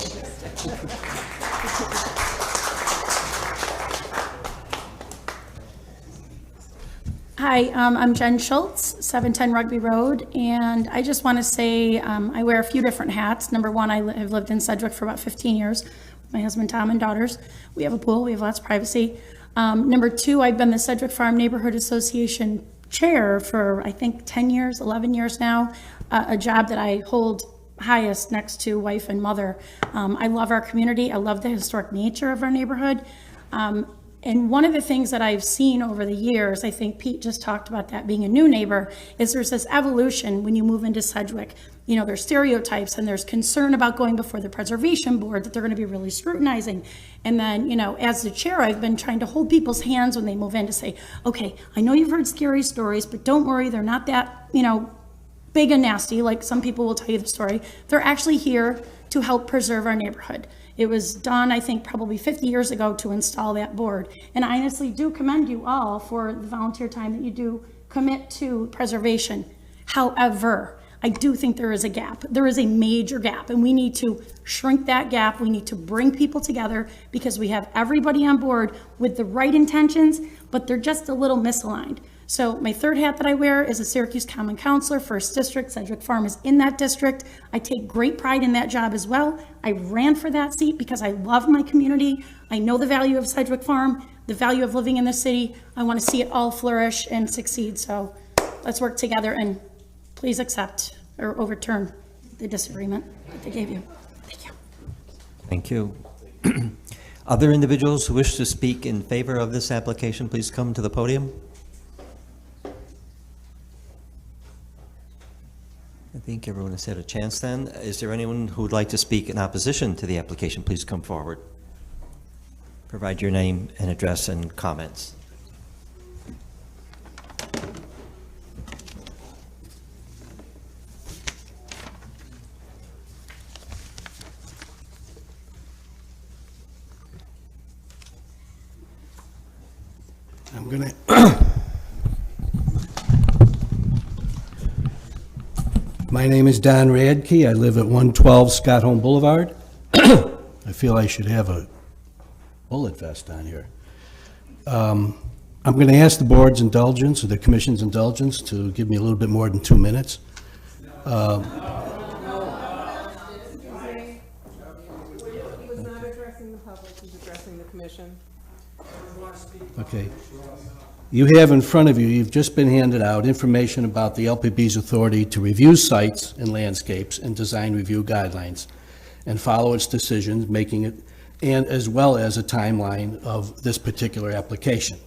Hi, I'm Jen Schultz, 710 Rugby Road, and I just want to say I wear a few different hats. Number one, I have lived in Sedgwick for about 15 years with my husband Tom and daughters. We have a pool, we have lots of privacy. Number two, I've been the Sedgwick Farm Neighborhood Association chair for I think 10 years, 11 years now, a job that I hold highest next to wife and mother. I love our community. I love the historic nature of our neighborhood. And one of the things that I've seen over the years, I think Pete just talked about that being a new neighbor, is there's this evolution when you move into Sedgwick. You know, there's stereotypes and there's concern about going before the preservation board that they're going to be really scrutinizing. And then, you know, as the chair, I've been trying to hold people's hands when they move in to say, okay, I know you've heard scary stories, but don't worry, they're not that, you know, big and nasty, like some people will tell you the story. They're actually here to help preserve our neighborhood. It was done, I think, probably 50 years ago to install that board. And I honestly do commend you all for the volunteer time that you do commit to preservation. However, I do think there is a gap. There is a major gap, and we need to shrink that gap. We need to bring people together because we have everybody on board with the right intentions, but they're just a little misaligned. So my third hat that I wear is a Syracuse Common Councilor, 1st District. Sedgwick Farm is in that district. I take great pride in that job as well. I ran for that seat because I love my community. I know the value of Sedgwick Farm, the value of living in the city. I want to see it all flourish and succeed. So let's work together and please accept or overturn the disagreement that they gave you. Thank you. Thank you. Other individuals who wish to speak in favor of this application, please come to the podium. I think everyone has had a chance then. Is there anyone who would like to speak in opposition to the application? Please come forward. Provide your name and address and comments. I'm gonna My name is Don Radke. I live at 112 Scott Home Boulevard. I feel I should have a bullet vest on here. I'm going to ask the board's indulgence, or the commission's indulgence, to give me a little bit more than 2 minutes. He was not addressing the public, he's addressing the commission. Okay. You have in front of you, you've just been handed out information about the LPB's authority to review sites and landscapes and design review guidelines and follow its decisions, making it, and as well as a timeline of this particular application.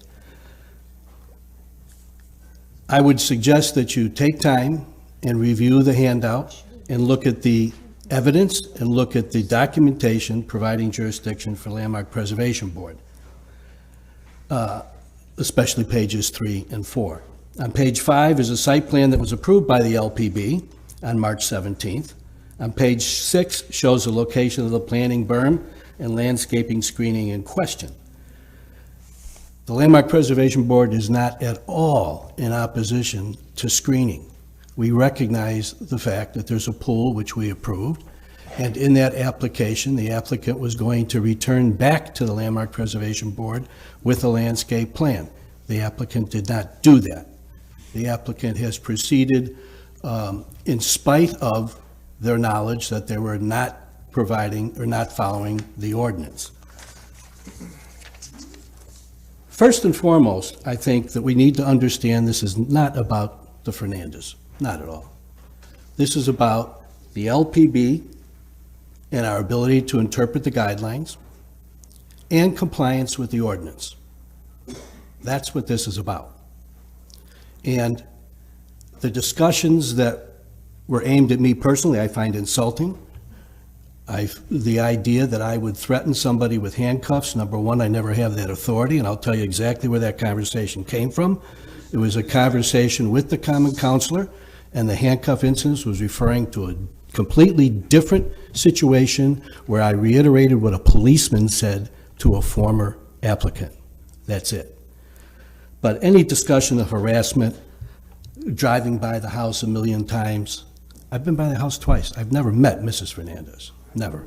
I would suggest that you take time and review the handout and look at the evidence and look at the documentation providing jurisdiction for Landmark Preservation Board. Especially pages 3 and 4. On page 5 is a site plan that was approved by the LPB on March 17th. On page 6 shows the location of the planting berm and landscaping screening in question. The Landmark Preservation Board is not at all in opposition to screening. We recognize the fact that there's a pool which we approved, and in that application, the applicant was going to return back to the Landmark Preservation Board with a landscape plan. The applicant did not do that. The applicant has proceeded in spite of their knowledge that they were not providing or not following the ordinance. First and foremost, I think that we need to understand this is not about the Fernandez, not at all. This is about the LPB and our ability to interpret the guidelines and compliance with the ordinance. That's what this is about. And the discussions that were aimed at me personally, I find insulting. The idea that I would threaten somebody with handcuffs, number one, I never have that authority, and I'll tell you exactly where that conversation came from. It was a conversation with the common counselor, and the handcuff incident was referring to a completely different situation where I reiterated what a policeman said to a former applicant. That's it. But any discussion of harassment, driving by the house a million times, I've been by the house twice. I've never met Mrs. Fernandez, never.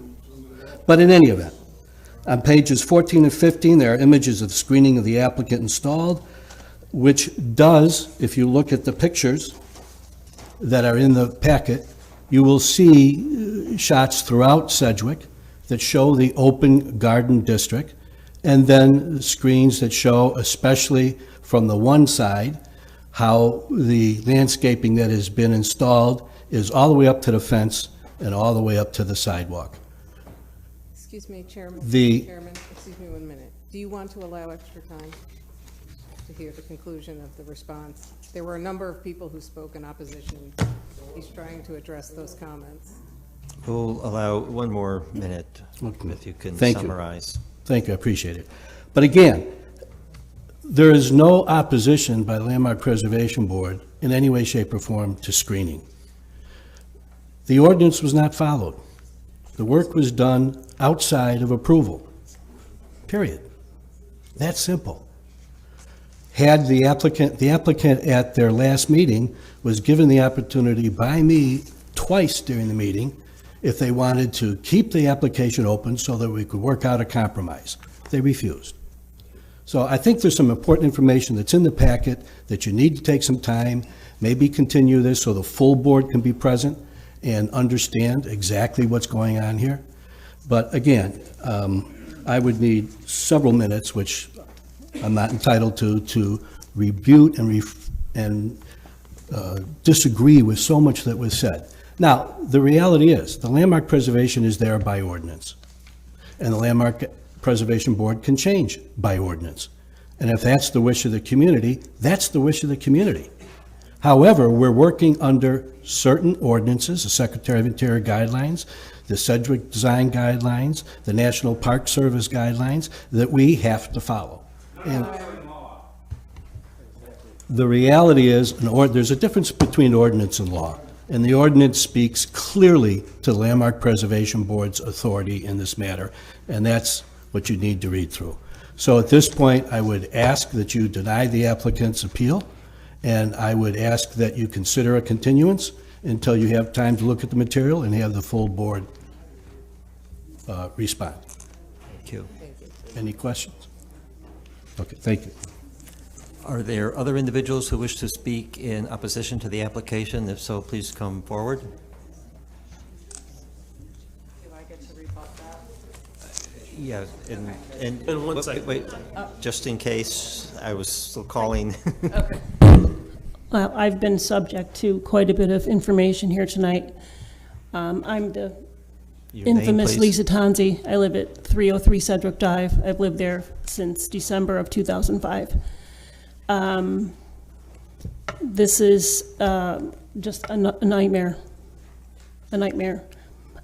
But in any event, on pages 14 and 15, there are images of screening of the applicant installed, which does, if you look at the pictures that are in the packet, you will see shots throughout Sedgwick that show the open garden district, and then screens that show, especially from the one side, how the landscaping that has been installed is all the way up to the fence and all the way up to the sidewalk. Excuse me, Chairman. The- Chairman, excuse me 1 minute. Do you want to allow extra time to hear the conclusion of the response? There were a number of people who spoke in opposition. He's trying to address those comments. We'll allow 1 more minute if you can Thank you. summarize. Thank you, I appreciate it. But again, there is no opposition by the Landmark Preservation Board in any way, shape, or form to screening. The ordinance was not followed. The work was done outside of approval, period. That's simple. Had the applicant at their last meeting was given the opportunity by me twice during the meeting if they wanted to keep the application open so that we could work out a compromise. They refused. So I think there's some important information that's in the packet that you need to take some time, maybe continue this so the full board can be present and understand exactly what's going on here. But again, I would need several minutes, which I'm not entitled to rebut and disagree with so much that was said. Now, the reality is, the landmark preservation is there by ordinance, and the Landmark Preservation Board can change by ordinance. And if that's the wish of the community, that's the wish of the community. However, we're working under certain ordinances, the Secretary of Interior guidelines, the Sedgwick Design Guidelines, the National Park Service guidelines, that we have to follow. And the reality is, there's a difference between ordinance and law. And the ordinance speaks clearly to the Landmark Preservation Board's authority in this matter, and that's what you need to read through. So at this point, I would ask that you deny the applicant's appeal, and I would ask that you consider a continuance until you have time to look at the material and have the full board respond. Thank you. Any questions? Okay, thank you. Are there other individuals who wish to speak in opposition to the application? If so, please come forward. Do I get to rebut that? Yeah, and In one wait, second. wait, just in case, I was still calling. Okay. Well, I've been subject to quite a bit of information here tonight. I'm the Your name, infamous please. Lisa Tonzi. I live at 303 Sedgwick Drive. I've lived there since December of 2005. This is just a nightmare, a nightmare.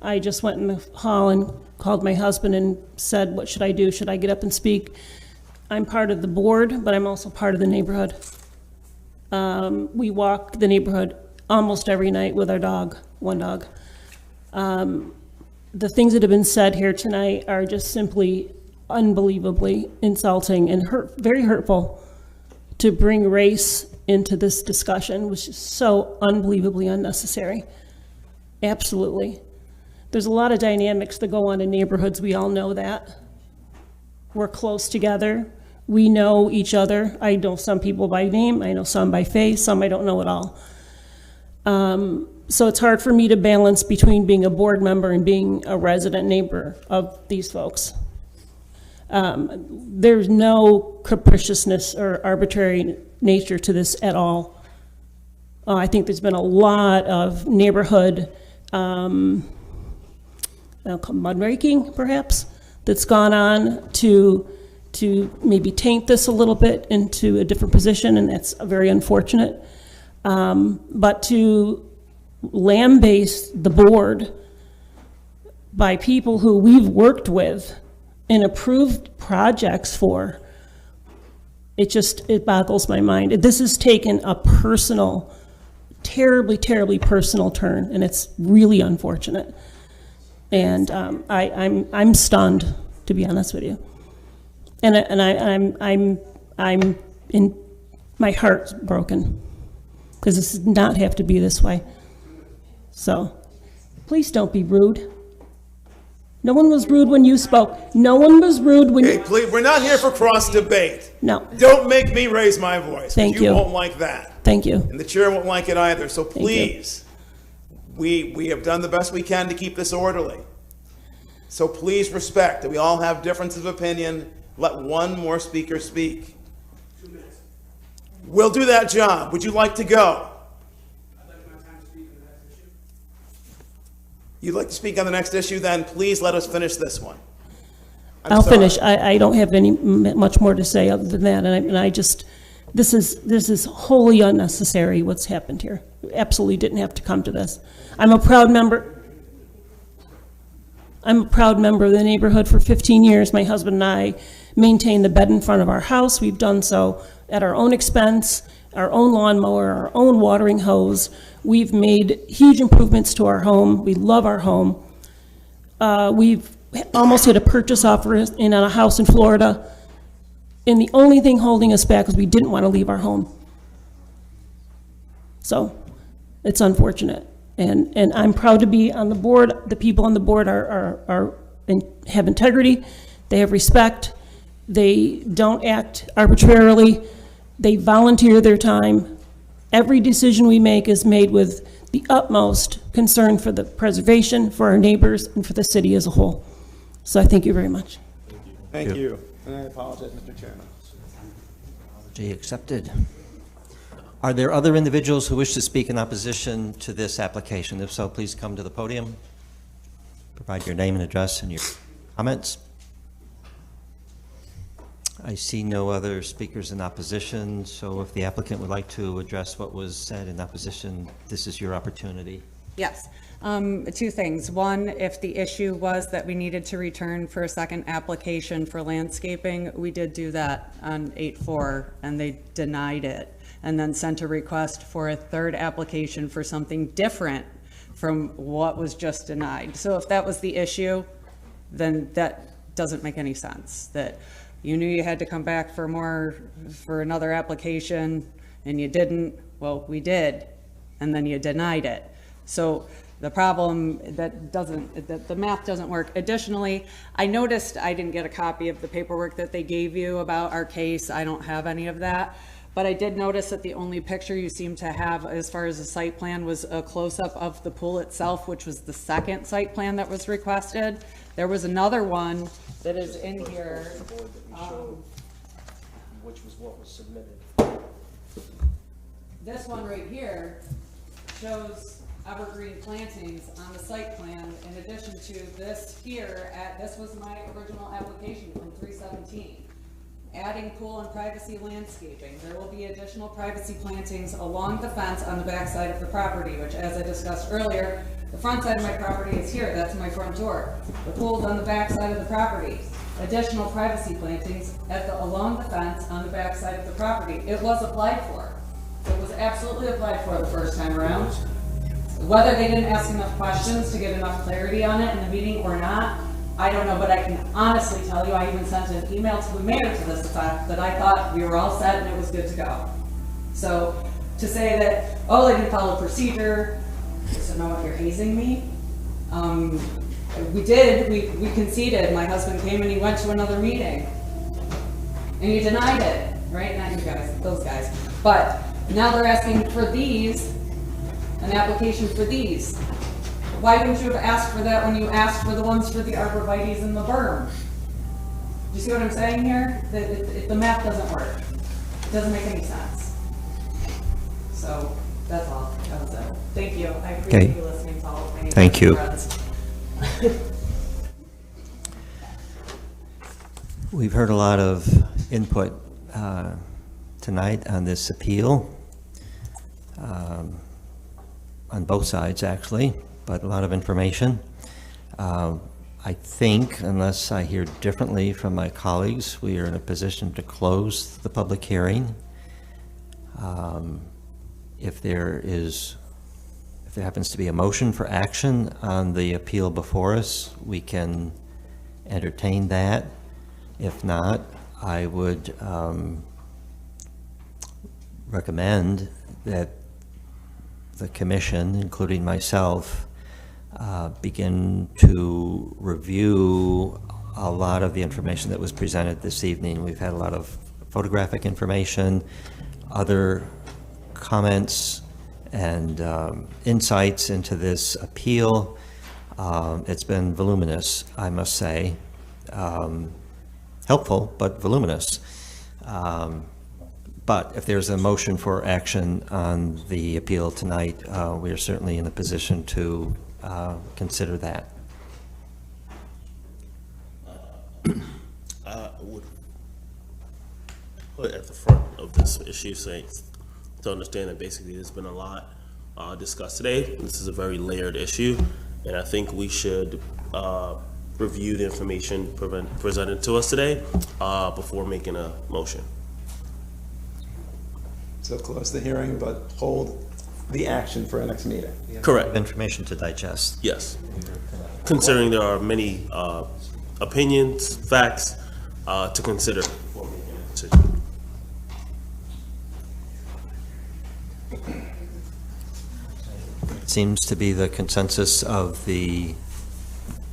I just went in the hall and called my husband and said, what should I do? Should I get up and speak? I'm part of the board, but I'm also part of the neighborhood. We walk the neighborhood almost every night with our dog, one dog. The things that have been said here tonight are just simply unbelievably insulting and very hurtful. To bring race into this discussion, which is so unbelievably unnecessary. Absolutely. There's a lot of dynamics that go on in neighborhoods. We all know that. We're close together. We know each other. I know some people by name. I know some by face. Some I don't know at all. So it's hard for me to balance between being a board member and being a resident neighbor of these folks. There's no capriciousness or arbitrary nature to this at all. I think there's been a lot of neighborhood mudraking, perhaps, that's gone on to maybe taint this a little bit into a different position, and that's very unfortunate. But to lambaste the board by people who we've worked with and approved projects for, it boggles my mind. This has taken a personal, terribly, terribly personal turn, and it's really unfortunate. And I'm stunned, to be honest with you. And I'm in, my heart's broken, because this does not have to be this way. So, please don't be rude. No one was rude when you spoke. No one was rude when you... Please, we're not here for cross debate. No. Don't make me raise my voice. Thank you. You won't like that. Thank you. And the chair won't like it either. So please, we have done the best we can to keep this orderly. So please respect that we all have differences of opinion. Let one more speaker speak. 2 minutes. We'll do that job. Would you like to go? You'd like to speak on the next issue? Then please let us finish this one. I'll finish. I don't have much more to say other than that, and I just, this is wholly unnecessary what's happened here. Absolutely didn't have to come to this. I'm a proud member of the neighborhood for 15 years. My husband and I maintain the bed in front of our house. We've done so at our own expense, our own lawnmower, our own watering hose. We've made huge improvements to our home. We love our home. We've almost hit a purchase offer on a house in Florida, and the only thing holding us back is we didn't want to leave our home. So it's unfortunate, and I'm proud to be on the board. The people on the board have integrity. They have respect. They don't act arbitrarily. They volunteer their time. Every decision we make is made with the utmost concern for the preservation, for our neighbors, and for the city as a whole. So I thank you very much. Thank you. And I apologize, Mr. Chairman. Apology accepted. Are there other individuals who wish to speak in opposition to this application? If so, please come to the podium. Provide your name and address and your comments. I see no other speakers in opposition, so if the applicant would like to address what was said in opposition, this is your opportunity. Yes. 2 things. One, if the issue was that we needed to return for a second application for landscaping, we did do that on 8-4, and they denied it, and then sent a request for a 3rd application for something different from what was just denied. So if that was the issue, then that doesn't make any sense. That you knew you had to come back for another application, and you didn't. Well, we did, and then you denied it. So The problem that the math doesn't work. Additionally, I noticed I didn't get a copy of the paperwork that they gave you about our case. I don't have any of that. But I did notice that the only picture you seem to have as far as the site plan was a close-up of the pool itself, which was the second site plan that was requested. There was another one that is in here. Which was what was submitted. This one right here shows evergreen plantings on the site plan in addition to this here. This was my original application from 317. Adding pool and privacy landscaping. There will be additional privacy plantings along the fence on the back side of the property, which, as I discussed earlier, the front side of my property is here. That's my front door. The pool's on the back side of the property. Additional privacy plantings along the fence on the back side of the property. It was applied for. It was absolutely applied for the first time around. Whether they didn't ask enough questions to get enough clarity on it in the meeting or not, I don't know, but I can honestly tell you, I even sent an email to the mayor to this effect that I thought we were all set and it was good to go. So to say that, oh, they didn't follow procedure, so no, you're hazing me. We conceded. My husband came and he went to another meeting. And you denied it, right? Not you guys, those guys. But now they're asking for these, an application for these. Why wouldn't you have asked for that when you asked for the ones for the arborvitaes and the berm? Do you see what I'm saying here? The math doesn't work. It doesn't make any sense. So that's all. That was it. Thank you. I appreciate you listening to all of my Thank you. friends. We've heard a lot of input tonight on this appeal, on both sides actually, but a lot of information. I think, unless I hear differently from my colleagues, we are in a position to close the public hearing. If there happens to be a motion for action on the appeal before us, we can entertain that. If not, I would recommend that the commission, including myself, begin to review a lot of the information that was presented this evening. We've had a lot of photographic information, other comments and insights into this appeal. It's been voluminous, I must say. Helpful, but voluminous. But if there's a motion for action on the appeal tonight, we are certainly in a position to consider that. I would put at the front of this issue saying to understand that basically there's been a lot discussed today. This is a very layered issue, and I think we should review the information presented to us today before making a motion. So close the hearing, but hold the action for our next meeting. Correct. Information to digest. Yes. Considering there are many opinions, facts to consider before making a decision. It seems to be the consensus of the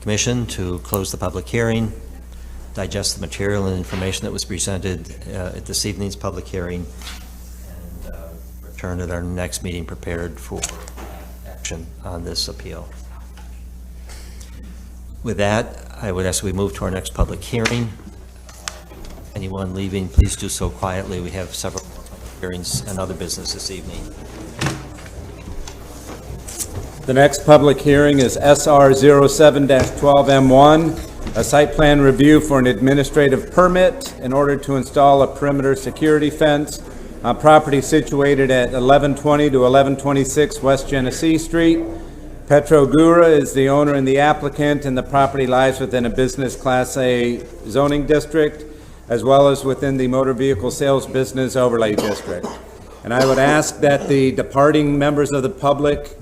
commission to close the public hearing, digest the material and information that was presented at this evening's public hearing, and return at our next meeting prepared for action on this appeal. With that, I would ask we move to our next public hearing. Anyone leaving, please do so quietly. We have several more public hearings and other business this evening. The next public hearing is SR 07-12M1, a site plan review for an administrative permit in order to install a perimeter security fence on property situated at 1120 to 1126 West Genesee Street. Petro Gura is the owner and the applicant, and the property lies within a business Class A zoning district, as well as within the motor vehicle sales business overlay district. And I would ask that the departing members of the public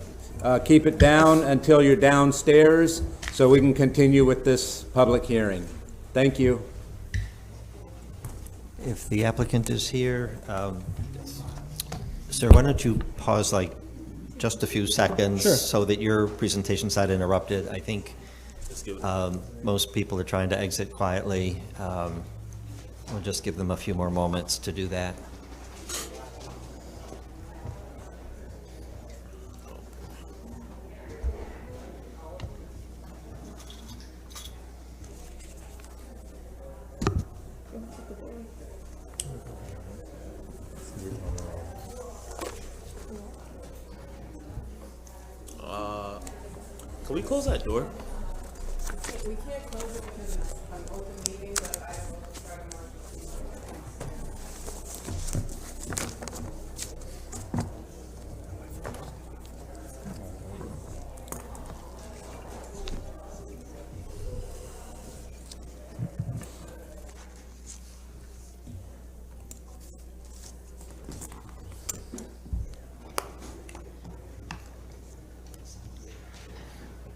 keep it down until you're downstairs so we can continue with this public hearing. Thank you. If the applicant is here, sir, why don't you pause like just a few seconds Sure. so that your presentation's not interrupted. I think most people are trying to exit quietly. We'll just give them a few more moments to do that. Can we close that door? We can't close it because it's an open meeting, but I will try to mark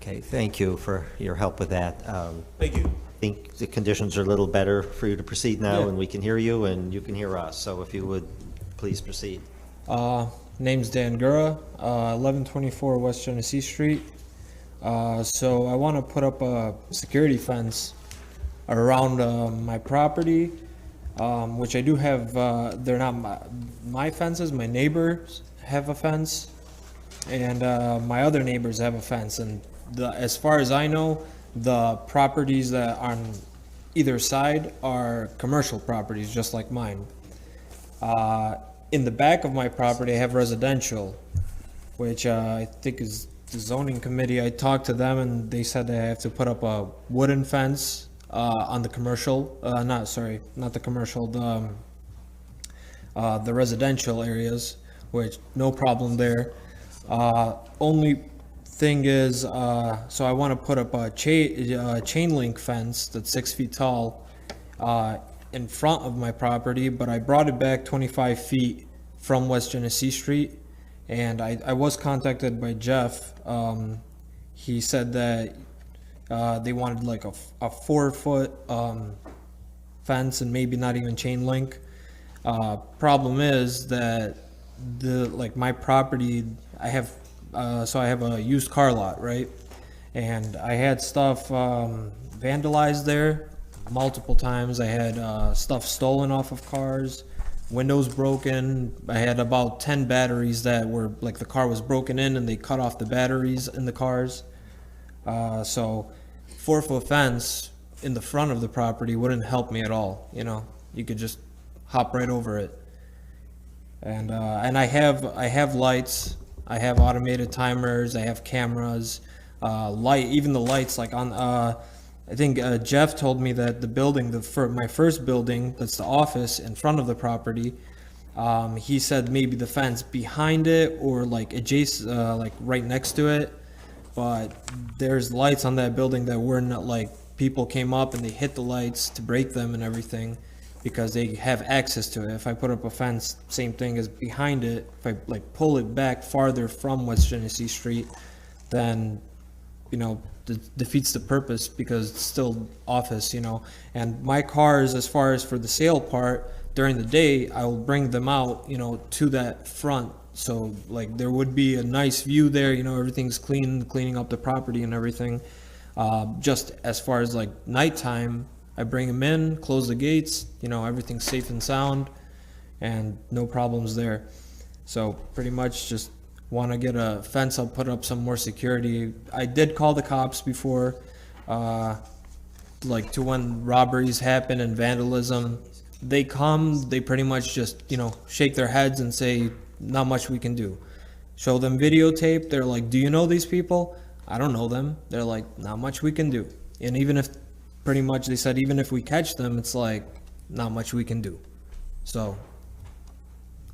Okay, thank you for your help with that. Thank you. I think the conditions are a little better for you to proceed now, Yeah. and we can hear you, and you can hear us. So if you would, please proceed. Name's Dan Gura, 1124 West Genesee Street. So I want to put up a security fence around my property, which I do have. They're not my fences. My neighbors have a fence, and my other neighbors have a fence. And as far as I know, the properties that are on either side are commercial properties, just like mine. In the back of my property, I have residential, which I think is the zoning committee. I talked to them, and they said they have to put up a wooden fence on the commercial. Not the commercial. The residential areas, which no problem there. Only thing is, so I want to put up a chain link fence that's 6 feet tall in front of my property, but I brought it back 25 feet from West Genesee Street, and I was contacted by Jeff. He said that they wanted like a 4-foot fence and maybe not even chain link. Problem is that my property, I have a used car lot, right? And I had stuff vandalized there multiple times. I had stuff stolen off of cars, windows broken. I had about 10 batteries that were, like, the car was broken in and they cut off the batteries in the cars. So 4-foot fence in the front of the property wouldn't help me at all, you know? You could just hop right over it. And I have lights. I have automated timers. I have cameras. Even the lights, like on. I think Jeff told me that the building, my first building, that's the office in front of the property. He said maybe the fence behind it or like adjacent, like right next to it. But there's lights on that building that were not, like, people came up and they hit the lights to break them and everything, because they have access to it. If I put up a fence, same thing as behind it, if I like pull it back farther from West Genesee Street, then, you know, defeats the purpose, because it's still office, you know. And my cars, as far as for the sale part, during the day, I will bring them out, you know, to that front. So like there would be a nice view there, you know, everything's cleaning up the property and everything. Just as far as like nighttime, I bring them in, close the gates, you know, everything's safe and sound, and no problems there. So pretty much just want to get a fence up, put up some more security. I did call the cops before, like to when robberies happen and vandalism. They come, they pretty much just, you know, shake their heads and say, not much we can do. Show them videotape, they're like, do you know these people? I don't know them. They're like, not much we can do. And even if, pretty much they said, even if we catch them, it's like, not much we can do. So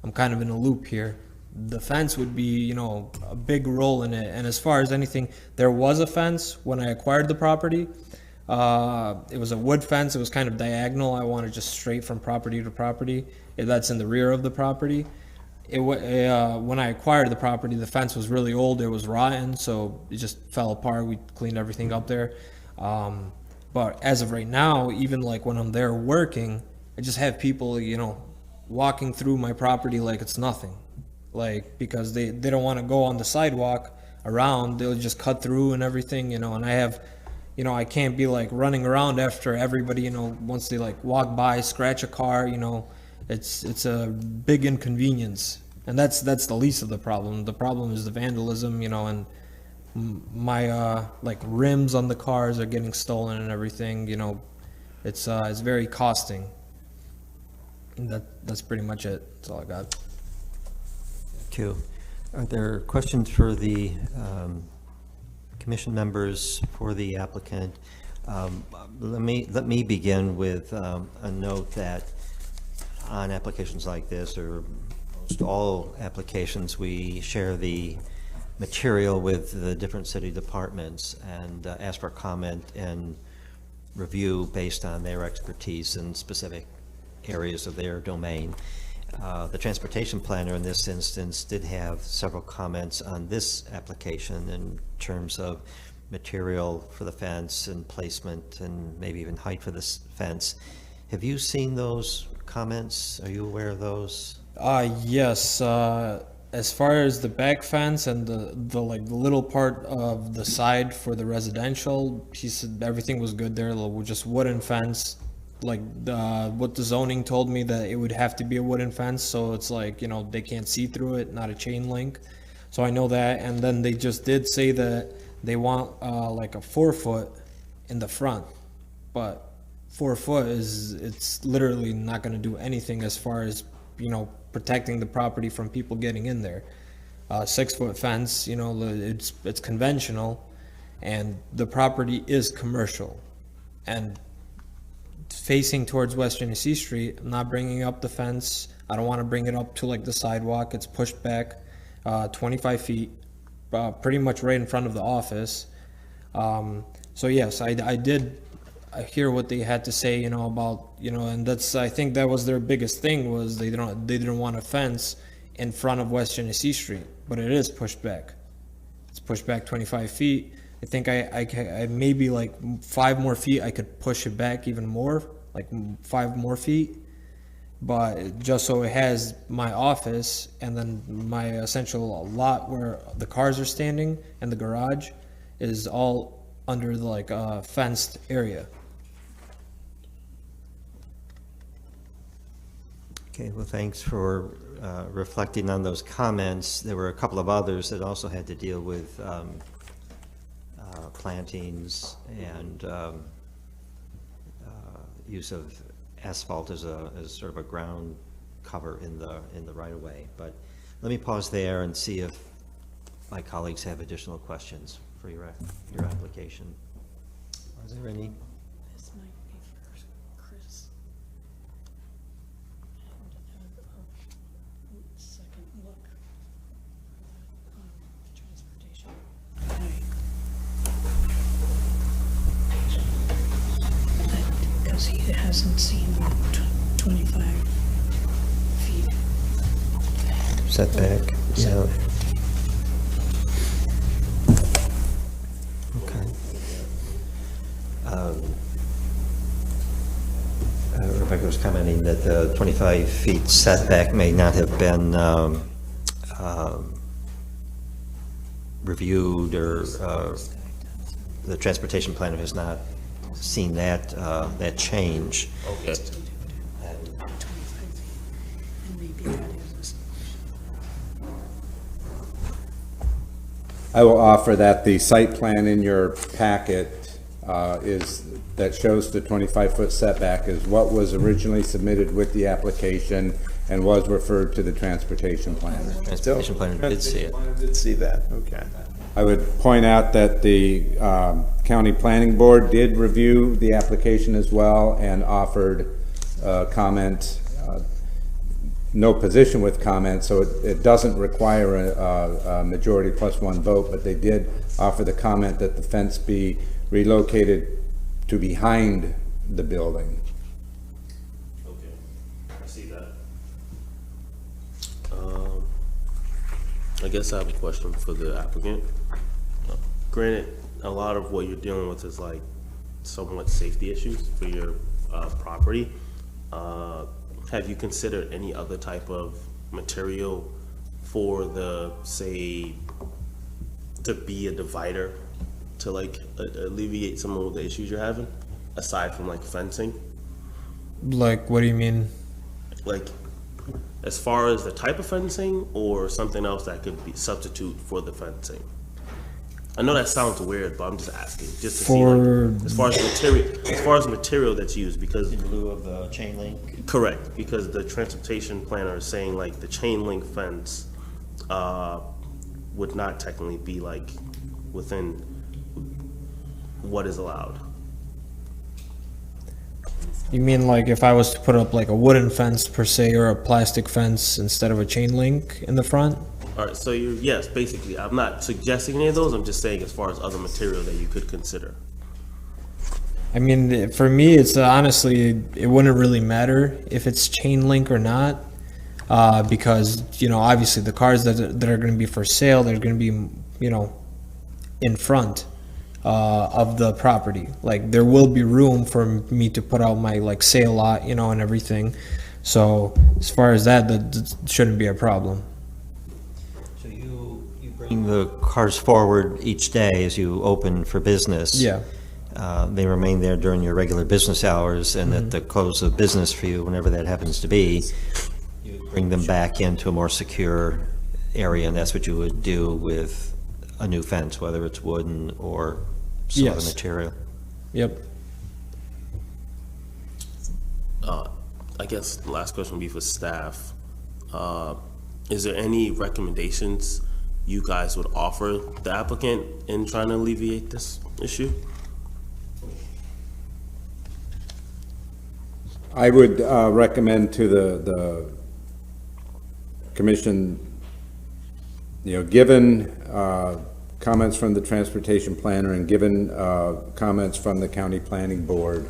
I'm kind of in a loop here. The fence would be, you know, a big role in it. And as far as anything, there was a fence when I acquired the property. It was a wood fence. It was kind of diagonal. I wanted just straight from property to property. That's in the rear of the property. When I acquired the property, the fence was really old. It was rotten, so it just fell apart. We cleaned everything up there. But as of right now, even like when I'm there working, I just have people, you know, walking through my property like it's nothing. like, because they don't want to go on the sidewalk around, they'll just cut through and everything, you know, and I have, you know, I can't be like running around after everybody, you know, once they like walk by, scratch a car, you know, it's a big inconvenience. And that's the least of the problem. The problem is the vandalism, you know, and my like rims on the cars are getting stolen and everything, you know. It's very costing. And that's pretty much it. That's all I got. Thank you. Are there questions for the commission members for the applicant? Let me begin with a note that on applications like this, or most all applications, we share the material with the different city departments and ask for comment and review based on their expertise in specific areas of their domain. The transportation planner in this instance did have several comments on this application in terms of material for the fence and placement and maybe even height for this fence. Have you seen those comments? Are you aware of those? Yes. As far as the back fence and the like the little part of the side for the residential, he said everything was good there. Just wooden fence. Like what the zoning told me, that it would have to be a wooden fence, so it's like, you know, they can't see through it, not a chain link. So I know that. And then they just did say that they want like a 4-foot in the front, but 4 foot it's literally not going to do anything as far as, you know, protecting the property from people getting in there. 6-foot fence, you know, it's conventional, and the property is commercial and facing towards West Genesee Street. I'm not bringing up the fence. I don't want to bring it up to like the sidewalk. It's pushed back 25 feet, pretty much right in front of the office. So yes, I did hear what they had to say, you know, about, you know, and that's, I think that was their biggest thing, was they didn't want a fence in front of West Genesee Street, but it is pushed back. It's pushed back 25 feet. I think I maybe like 5 more feet, I could push it back even more, like 5 more feet. But just so it has my office and then my essential lot where the cars are standing and the garage is all under the like fenced area. Okay, well, thanks for reflecting on those comments. There were a couple of others that also had to deal with plantings and use of asphalt as sort of a ground cover in the right of way. But let me pause there and see if my colleagues have additional questions for your application. Is there any? This might be for Chris. And second look for transportation. Because he hasn't seen 25 feet. Setback, yeah. Okay. Rebecca was commenting that the 25 feet setback may not have been reviewed, or the transportation planner has not seen that change. Okay. I will offer that the site plan in your packet that shows the 25-foot setback is what was originally submitted with the application and was referred to the transportation planner. Transportation planner did see it. Did see that, okay. I would point out that the county planning board did review the application as well and offered comment, no position with comment, so it doesn't require a majority plus 1 vote, but they did offer the comment that the fence be relocated to behind the building. Okay, I see that. I guess I have a question for the applicant. Granted, a lot of what you're dealing with is like somewhat safety issues for your property. Have you considered any other type of material for the, say, to be a divider, to like alleviate some of the issues you're having, aside from like fencing? Like, what do you mean? Like, as far as the type of fencing, or something else that could be substitute for the fencing? I know that sounds weird, but I'm just asking, just to see, like, as far as material that's used, because In lieu of the chain link? correct, because the transportation planner is saying like the chain link fence would not technically be like within what is allowed. You mean like if I was to put up like a wooden fence per se, or a plastic fence instead of a chain link in the front? All right, so yes, basically, I'm not suggesting any of those, I'm just saying as far as other material that you could consider. I mean, for me, it's honestly, it wouldn't really matter if it's chain link or not, because, you know, obviously the cars that are going to be for sale, they're going to be, you know, in front of the property. Like, there will be room for me to put out my, like, sale lot, you know, and everything. So as far as that shouldn't be a problem. So you bring the cars forward each day as you open for business? Yeah. They remain there during your regular business hours, and at the close of business for you, whenever that happens to be, you bring them back into a more secure area, and that's what you would do with a new fence, whether it's wooden or some other material? Yep. I guess the last question would be for staff. Is there any recommendations you guys would offer the applicant in trying to alleviate this issue? I would recommend to the commission, you know, given comments from the transportation planner and given comments from the county planning board,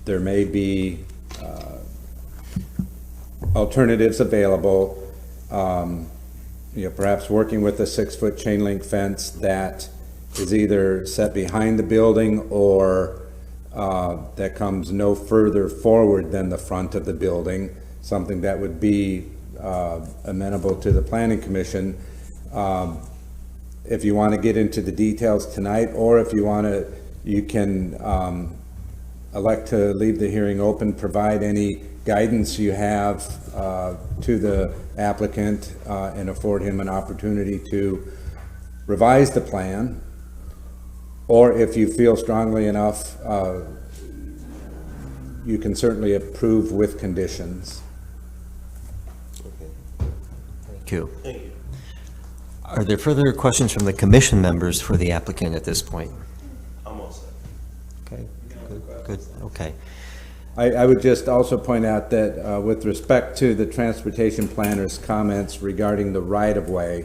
there may be alternatives available. You know, perhaps working with a 6-foot chain link fence that is either set behind the building or that comes no further forward than the front of the building, something that would be amenable to the planning commission. If you want to get into the details tonight, or if you want to, you can elect to leave the hearing open, provide any guidance you have to the applicant and afford him an opportunity to revise the plan. Or if you feel strongly enough, you can certainly approve with conditions. Thank you. Are there further questions from the commission members for the applicant at this point? Almost. Okay, good, okay. I would just also point out that with respect to the transportation planner's comments regarding the right-of-way,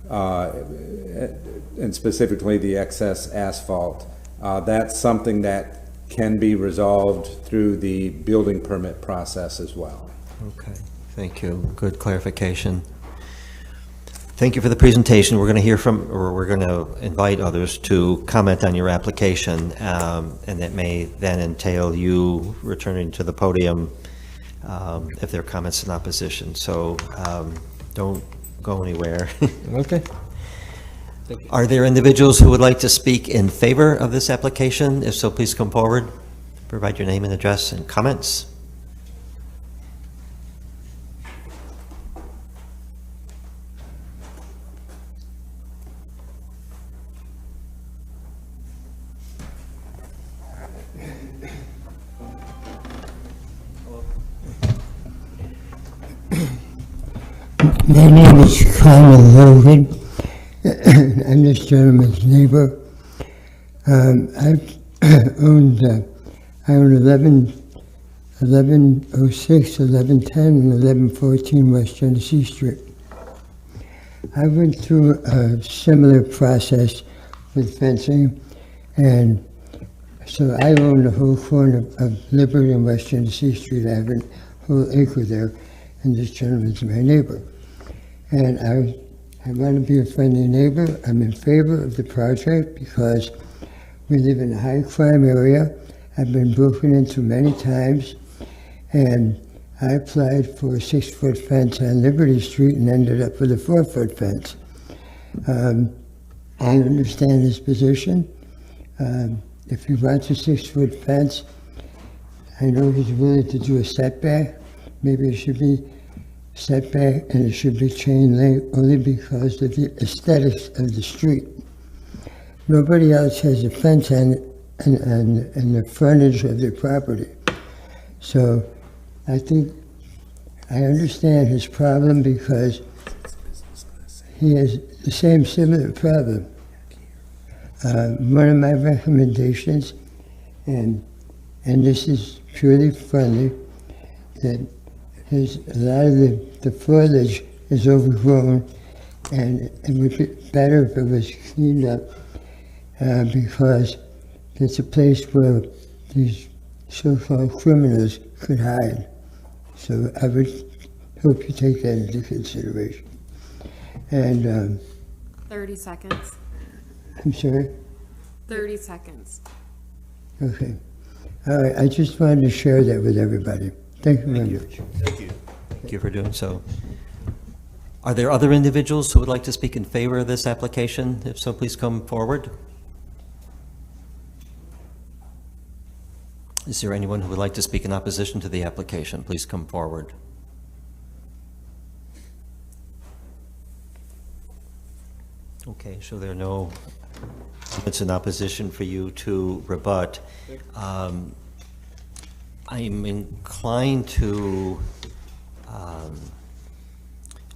and specifically the excess asphalt, that's something that can be resolved through the building permit process as well. Okay, thank you. Good clarification. Thank you for the presentation. We're going to hear from, or we're going to invite others to comment on your application, and that may then entail you returning to the podium if there are comments in opposition. So don't go anywhere. Okay. Are there individuals who would like to speak in favor of this application? If so, please come forward. Provide your name and address and comments. My name is Carl Logan. I'm this gentleman's neighbor. I own 1106, 1110, and 1114 West Genesee Street. I went through a similar process with fencing, and so I own the whole corner of Liberty and West Genesee Street. I have a whole acre there, and this gentleman's my neighbor. And I want to be a friendly neighbor. I'm in favor of the project because we live in a high crime area. I've been broken into many times, and I applied for a 6-foot fence on Liberty Street and ended up with a 4-foot fence. I understand his position. If he wants a 6-foot fence, I know he's willing to do a setback. Maybe it should be setback and it should be chain link only because of the aesthetics of the street. Nobody else has a fence on the frontage of their property. So I think I understand his problem because he has the same similar problem. One of my recommendations, and this is purely friendly, that a lot of the foliage is overgrown, and it would be better if it was cleaned up because it's a place where these so-called criminals could hide. So I would hope you take that into consideration. And 30 seconds. I'm sorry? 30 seconds. Okay. All right, I just wanted to share that with everybody. Thank you very much. Thank you. Thank you for doing so. Are there other individuals who would like to speak in favor of this application? If so, please come forward. Is there anyone who would like to speak in opposition to the application? Please come forward. Okay, so there are no comments in opposition for you to rebut. I'm inclined to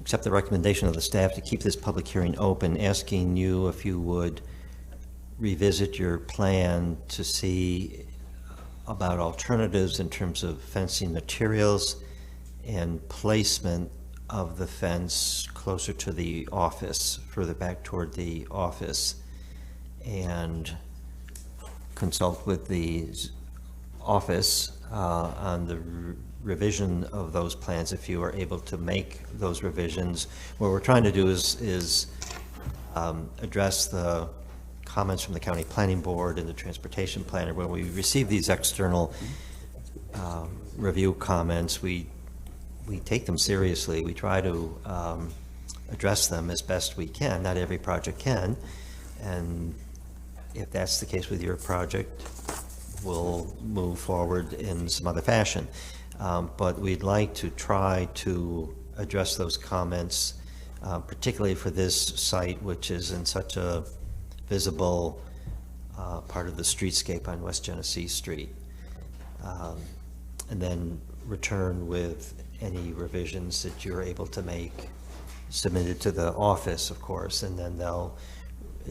accept the recommendation of the staff to keep this public hearing open, asking you if you would revisit your plan to see about alternatives in terms of fencing materials and placement of the fence closer to the office, further back toward the office, and consult with the office on the revision of those plans if you are able to make those revisions. What we're trying to do is address the comments from the county planning board and the transportation planner. When we receive these external review comments, we take them seriously. We try to address them as best we can. Not every project can, and if that's the case with your project, we'll move forward in some other fashion. But we'd like to try to address those comments, particularly for this site, which is in such a visible part of the streetscape on West Genesee Street, and then return with any revisions that you're able to make, submitted to the office, of course, and then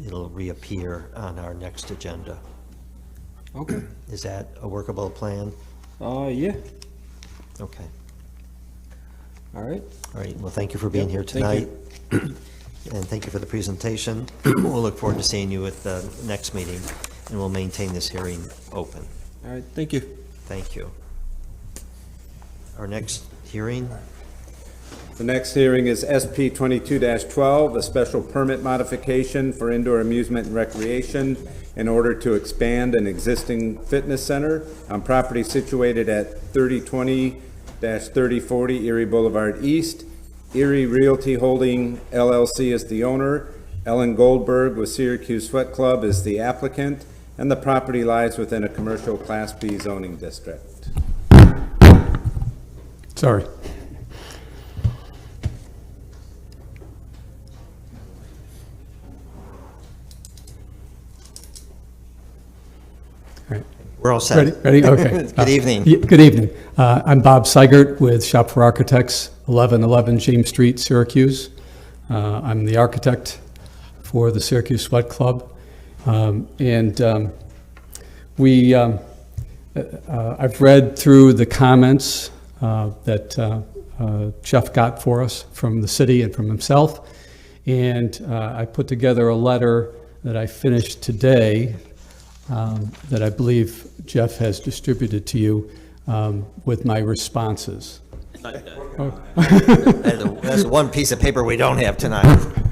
it'll reappear on our next agenda. Okay. Is that a workable plan? Yeah. Okay. All right. All right. Well, thank you for being here Thank tonight. And thank you for the presentation. We'll look forward to seeing you at the next meeting, and we'll maintain this hearing open. All right, thank you. Thank you. Our next hearing? The next hearing is SP 22-12, a special permit modification for indoor amusement and recreation in order to expand an existing fitness center on property situated at 3020-3040 Erie Boulevard East. Erie Realty Holding LLC is the owner. Ellen Goldberg with Syracuse Sweat Club is the applicant, and the property lies within a commercial Class B zoning district. Sorry. We're all set. Ready? Okay. Good evening. Good evening. I'm Bob Seigert with Shop for Architects, 1111 James Street, Syracuse. I'm the architect for the Syracuse Sweat Club. I've read through the comments that Jeff got for us from the city and from himself, and I put together a letter that I finished today that I believe Jeff has distributed to you with my responses. Oh. That's one piece of paper we don't have tonight.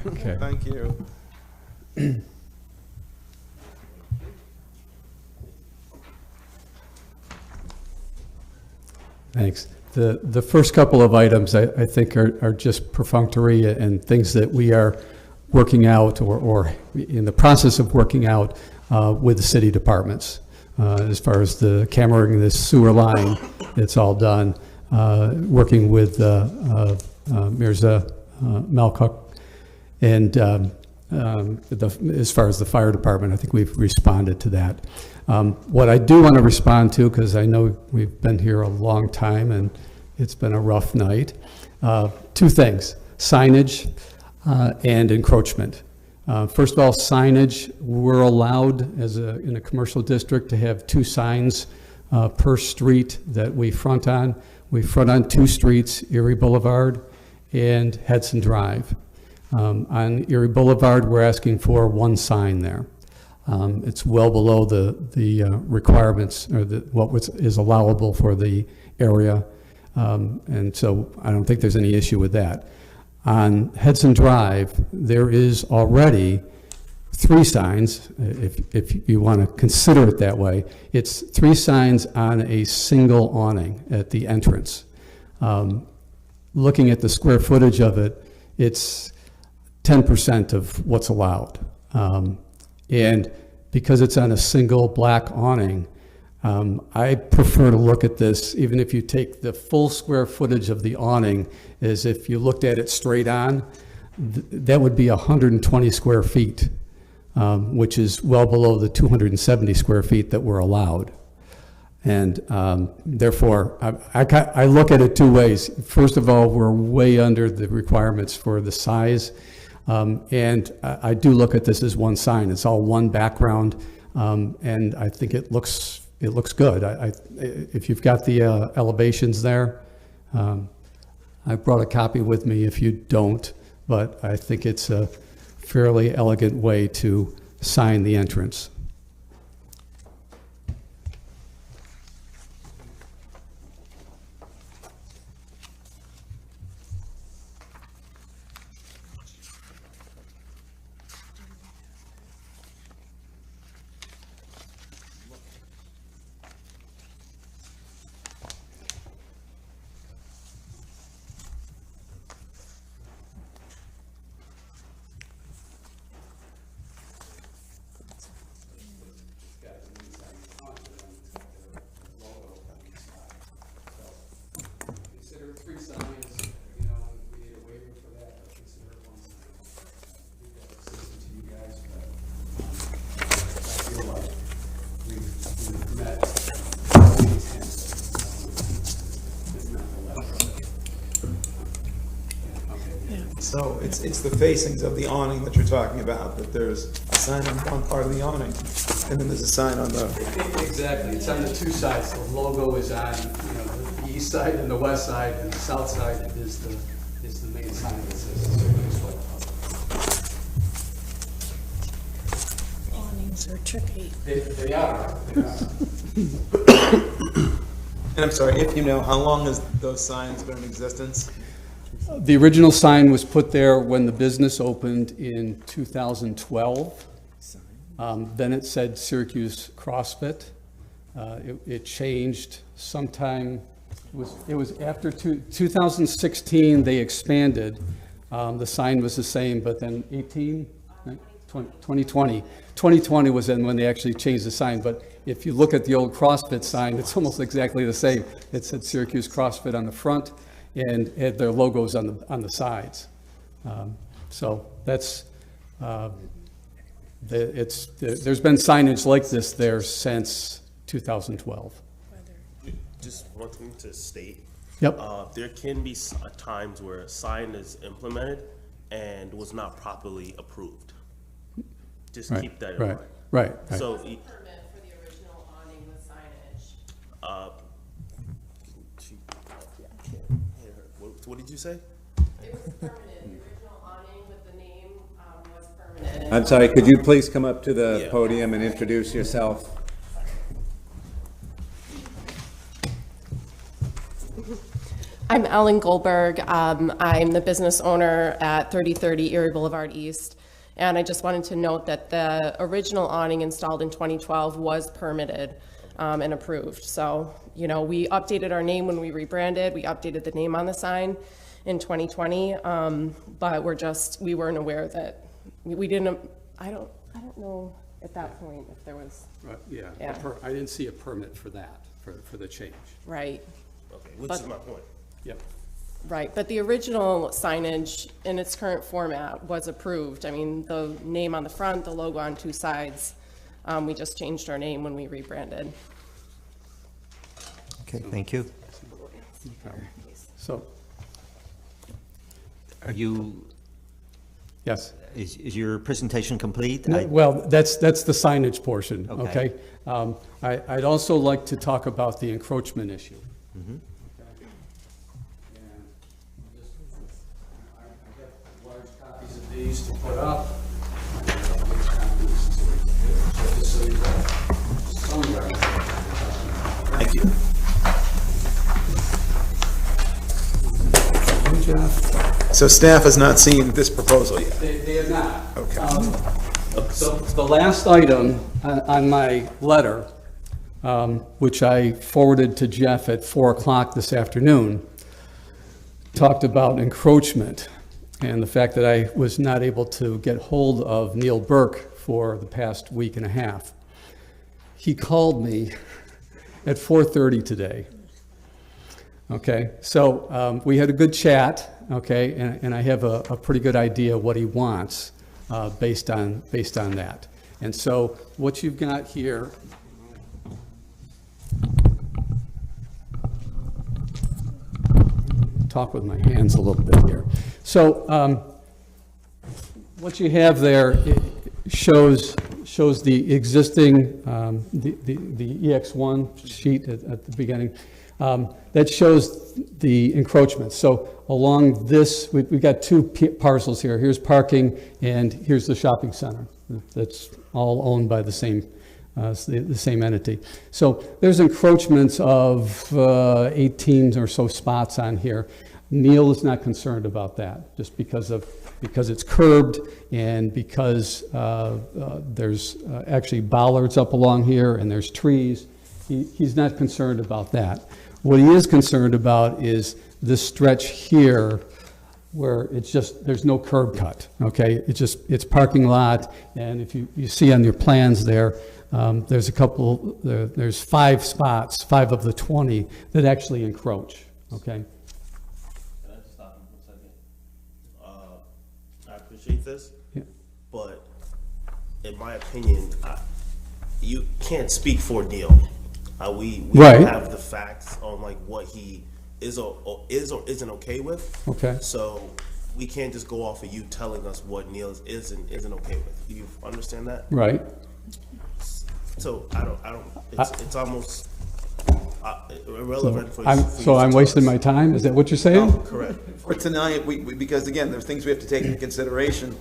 Okay. Thank you. Thanks. The first couple of items I think are just perfunctory and things that we are working out or in the process of working out with the city departments. As far as the cammering the sewer line, it's all done. Working with Mirza Malcook, and as far as the fire department, I think we've responded to that. What I do want to respond to, because I know we've been here a long time and it's been a rough night, two things: signage and encroachment. First of all, signage, we're allowed in a commercial district to have 2 signs per street that we front on. We front on 2 streets, Erie Boulevard and Hudson Drive. On Erie Boulevard, we're asking for 1 sign there. It's well below the requirements or what is allowable for the area, and so I don't think there's any issue with that. On Hudson Drive, there is already 3 signs, if you want to consider it that way. It's 3 signs on a single awning at the entrance. Looking at the square footage of it, it's 10% of what's allowed. And because it's on a single black awning, I prefer to look at this, even if you take the full square footage of the awning, as if you looked at it straight on, that would be 120 square feet, which is well below the 270 square feet that were allowed. And therefore, I look at it 2 ways. First of all, we're way under the requirements for the size. And I do look at this as 1 sign. It's all 1 background, and I think it looks good. If you've got the elevations there, I brought a copy with me if you don't, but I think it's a fairly elegant way to sign the entrance. So it's the facings of the awning that you're talking about, that there's a sign on one part of the awning, and then there's a sign on the... Exactly, it's on the 2 sides. The logo is on, the east side and the west side, and the south side is the main sign that says Awnings are tricky. They are. And I'm sorry, if you know, how long has those signs been in existence? The original sign was put there when the business opened in 2012. Then it said Syracuse CrossFit. It changed sometime, it was after 2016 they expanded. The sign was the same, but then 2020 was then when they actually changed the sign. But if you look at the old CrossFit sign, it's almost exactly the same. It said Syracuse CrossFit on the front, and had their logos on the sides. So that's there's been signage like this there since 2012. Just one thing to state. Yep. There can be times where a sign is implemented and was not properly approved. Just keep that in mind. Right. So. Permit for the original awning with signage. What did you say? It was permanent. The original awning with the name was permanent. I'm sorry, could you please come up to the podium and introduce yourself? I'm Ellen Goldberg. I'm the business owner at 3030 Erie Boulevard East. And I just wanted to note that the original awning installed in 2012 was permitted. and approved. So, you know, we updated our name when we rebranded. We updated the name on the sign in 2020, but we weren't aware that we didn't. I don't know at that point if there was. Yeah. I didn't see a permit for that, for the change. Right. Okay, which is my point. Yep. Right, but the original signage in its current format was approved. I mean, the name on the front, the logo on two sides. We just changed our name when we rebranded. Okay, thank you. So, Are you, yes. is your presentation complete? Well, that's the signage portion, Okay. okay? I'd also like to talk about the encroachment issue. Mhm. Copies of these to put up. Thank you. So staff has not seen this proposal yet? They have not. Okay. So the last item on my letter, which I forwarded to Jeff at 4 o'clock this afternoon, talked about encroachment and the fact that I was not able to get hold of Neil Burke for the past week and a half. He called me at 4:30 today. Okay, so we had a good chat, okay, and I have a pretty good idea what he wants based on that. And so what you've got here, talk with my hands a little bit here. So what you have there shows the existing, the EX1 sheet at the beginning. That shows the encroachment. So along this, we've got two parcels here. Here's parking, and here's the shopping center. That's all owned by the same entity. So there's encroachments of 18 or so spots on here. Neil is not concerned about that, just because it's curbed and because there's actually bollards up along here and there's trees. He's not concerned about that. What he is concerned about is this stretch here where there's no curb cut, okay? It's parking lot, and if you see on your plans there, there's there's 5 spots, 5 of the 20 that actually encroach, okay? Can I just stop you for a second? I appreciate this, but in my opinion, you can't speak for Neil. We Right. don't have the facts on like what he is or isn't okay with. Okay. So we can't just go off of you telling us what Neil is and isn't okay with. Do you understand that? Right. So I don't. It's almost irrelevant for So I'm wasting my time? Is that what you're saying? No, correct. For tonight, because again, there's things we have to take into consideration.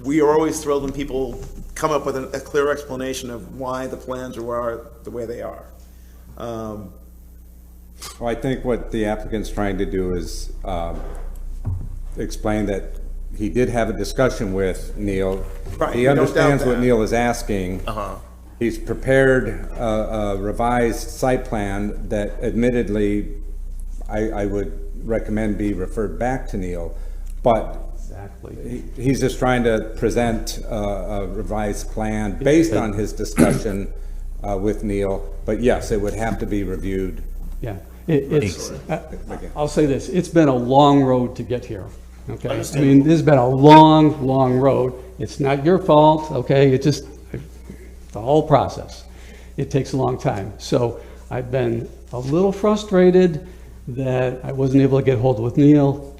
We are always thrilled when people come up with a clear explanation of why the plans are the way they are. Well, I think what the applicant's trying to do is explain that he did have a discussion with Neil. Right, He we don't doubt understands what that. Neil is asking. He's prepared a revised site plan that admittedly I would recommend be referred back to Neil, but he's just trying to present a revised plan based on his discussion with Neil. But yes, it would have to be reviewed. Yeah, I'll say this, it's been a long road to get here, okay? I mean, this has been a long, long road. It's not your fault, okay? It's just the whole process. It takes a long time. So I've been a little frustrated that I wasn't able to get hold with Neil.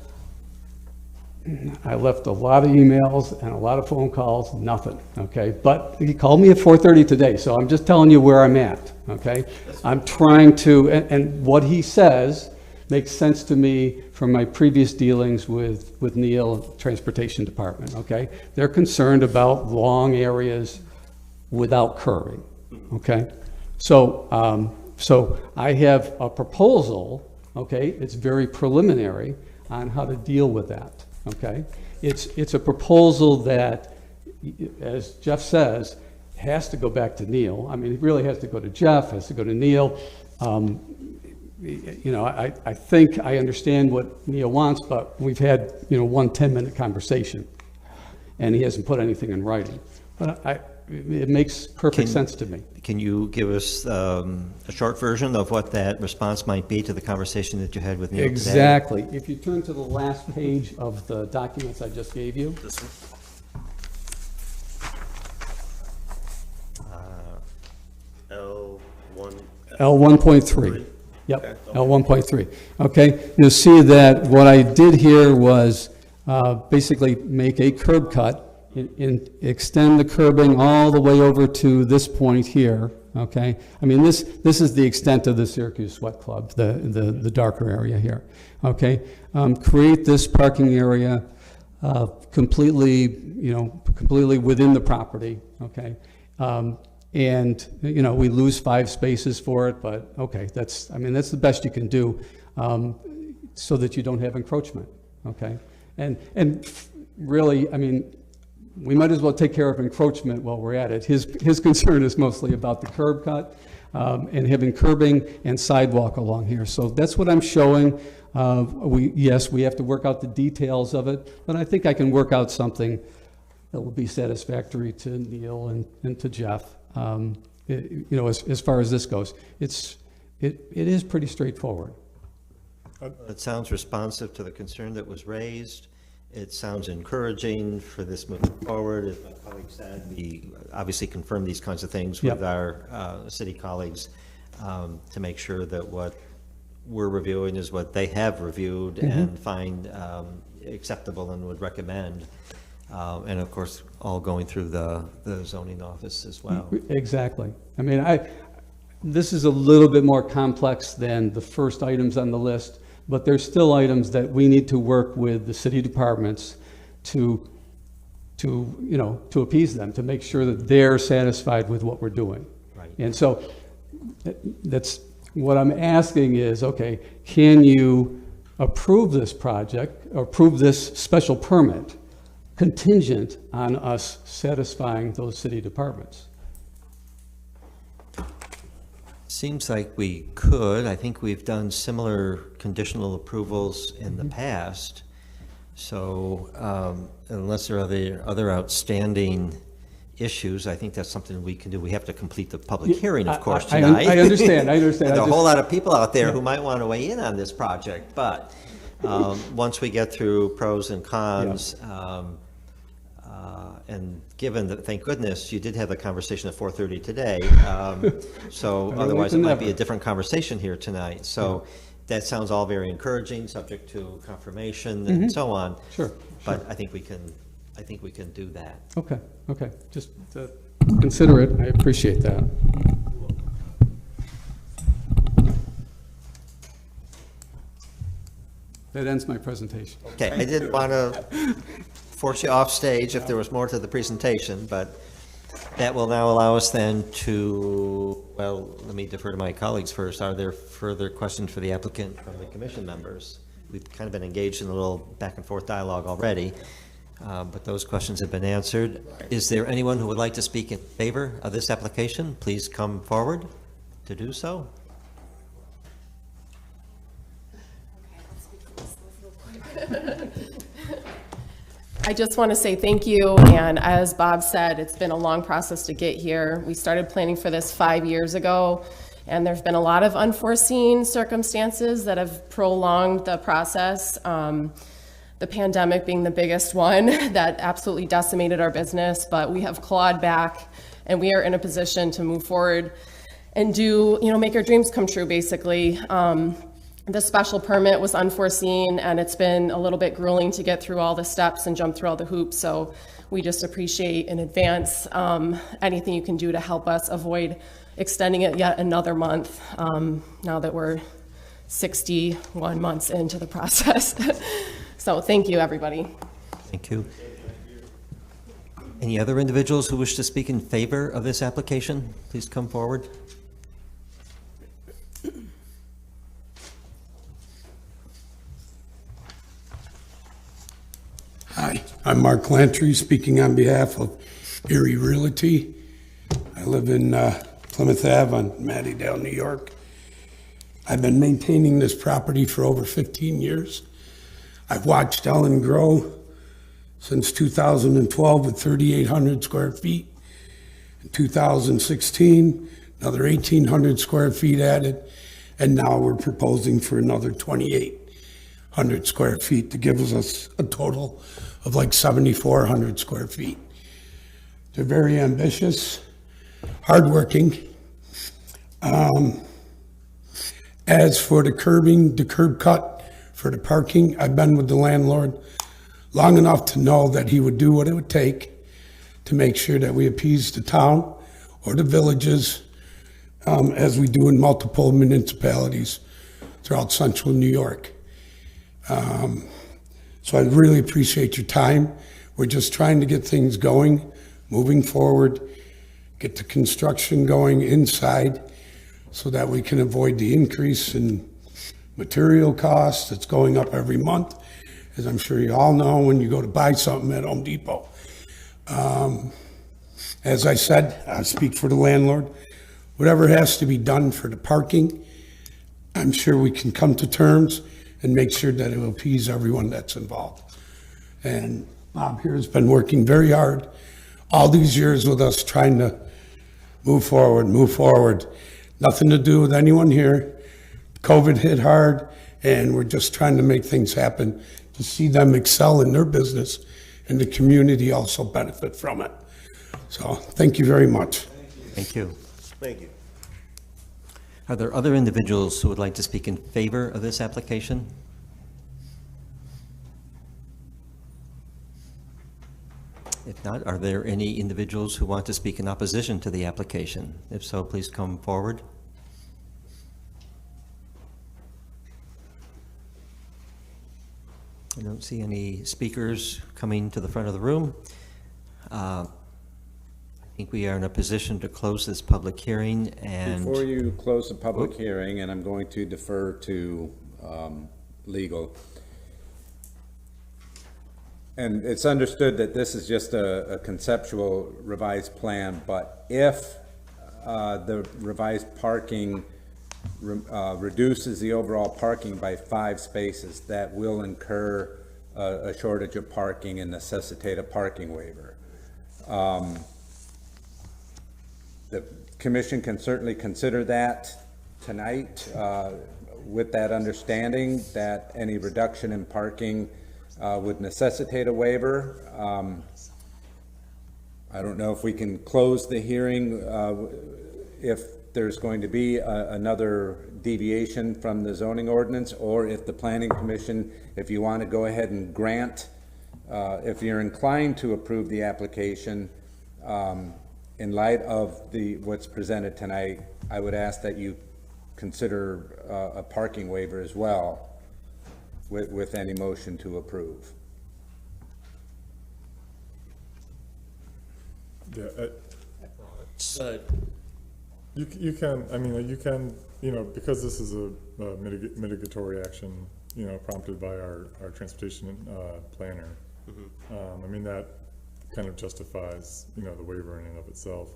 I left a lot of emails and a lot of phone calls, nothing, okay? But he called me at 4:30 today, so I'm just telling you where I'm at, okay? I'm trying to, and what he says makes sense to me from my previous dealings with Neil, Transportation Department, okay? They're concerned about long areas without curving, okay? So, so I have a proposal, okay? It's very preliminary on how to deal with that. Okay, it's a proposal that, as Jeff says, has to go back to Neil. I mean, it really has to go to Jeff, has to go to Neil. You know, I think I understand what Neil wants, but we've had, you know, 1 10-minute conversation, and he hasn't put anything in writing. But it makes perfect sense to me. Can you give us a short version of what that response might be to the conversation that you had with Neil today? Exactly. If you turn to the last page of the documents I just gave you. This one? L1.3. Yep, Okay. L1.3. Okay, you'll see that what I did here was basically make a curb cut, extend the curbing all the way over to this point here. Okay, I mean this is the extent of the Syracuse Sweat Club, the darker area here. Okay, create this parking area completely, you know, completely within the property. Okay. And, you know, we lose 5 spaces for it, but okay, that's the best you can do so that you don't have encroachment, okay? And really, I mean, we might as well take care of encroachment while we're at it. His concern is mostly about the curb cut and having curbing and sidewalk along here. So that's what I'm showing. Yes, we have to work out the details of it, but I think I can work out something that will be satisfactory to Neil and to Jeff. You know, as far as this goes, it is pretty straightforward. It sounds responsive to the concern that was raised. It sounds encouraging for this moving forward. As my colleague said, we obviously confirm these kinds of things with our city colleagues to make sure that what we're reviewing is what they have reviewed and find acceptable and would recommend. And of course, all going through the zoning office as well. Exactly. I mean, this is a little bit more complex than the first items on the list, but there's still items that we need to work with the city departments to you know, to appease them, to make sure that they're satisfied with what we're doing. Right. And so that's what I'm asking is, okay, can you approve this project, or approve this special permit contingent on us satisfying those city departments? Seems like we could. I think we've done similar conditional approvals in the past. So unless there are other outstanding issues, I think that's something we can do. We have to complete the public hearing, of course, tonight. I understand. I understand. There are a whole lot of people out there who might want to weigh in on this project, but once we get through pros and cons, and given that, thank goodness, you did have a conversation at 4:30 today, so otherwise it might be a different conversation here tonight. So that sounds all very encouraging, subject to confirmation and so on. Sure. But I think we can do that. Okay. Okay. Just consider it. I appreciate that. That ends my presentation. Okay, I didn't want to force you off stage if there was more to the presentation, but that will now allow us then to, well, let me defer to my colleagues first. Are there further questions for the applicant from the commission members? We've kind of been engaged in a little back and forth dialogue already, but those questions have been answered. Is there anyone who would like to speak in favor of this application? Please come forward to do so. I just want to say thank you, and as Bob said, it's been a long process to get here. We started planning for this 5 years ago, and there's been a lot of unforeseen circumstances that have prolonged the process. The pandemic being the biggest one that absolutely decimated our business, but we have clawed back, and we are in a position to move forward and do, you know, make our dreams come true, basically. The special permit was unforeseen, and it's been a little bit grueling to get through all the steps and jump through all the hoops. So we just appreciate in advance anything you can do to help us avoid extending it yet another month now that we're 61 months into the process. So thank you, everybody. Thank you. Any other individuals who wish to speak in favor of this application? Please come forward. Hi, I'm Mark Lantry, speaking on behalf of Erie Realty. live in Plymouth Ave on Mattydale, New York. I've been maintaining this property for over 15 years. I've watched Ellen grow since 2012 with 3,800 square feet. In 2016, another 1,800 square feet added, and now we're proposing for another 2,800 square feet to give us a total of like 7,400 square feet. They're very ambitious, hardworking. As for the curbing, the curb cut for the parking, I've been with the landlord long enough to know that he would do what it would take to make sure that we appease the town or the villages, as we do in multiple municipalities throughout central New York. So I really appreciate your time. We're just trying to get things going, moving forward, get the construction going inside so that we can avoid the increase in material costs that's going up every month, as I'm sure you all know when you go to buy something at Home Depot. As I said, I speak for the landlord. Whatever has to be done for the parking, I'm sure we can come to terms and make sure that it will appease everyone that's involved. And Bob here has been working very hard all these years with us, trying to move forward. Nothing to do with anyone here. COVID hit hard, and we're just trying to make things happen to see them excel in their business and the community also benefit from it. So thank you very much. Thank you. Thank you. Are there other individuals who would like to speak in favor of this application? If not, are there any individuals who want to speak in opposition to the application? If so, please come forward. I don't see any speakers coming to the front of the room. I think we are in a position to close this public hearing. And before you close the public hearing, and I'm going to defer to legal, and it's understood that this is just a conceptual revised plan, but if the revised parking reduces the overall parking by 5 spaces, that will incur a shortage of parking and necessitate a parking waiver. The commission can certainly consider that tonight with that understanding that any reduction in parking would necessitate a waiver. I don't know if we can close the hearing if there's going to be another deviation from the zoning ordinance, or if the planning commission, if you want to go ahead and grant, if you're inclined to approve the application, in light of what's presented tonight, I would ask that you consider a parking waiver as well with any motion to approve. Yeah, you can, I mean, you can, you know, because this is a mitigatory action, you know, prompted by our transportation planner. I mean, that kind of justifies, you know, the waiver in and of itself.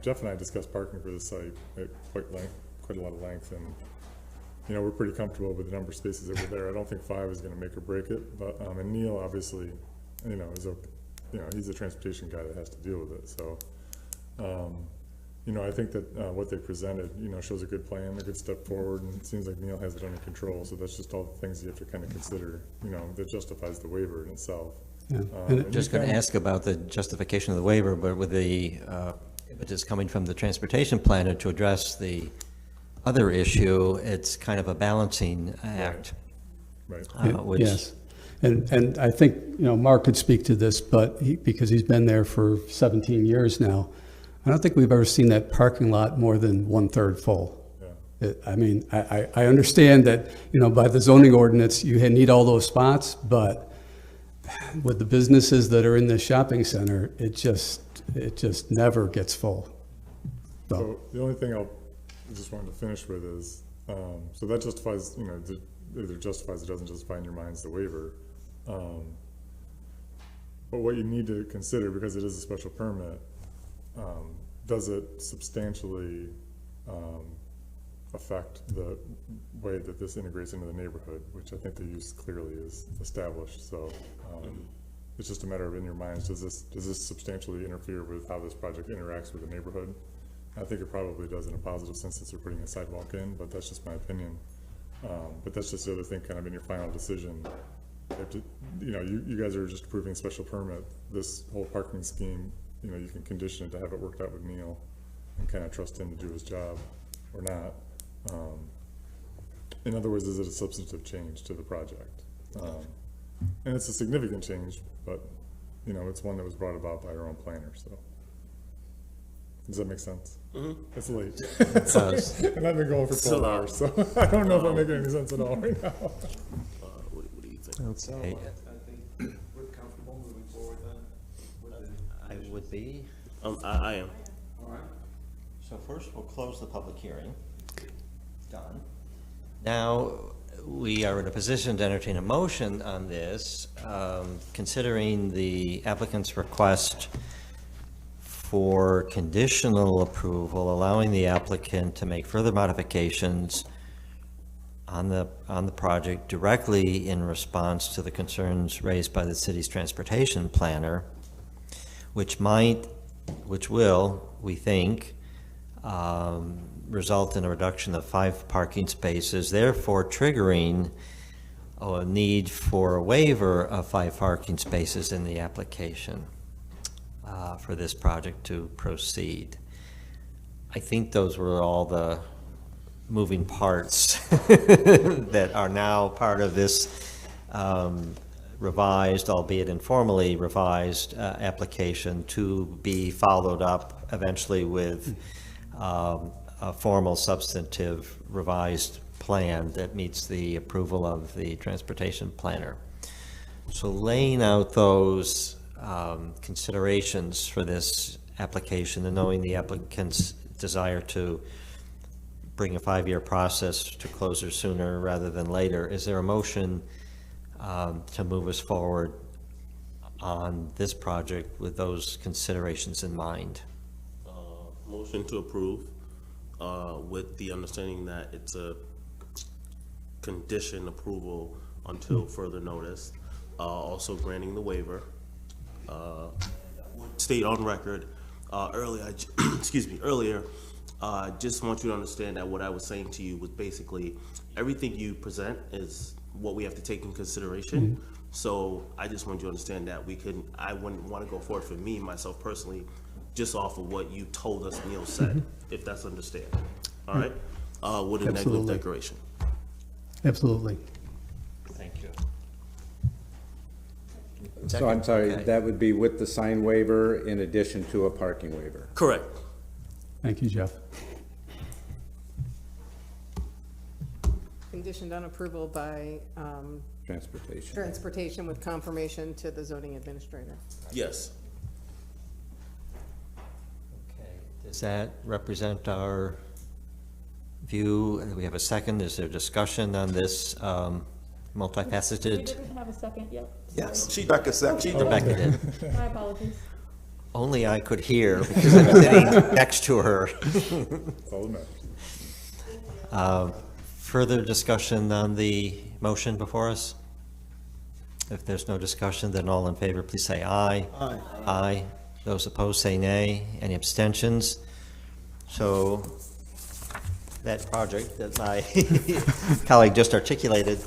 Jeff and I discussed parking for this site at quite a lot of length, and you know, we're pretty comfortable with the number of spaces that were there. I don't think 5 is going to make or break it, but and Neil obviously, you know, he's a transportation guy that has to deal with it. So, you know, I think that what they presented, you know, shows a good plan, a good step forward, and it seems like Neil has it under control. So that's just all the things you have to kind of consider, you know, that justifies the waiver in itself. Yeah. Just going to ask about the justification of the waiver, but with the impetus coming from the transportation planner to address the other issue, it's kind of a balancing act. Right. Which yes. And I think, you know, Mark could speak to this, but because he's been there for 17 years now, I don't think we've ever seen that parking lot more than 1/3 full. Yeah. I mean, I understand that, you know, by the zoning ordinance, you need all those spots, but with the businesses that are in the shopping center, it just never gets full. So the only thing I just wanted to finish with is, so that justifies, you know, either justifies or doesn't justify in your minds the waiver. But what you need to consider, because it is a special permit, does it substantially affect the way that this integrates into the neighborhood, which I think the use clearly is established. So it's just a matter of in your minds, does this substantially interfere with how this project interacts with the neighborhood? I think it probably does in a positive sense since they're putting a sidewalk in, but that's just my opinion. But that's just the other thing kind of in your final decision. You have to, you guys are just approving a special permit. This whole parking scheme, you can condition it to have it worked out with Neil and kind of trust him to do his job or not. In other words, is it a substantive change to the project? And it's a significant change, but it's one that was brought about by our own planner. So does that make sense? Mm-hmm. It's late. It does. And I've been going for 12 hours, so I don't know if I'm making any sense at all right now. What do you think? Okay. So I think we're comfortable moving forward then. I would be. I am. All right. So first, we'll close the public hearing. Done. Now, we are in a position to entertain a motion on this, considering the applicant's request for conditional approval, allowing the applicant to make further modifications on the project directly in response to the concerns raised by the city's transportation planner, which will, we think, result in a reduction of 5 parking spaces, therefore triggering a need for a waiver of 5 parking spaces in the application for this project to proceed. I think those were all the moving parts that are now part of this revised, albeit informally revised, application to be followed up eventually with a formal substantive revised plan that meets the approval of the transportation planner. So laying out those considerations for this application and knowing the applicant's desire to bring a 5-year process to closure sooner rather than later, is there a motion to move us forward on this project with those considerations in mind? Motion to approve with the understanding that it's a condition approval until further notice. Also granting the waiver. State on record earlier, earlier, just want you to understand that what I was saying to you was basically everything you present is what we have to take in consideration. So I just want you to understand that I wouldn't want to go forward for me, myself personally, just off of what you told us Neil said, if that's understanding. All right? With a negative declaration. Absolutely. Thank you. So I'm sorry, that would be with the sign waiver in addition to a parking waiver? Correct. Thank you, Jeff. Conditioned on approval by transportation with confirmation to the zoning administrator. Yes. Okay. Does that represent our view? We have a second. Is there discussion on this multifaceted? We didn't have a second yet. Yes, Rebecca said. Rebecca did. My apologies. Only I could hear because I'm sitting next to her. That's all that matters. Further discussion on the motion before us? If there's no discussion, then all in favor, please say aye. Aye. Aye. Those opposed say nay. Any abstentions? So that project that my colleague just articulated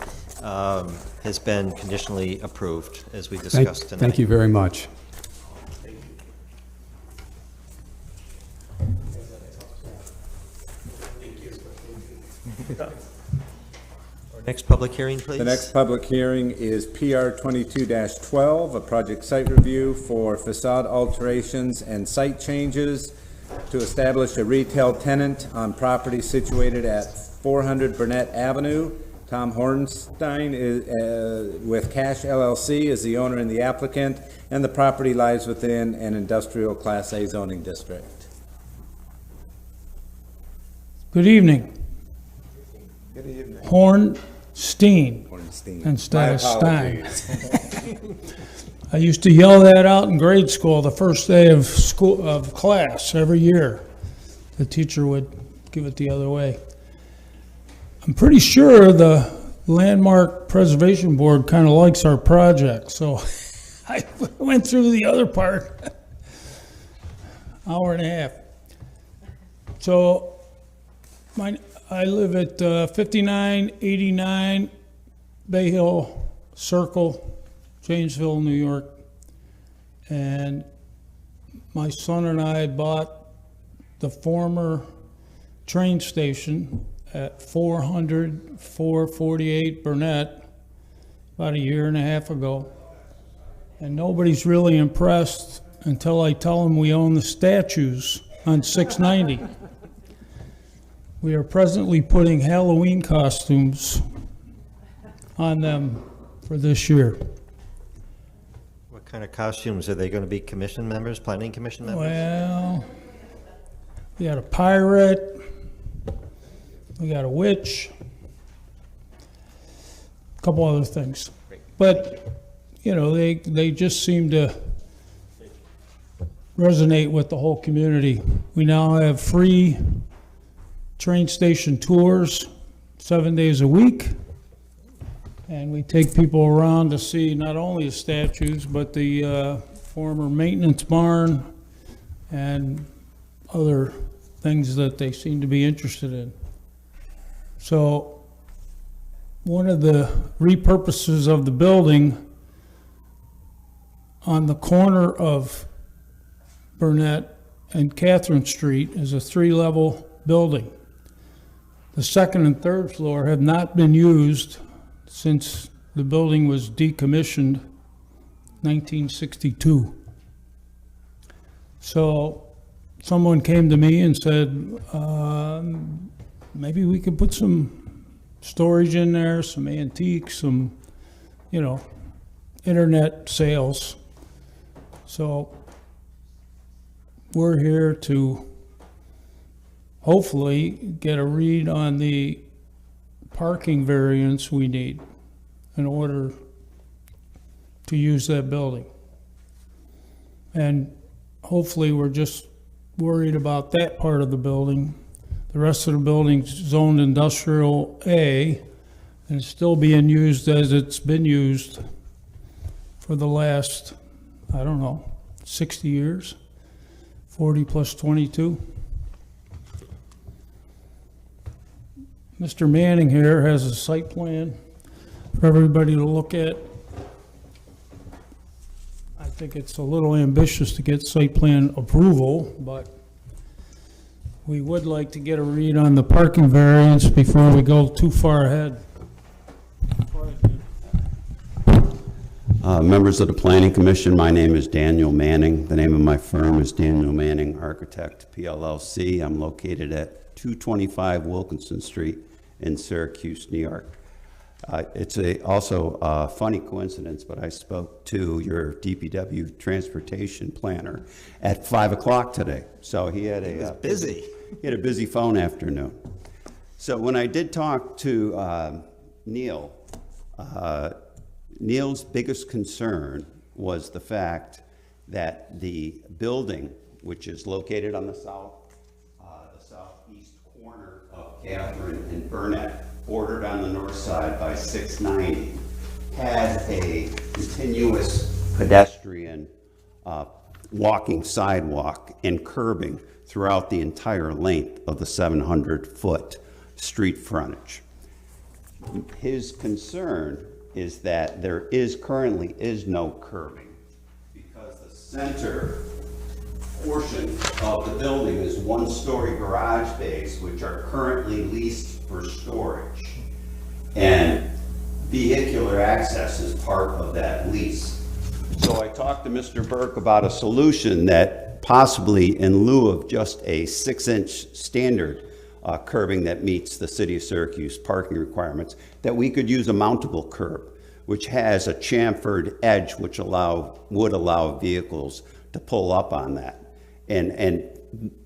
has been conditionally approved, as we discussed tonight. Thank you very much. Our next public hearing, please. The next public hearing is PR 22-12, a project site review for facade alterations and site changes to establish a retail tenant on property situated at 400 Burnett Avenue. Tom Hornstein is, with Cash LLC is the owner and the applicant, and the property lies within an industrial Class A zoning district. Good evening. Good evening. Steen Steen. instead My of Stein. apologies. I used to yell that out in grade school the first day of class every year. The teacher would give it the other way. I'm pretty sure the Landmark Preservation Board kind of likes our project, so I went through the other part, hour and a half. So I live at 5989 Bay Hill Circle, Janesville, New York. And my son and I bought the former train station at 448 Burnett about a year and a half ago. And nobody's really impressed until I tell them we own the statues on 690. We are presently putting Halloween costumes on them for this year. What kind of costumes? Are they going to be commission members, planning commission members? Well, we got a pirate, we got a witch, a couple other things. But, you know, they just seem to resonate with the whole community. We now have free train station tours 7 days a week. And we take people around to see not only the statues, but the former maintenance barn and other things that they seem to be interested in. So one of the repurposes of the building on the corner of Burnett and Catherine Street is a 3-level building. The second and third floor have not been used since the building was decommissioned 1962. So someone came to me and said, maybe we could put some storage in there, some antiques, some, you know, internet sales. So we're here to hopefully get a read on the parking variance we need in order to use that building. And hopefully we're just worried about that part of the building. The rest of the building's zoned industrial A and it's still being used as it's been used for the last, I don't know, 60 years, 40 plus 22. Mr. Manning here has a site plan for everybody to look at. I think it's a little ambitious to get site plan approval, but we would like to get a read on the parking variance before we go too far ahead. Members of the Planning Commission, my name is Daniel Manning. The name of my firm is Daniel Manning Architect, PLLC. I'm located at 225 Wilkinson Street in Syracuse, New York. It's also a funny coincidence, but I spoke to your DPW transportation planner at 5 o'clock today. So he had a busy. He had a busy phone afternoon. So when I did talk to Neil, Neil's biggest concern was the fact that the building, which is located on the southeast corner of Catherine and Burnett, bordered on the north side by 690, has a continuous pedestrian walking sidewalk and curbing throughout the entire length of the 700-foot street frontage. His concern is that there currently is no curbing because the center portion of the building is one-story garage bays, which are currently leased for storage. And vehicular access is part of that lease. So I talked to Mr. Burke about a solution that possibly, in lieu of just a 6-inch standard curbing that meets the City of Syracuse parking requirements, that we could use a mountable curb, which has a chamfered edge, which would allow vehicles to pull up on that and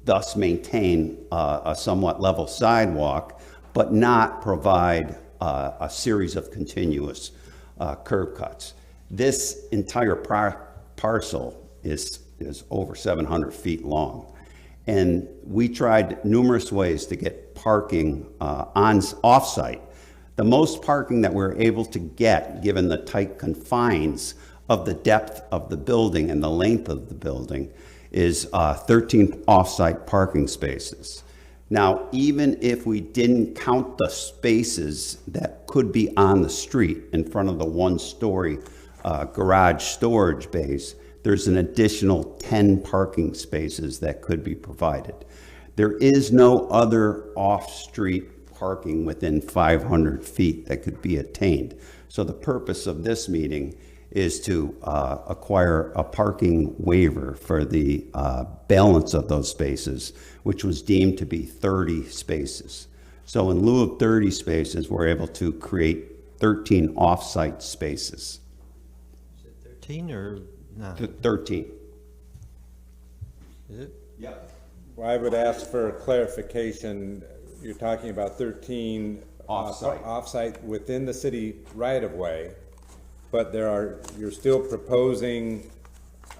thus maintain a somewhat level sidewalk, but not provide a series of continuous curb cuts. This entire parcel is over 700 feet long. And we tried numerous ways to get parking off-site. The most parking that we're able to get, given the tight confines of the depth of the building and the length of the building, is 13 off-site parking spaces. Now, even if we didn't count the spaces that could be on the street in front of the one-story garage storage base, there's an additional 10 parking spaces that could be provided. There is no other off-street parking within 500 feet that could be attained. So the purpose of this meeting is to acquire a parking waiver for the balance of those spaces, which was deemed to be 30 spaces. So in lieu of 30 spaces, we're able to create 13 off-site spaces. Is it 13 or not? 13. Is it? Yep. Well, I would ask for clarification. You're talking about 13 off-site within the city right-of-way, but you're still proposing,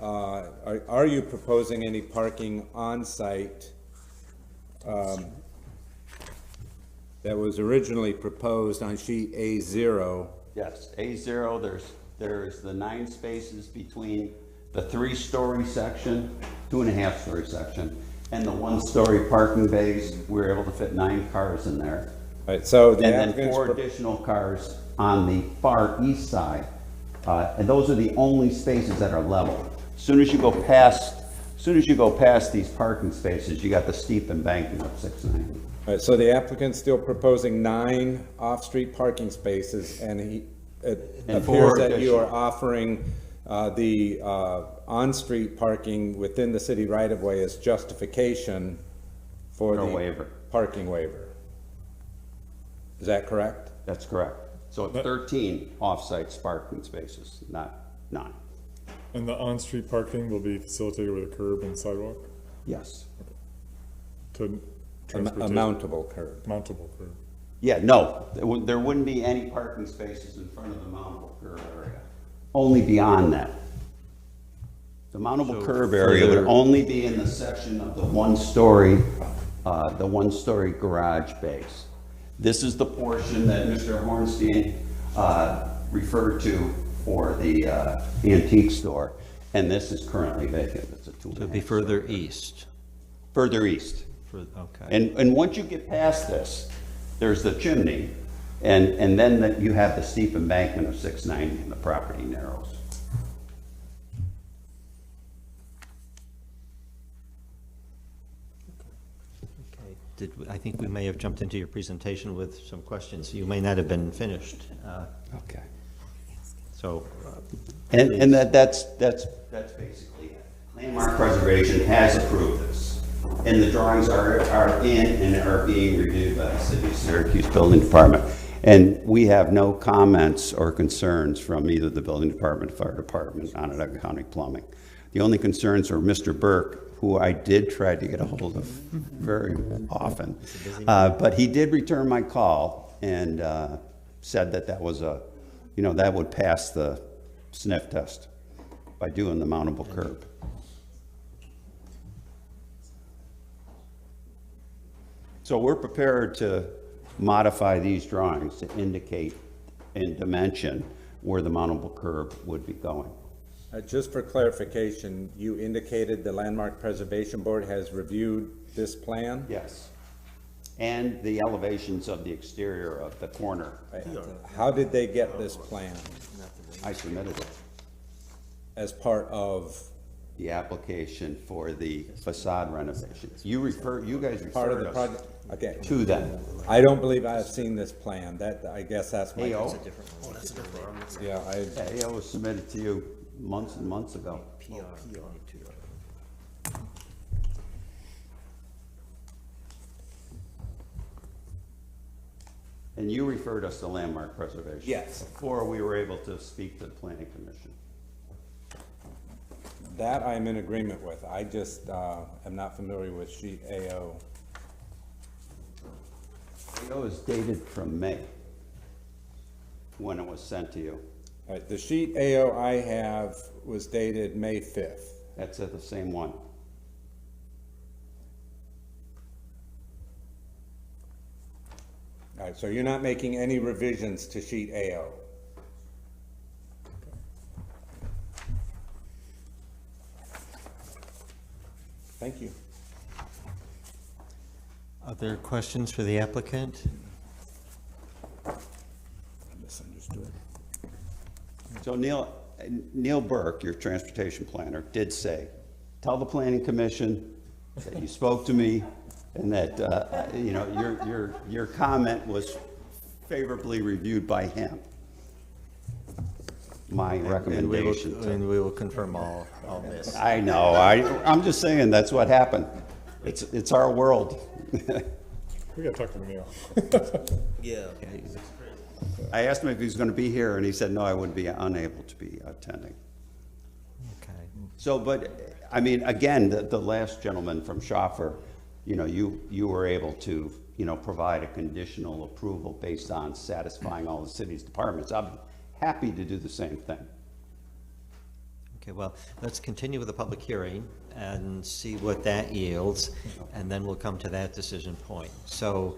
are you proposing any parking on-site that was originally proposed on sheet A0? Yes, A0, there's the 9 spaces between the 3-story section, 2.5-story section, and the 1-story parking bays. We were able to fit 9 cars in there. Right, so the and then 4 additional cars on the far east side. And those are the only spaces that are level. As soon as you go past these parking spaces, you got the steep embankment of 690. All right, so the applicant's still proposing 9 off-street parking spaces, and it appears that you are offering the on-street parking within the city right-of-way as justification for the waiver. Parking waiver. Is that correct? That's correct. So 13 off-site parking spaces, not 9. And the on-street parking will be facilitated with a curb and sidewalk? Yes. To a mountable curb. Mountable curb. Yeah, no, there wouldn't be any parking spaces in front of the mountable curb area. Only beyond that. The mountable curb area would only be in the section of the 1-story garage base. This is the portion that Mr. Hornstein referred to for the antique store, and this is currently vacant. It's a 2.5. So it'd be further east. Further east. Okay. And once you get past this, there's the chimney, and then you have the steep embankment of 690 and the property narrows. I think we may have jumped into your presentation with some questions. You may not have been finished. Okay. So. And that's basically it. Landmark Preservation has approved this, and the drawings are in and are being reviewed by the City of Syracuse Building Department. And we have no comments or concerns from either the Building Department or Fire Department on Onondaga County Plumbing. The only concerns are Mr. Burke, who I did try to get a hold of very often. But he did return my call and said that was that would pass the sniff test by doing the mountable curb. So we're prepared to modify these drawings to indicate in dimension where the mountable curb would be going. Just for clarification, you indicated the Landmark Preservation Board has reviewed this plan? Yes. And the elevations of the exterior of the corner. How did they get this plan? I submitted it. As part of? The application for the facade renovations. You guys part of referred the us project? Okay. To them. I don't believe I have seen this plan. I guess that's my. AO? That's a different one. Yeah, AO was submitted to you months and months ago. And you referred us to Landmark Preservation. Yes. Before we were able to speak to the Planning Commission. That I'm in agreement with. I just am not familiar with sheet AO. AO is dated from May. when it was sent to you. All right, the sheet AO I have was dated May 5th. That's the same one. All right, so you're not making any revisions to sheet AO? Thank you. Other questions for the applicant? Misunderstood. So Neil Burke, your transportation planner, did say, tell the planning commission that you spoke to me and that, you know, your comment was favorably reviewed by him. My recommendation. And we will confirm all this. I know, I'm just saying that's what happened. It's our world. We gotta talk to Neil. Yeah. I asked him if he was gonna be here and he said, no, I would be unable to be attending. Okay. So, but, I mean, again, the last gentleman from Schoffer, you know, you were able to, you know, provide a conditional approval based on satisfying all the city's departments. I'm happy to do the same thing. Okay, well, let's continue with the public hearing and see what that yields, and then we'll come to that decision point. So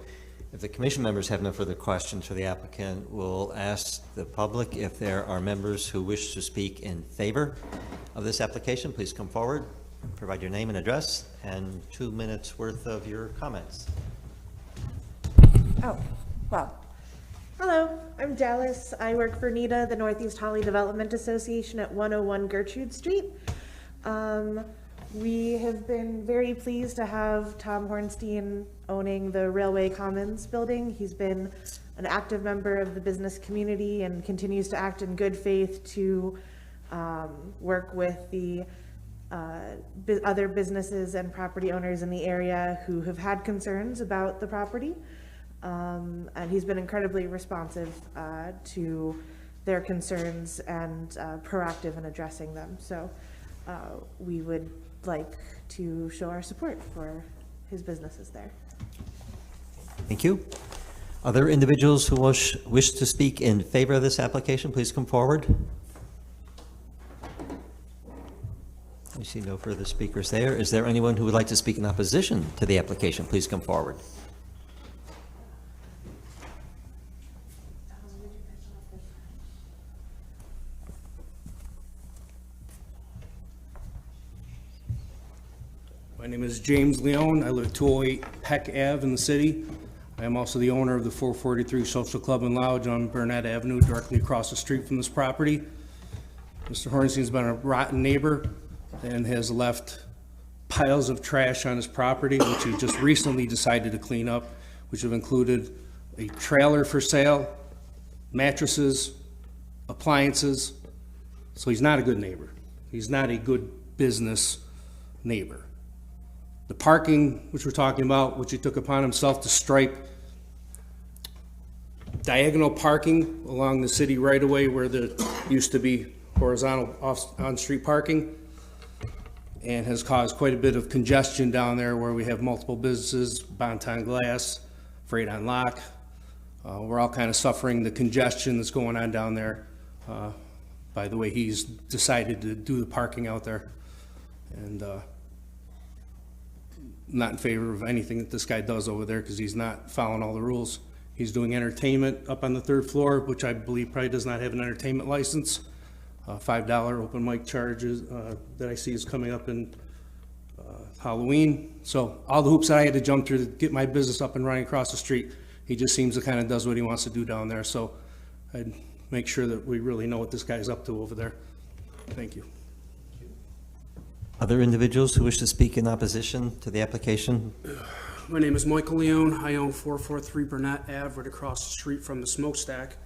if the commission members have no further questions for the applicant, we'll ask the public if there are members who wish to speak in favor of this application. Please come forward, provide your name and address, and 2 minutes worth of your comments. Oh, well. Hello, I'm Dallas. I work for NEDA, the Northeast Holly Development Association at 101 Gertrude Street. We have been very pleased to have Tom Hornstein owning the Railway Commons building. He's been an active member of the business community and continues to act in good faith to work with the other businesses and property owners in the area who have had concerns about the property. And he's been incredibly responsive to their concerns and proactive in addressing them. So we would like to show our support for his businesses there. Thank you. Other individuals who wish to speak in favor of this application, please come forward. I see no further speakers there. Is there anyone who would like to speak in opposition to the application? Please come forward. My name is James Leone. I live at 208 Peck Ave in the city. I am also the owner of the 443 Social Club and Lounge on Burnett Avenue, directly across the street from this property. Mr. Hornstein's been a rotten neighbor and has left piles of trash on his property, which he just recently decided to clean up, which have included a trailer for sale, mattresses, appliances. So he's not a good neighbor. He's not a good business neighbor. The parking, which we're talking about, which he took upon himself to stripe diagonal parking along the city right away where there used to be horizontal on-street parking, and has caused quite a bit of congestion down there where we have multiple businesses, Bonton Glass, Freight on Lock. We're all kind of suffering the congestion that's going on down there by the way he's decided to do the parking out there. And not in favor of anything that this guy does over there because he's not following all the rules. He's doing entertainment up on the 3rd floor, which I believe probably does not have an entertainment license. $5 open mic charges that I see is coming up in Halloween. So all the hoops that I had to jump through to get my business up and running across the street, he just seems to kind of does what he wants to do down there. So I'd make sure that we really know what this guy's up to over there. Thank you. Other individuals who wish to speak in opposition to the application? My name is Michael Leone. I own 443 Burnett Ave, right across the street from the smokestack.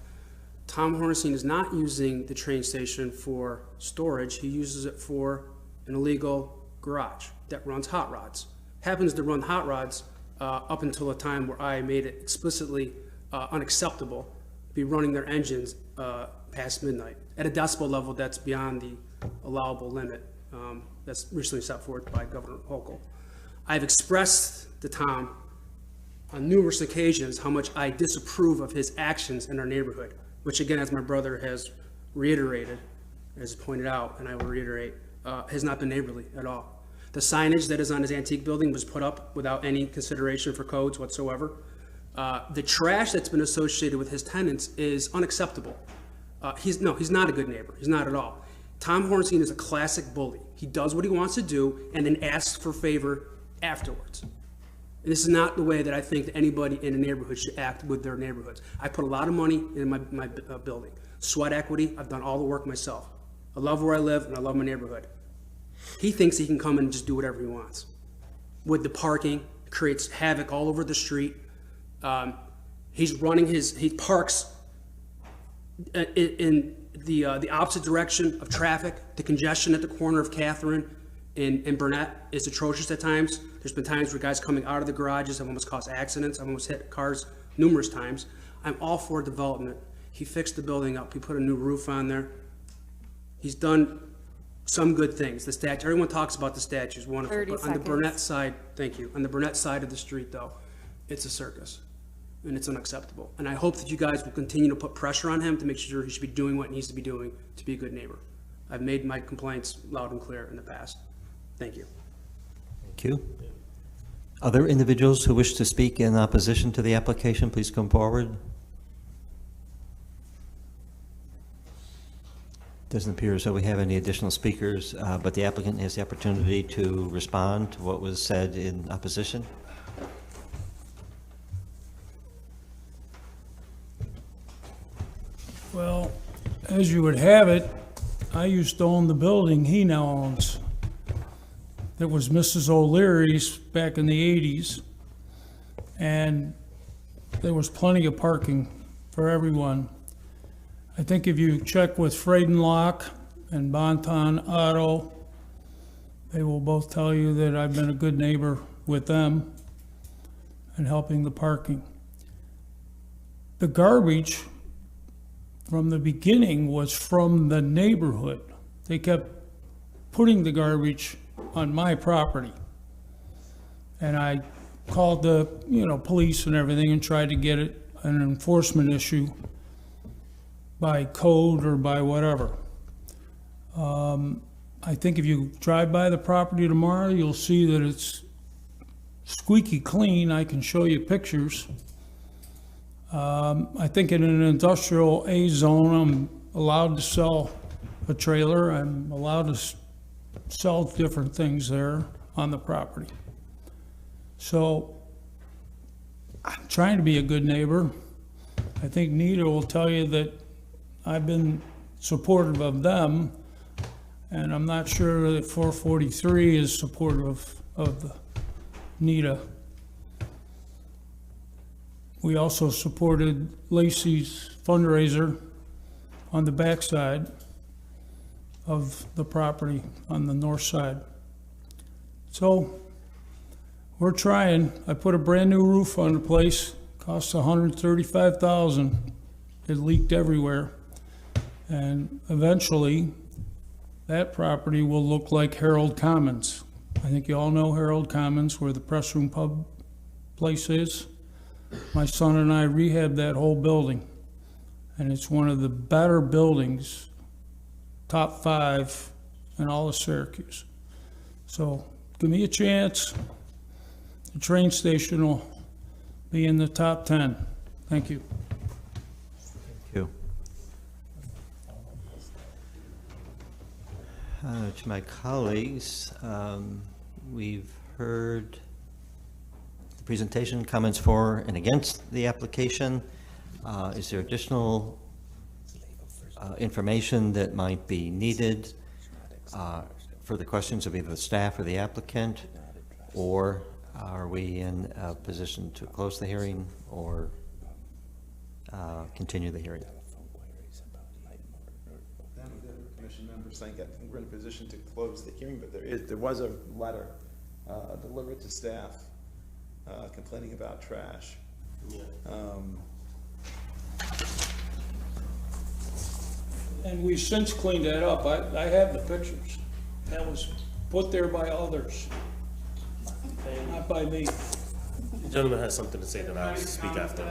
Tom Hornstein is not using the train station for storage. He uses it for an illegal garage that runs hot rods. Happens to run hot rods up until a time where I made it explicitly unacceptable to be running their engines past midnight at a decibel level that's beyond the allowable limit. That's recently set forth by Governor Hochul. I've expressed to Tom on numerous occasions how much I disapprove of his actions in our neighborhood. which again, as my brother has reiterated, as pointed out, and I will reiterate, has not been neighborly at all. The signage that is on his antique building was put up without any consideration for codes whatsoever. The trash that's been associated with his tenants is unacceptable. He's not a good neighbor. He's not at all. Tom Hornstein is a classic bully. He does what he wants to do and then asks for favor afterwards. And this is not the way that I think that anybody in a neighborhood should act with their neighborhoods. I put a lot of money in my building. Sweat equity, I've done all the work myself. I love where I live and I love my neighborhood. He thinks he can come in and just do whatever he wants. With the parking, creates havoc all over the street. He parks in the opposite direction of traffic. The congestion at the corner of Catherine and Burnett is atrocious at times. There's been times where guys coming out of the garages have almost caused accidents. I've almost hit cars numerous times. I'm all for development. He fixed the building up. He put a new roof on there. He's done some good things. The statue, everyone talks about the statue, is wonderful. 30 But on the seconds. Burnett side, thank you, on the Burnett side of the street though, it's a circus. And it's unacceptable. And I hope that you guys will continue to put pressure on him to make sure he should be doing what he needs to be doing to be a good neighbor. I've made my complaints loud and clear in the past. Thank you. Thank you. Other individuals who wish to speak in opposition to the application, please come forward. Doesn't appear as though we have any additional speakers, but the applicant has the opportunity to respond to what was said in opposition. Well, as you would have it, I used to own the building he now owns. That was Mrs. O'Leary's back in the 80s. And there was plenty of parking for everyone. I think if you check with Friedenlock and Bonton Auto, they will both tell you that I've been a good neighbor with them and helping the parking. The garbage from the beginning was from the neighborhood. They kept putting the garbage on my property. And I called the, police and everything and tried to get it an enforcement issue by code or by whatever. I think if you drive by the property tomorrow, you'll see that it's squeaky clean. I can show you pictures. I think in an industrial A zone, I'm allowed to sell a trailer. I'm allowed to sell different things there on the property. So I'm trying to be a good neighbor. I think Nita will tell you that I've been supportive of them, and I'm not sure that 443 is supportive of the Nita. We also supported Lacey's fundraiser on the backside of the property on the north side. So we're trying. I put a brand new roof on the place, cost $135,000. It leaked everywhere. And eventually that property will look like Harold Commons. I think you all know Harold Commons, where the press room pub place is. My son and I rehabbed that whole building, and it's one of the better buildings, top 5 in all of Syracuse. So give me a chance. The train station will be in the top 10. Thank you. Thank you. To my colleagues, we've heard the presentation, comments for and against the application. Is there additional information that might be needed for the questions of either the staff or the applicant? Or are we in a position to close the hearing or continue the hearing? Commission members think we're in a position to close the hearing, but there was a letter delivered to staff complaining about trash. Yeah. And we've since cleaned that up. I have the pictures. That was put there by others, not by me. The gentleman has something to say, then I'll speak after.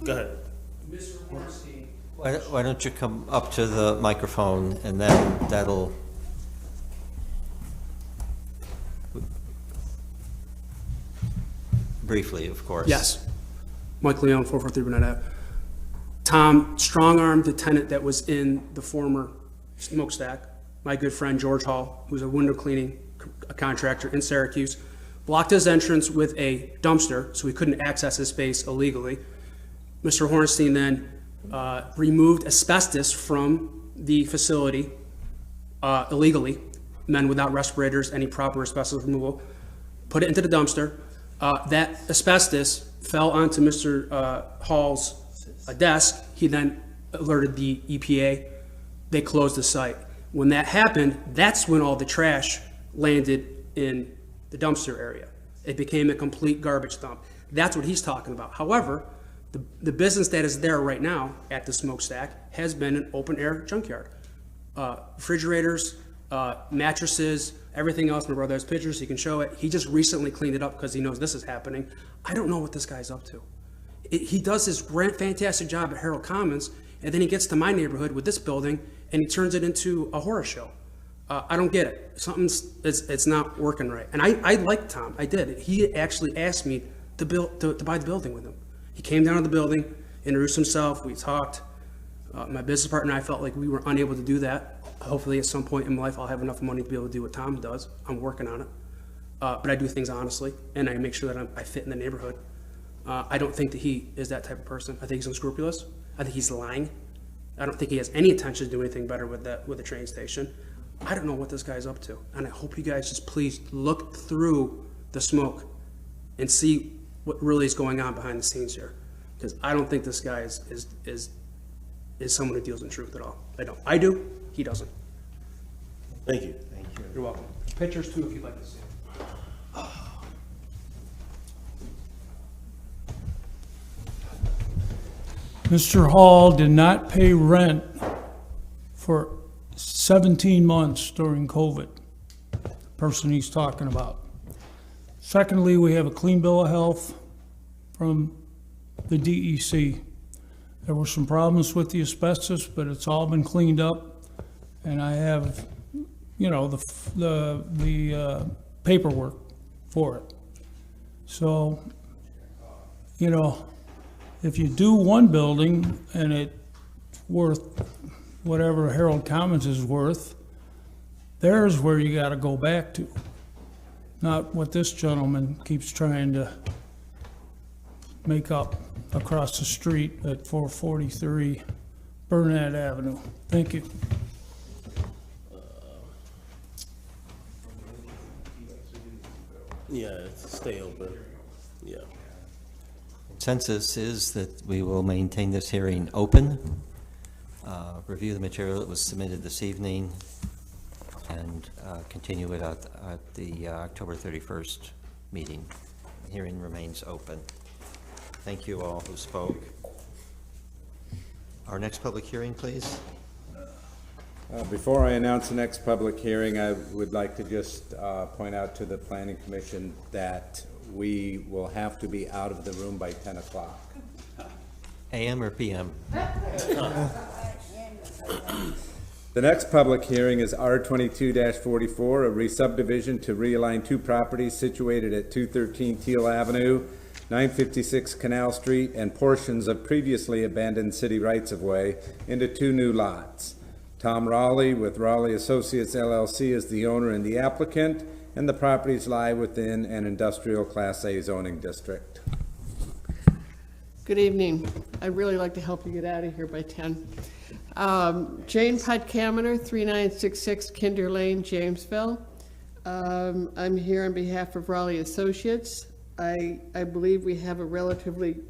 Go ahead. Mr. Hornstein Why don't you come up to the microphone, and then that'll... Briefly, of course. Yes. Mike Leone, 443 Burnett Ave. Tom strong-armed the tenant that was in the former smokestack. My good friend George Hall, who's a window cleaning contractor in Syracuse, blocked his entrance with a dumpster so he couldn't access his space illegally. Mr. Hornstein then removed asbestos from the facility illegally, men without respirators, any proper asbestos removal, put it into the dumpster. That asbestos fell onto Mr. Hall's desk. He then alerted the EPA. They closed the site. When that happened, that's when all the trash landed in the dumpster area. It became a complete garbage dump. That's what he's talking about. However, the business that is there right now at the smokestack has been an open air junkyard. Refrigerators, mattresses, everything else. My brother has pictures, he can show it. He just recently cleaned it up because he knows this is happening. I don't know what this guy's up to. He does this fantastic job at Harold Commons, and then he gets to my neighborhood with this building, and he turns it into a horror show. I don't get it. It's not working right. And I liked Tom. I did. He actually asked me to buy the building with him. He came down to the building, introduced himself. We talked. My business partner and I felt like we were unable to do that. Hopefully, at some point in my life, I'll have enough money to be able to do what Tom does. I'm working on it. But I do things honestly, and I make sure that I fit in the neighborhood. I don't think that he is that type of person. I think he's unscrupulous. I think he's lying. I don't think he has any intention to do anything better with the train station. I don't know what this guy's up to, and I hope you guys just please look through the smoke and see what really is going on behind the scenes here, because I don't think this guy is someone who deals in truth at all. I don't. I do. He doesn't. Thank you. Thank you. You're welcome. Pictures too, if you'd like to see. Mr. Hall did not pay rent for 17 months during COVID, the person he's talking about. Secondly, we have a clean bill of health from the DEC. There were some problems with the asbestos, but it's all been cleaned up, and I have, the paperwork for it. So, if you do one building and it's worth whatever Harold Commons is worth, there's where you got to go back to, not what this gentleman keeps trying to make up across the street at 443 Burnett Avenue. Thank you. Yeah, stay open. Yeah. Consensus is that we will maintain this hearing open, review the material that was submitted this evening, and continue it at the October 31st meeting. The hearing remains open. Thank you all who spoke. Our next public hearing, please. Before I announce the next public hearing, I would like to just point out to the Planning Commission that we will have to be out of the room by 10 o'clock. AM or PM? The next public hearing is R22-44, a re-subdivision to realign two properties situated at 213 Teal Avenue, 956 Canal Street, and portions of previously abandoned city rights-of-way into two new lots. Tom Raleigh with Raleigh Associates LLC is the owner and the applicant, and the properties lie within an industrial Class A zoning district. Good evening. I'd really like to help you get out of here by 10. Jane Podkaminer, 3966 Kinder Lane, Jamesville. I'm here on behalf of Raleigh Associates. I believe we have a relatively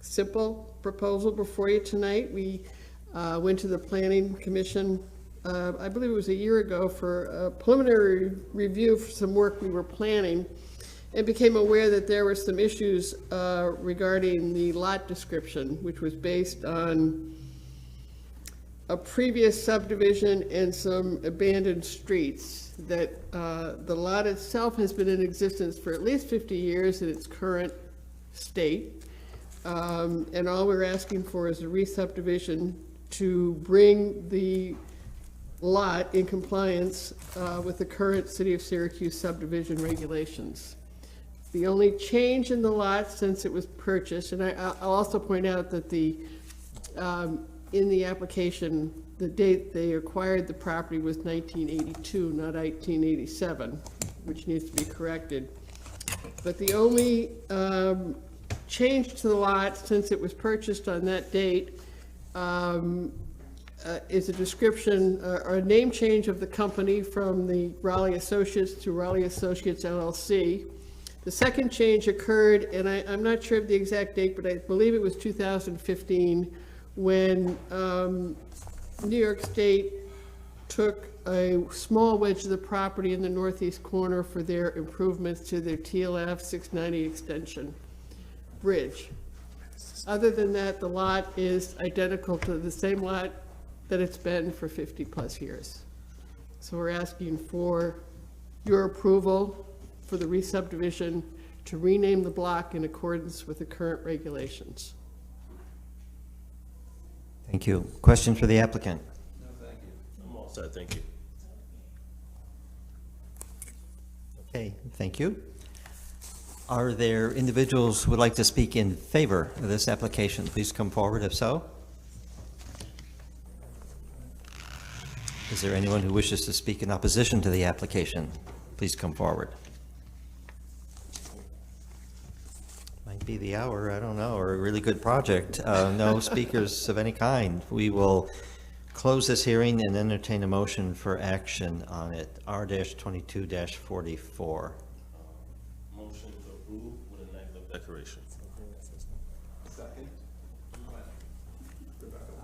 simple proposal before you tonight. We went to the Planning Commission, I believe it was a year ago, for a preliminary review for some work we were planning, and became aware that there were some issues regarding the lot description, which was based on a previous subdivision and some abandoned streets, that the lot itself has been in existence for at least 50 years in its current state, and all we're asking for is a re-subdivision to bring the lot in compliance with the current City of Syracuse subdivision regulations. The only change in the lot since it was purchased, and I'll also point out that in the application, the date they acquired the property was 1982, not 1887, which needs to be corrected. But the only change to the lot since it was purchased on that date is a description or a name change of the company from the Raleigh Associates to Raleigh Associates LLC. The second change occurred, and I'm not sure of the exact date, but I believe it was 2015, when New York State took a small wedge of the property in the northeast corner for their improvements to their TLF 690 extension bridge. Other than that, the lot is identical to the same lot that it's been for 50+ years. So we're asking for your approval for the re-subdivision to rename the block in accordance with the current regulations. Thank you. Questions for the applicant? No, thank you. I'm all set, thank you. Okay, thank you. Are there individuals who would like to speak in favor of this application? Please come forward if so. Is there anyone who wishes to speak in opposition to the application? Please come forward. Might be the hour, I don't know, or a really good project. No speakers of any kind. We will close this hearing and entertain a motion for action on it. R-22-44. Motion to approve with a negative declaration. Second.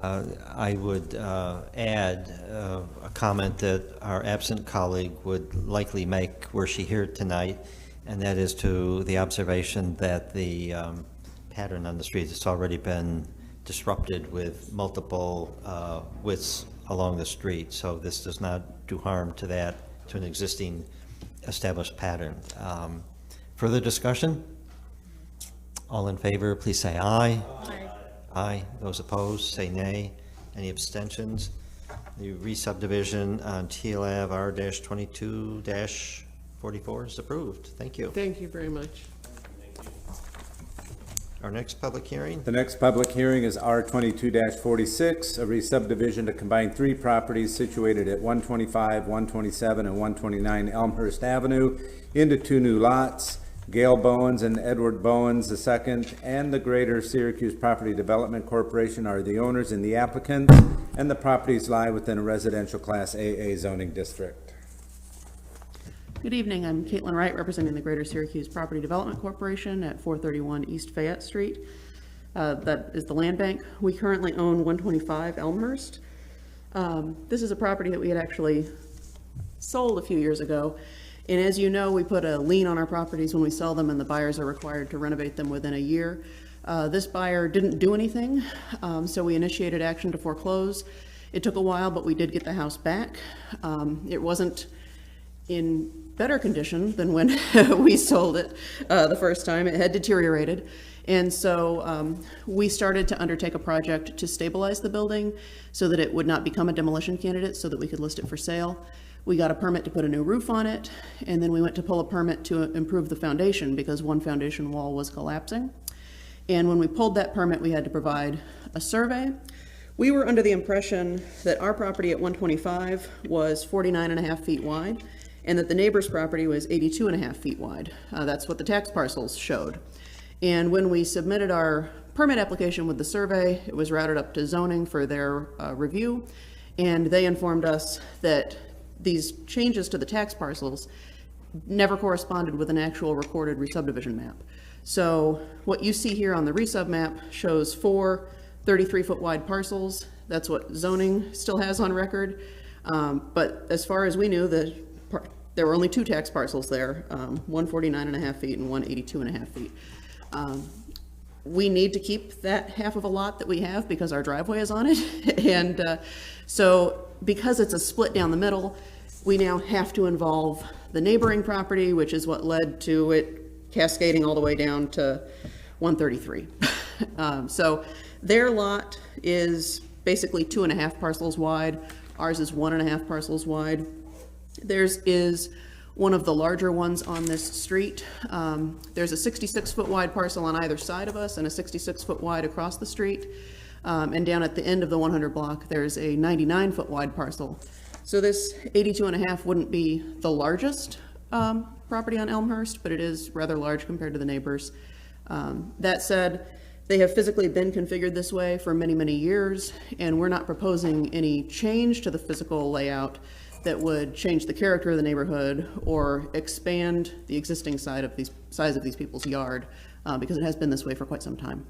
I would add a comment that our absent colleague would likely make were she here tonight, and that is to the observation that the pattern on the street has already been disrupted with multiple widths along the street. So this does not do harm to that, to an existing established pattern. Further discussion? All in favor, please say aye. Aye. Aye. Those opposed, say nay. Any abstentions? The re-subdivision on TLAV R-22-44 is approved. Thank you. Thank you very much. Our next public hearing? The next public hearing is R-22-46, a re-subdivision to combine 3 properties situated at 125, 127, and 129 Elmhurst Avenue into 2 new lots. Gail Bowens and Edward Bowens II and the Greater Syracuse Property Development Corporation are the owners and the applicant, and the properties lie within a residential Class AA zoning district. Good evening. I'm Caitlin Wright, representing the Greater Syracuse Property Development Corporation at 431 East Fayette Street. That is the land bank. We currently own 125 Elmhurst. This is a property that we had actually sold a few years ago. And as you know, we put a lien on our properties when we sell them, and the buyers are required to renovate them within a year. This buyer didn't do anything, so we initiated action to foreclose. It took a while, but we did get the house back. It wasn't in better condition than when we sold it the first time. It had deteriorated. And so we started to undertake a project to stabilize the building so that it would not become a demolition candidate, so that we could list it for sale. We got a permit to put a new roof on it, and then we went to pull a permit to improve the foundation because one foundation wall was collapsing. And when we pulled that permit, we had to provide a survey. We were under the impression that our property at 125 was 49.5 feet wide, and that the neighbor's property was 82.5 feet wide. That's what the tax parcels showed. And when we submitted our permit application with the survey, it was routed up to zoning for their review, and they informed us that these changes to the tax parcels never corresponded with an actual recorded re-subdivision map. So what you see here on the re-sub map shows 4 33-foot wide parcels. That's what zoning still has on record. But as far as we knew, there were only 2 tax parcels there, one 49.5 feet and one 82.5 feet. We need to keep that half of a lot that we have because our driveway is on it. And so because it's a split down the middle, we now have to involve the neighboring property, which is what led to it cascading all the way down to 133. So their lot is basically 2.5 parcels wide. Ours is 1.5 parcels wide. Theirs is one of the larger ones on this street. There's a 66-foot wide parcel on either side of us and a 66-foot wide across the street. And down at the end of the 100 block, there's a 99-foot wide parcel. So this 82.5 wouldn't be the largest property on Elmhurst, but it is rather large compared to the neighbors. That said, they have physically been configured this way for many, many years, and we're not proposing any change to the physical layout that would change the character of the neighborhood or expand the existing size of these people's yard, because it has been this way for quite some time.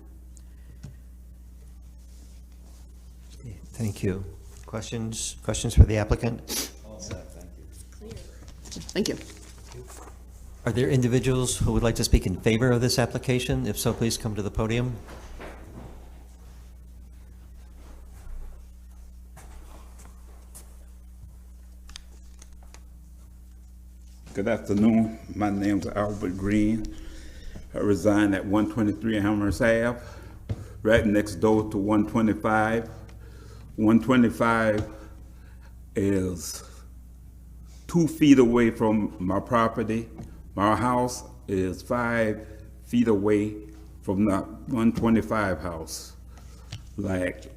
Thank you. Questions for the applicant? All set, thank you. Thank you. Are there individuals who would like to speak in favor of this application? If so, please come to the podium. Good afternoon. My name's Albert Green. I reside at 123 Elmhurst Ave, right next door to 125. 125 is 2 feet away from my property. My house is 5 feet away from the 125 house. Like,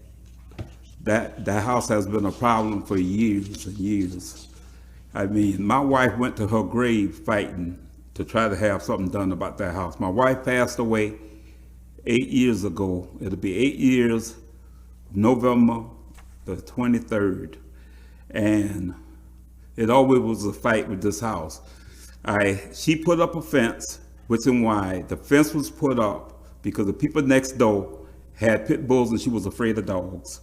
that house has been a problem for years and years. I mean, my wife went to her grave fighting to try to have something done about that house. My wife passed away 8 years ago. It'll be 8 years, November the 23rd. And it always was a fight with this house. She put up a fence, which is why the fence was put up because the people next door had pit bulls and she was afraid of dogs.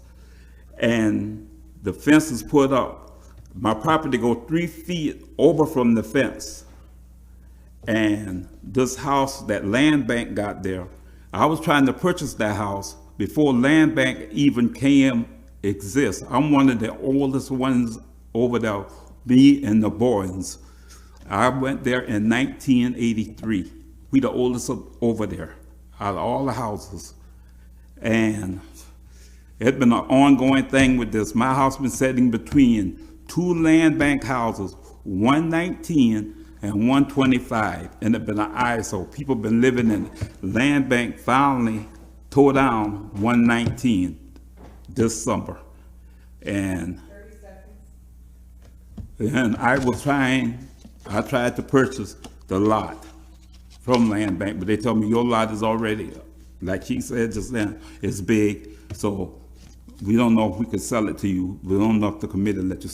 And the fence is put up. My property go 3 feet over from the fence. And this house that Land Bank got there, I was trying to purchase that house before Land Bank even exist. I'm one of the oldest ones over there, me and the boys. I went there in 1983. We the oldest over there, out of all the houses. And it's been an ongoing thing with this. My house been sitting between 2 Land Bank houses, 119 and 125, and it's been an eyesore. People been living in Land Bank. Finally tore down 119 this summer. And I tried to purchase the lot from Land Bank, but they told me your lot is already, like he said just then, it's big, so we don't know if we can sell it to you. We don't know if the committee let them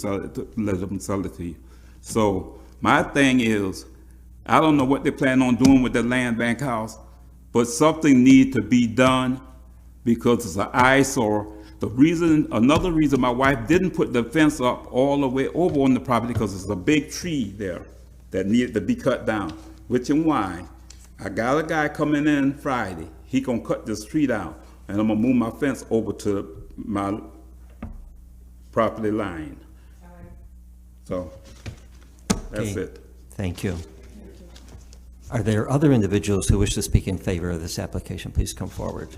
sell it to you. So my thing is, I don't know what they plan on doing with the Land Bank house, but something needs to be done because it's an eyesore. Another reason my wife didn't put the fence up all the way over on the property because there's a big tree there that needed to be cut down, which is why I got a guy coming in Friday. He gonna cut this tree down, and I'm gonna move my fence over to my property line. So that's Okay. it. Thank you. Are there other individuals who wish to speak in favor of this application? Please come forward.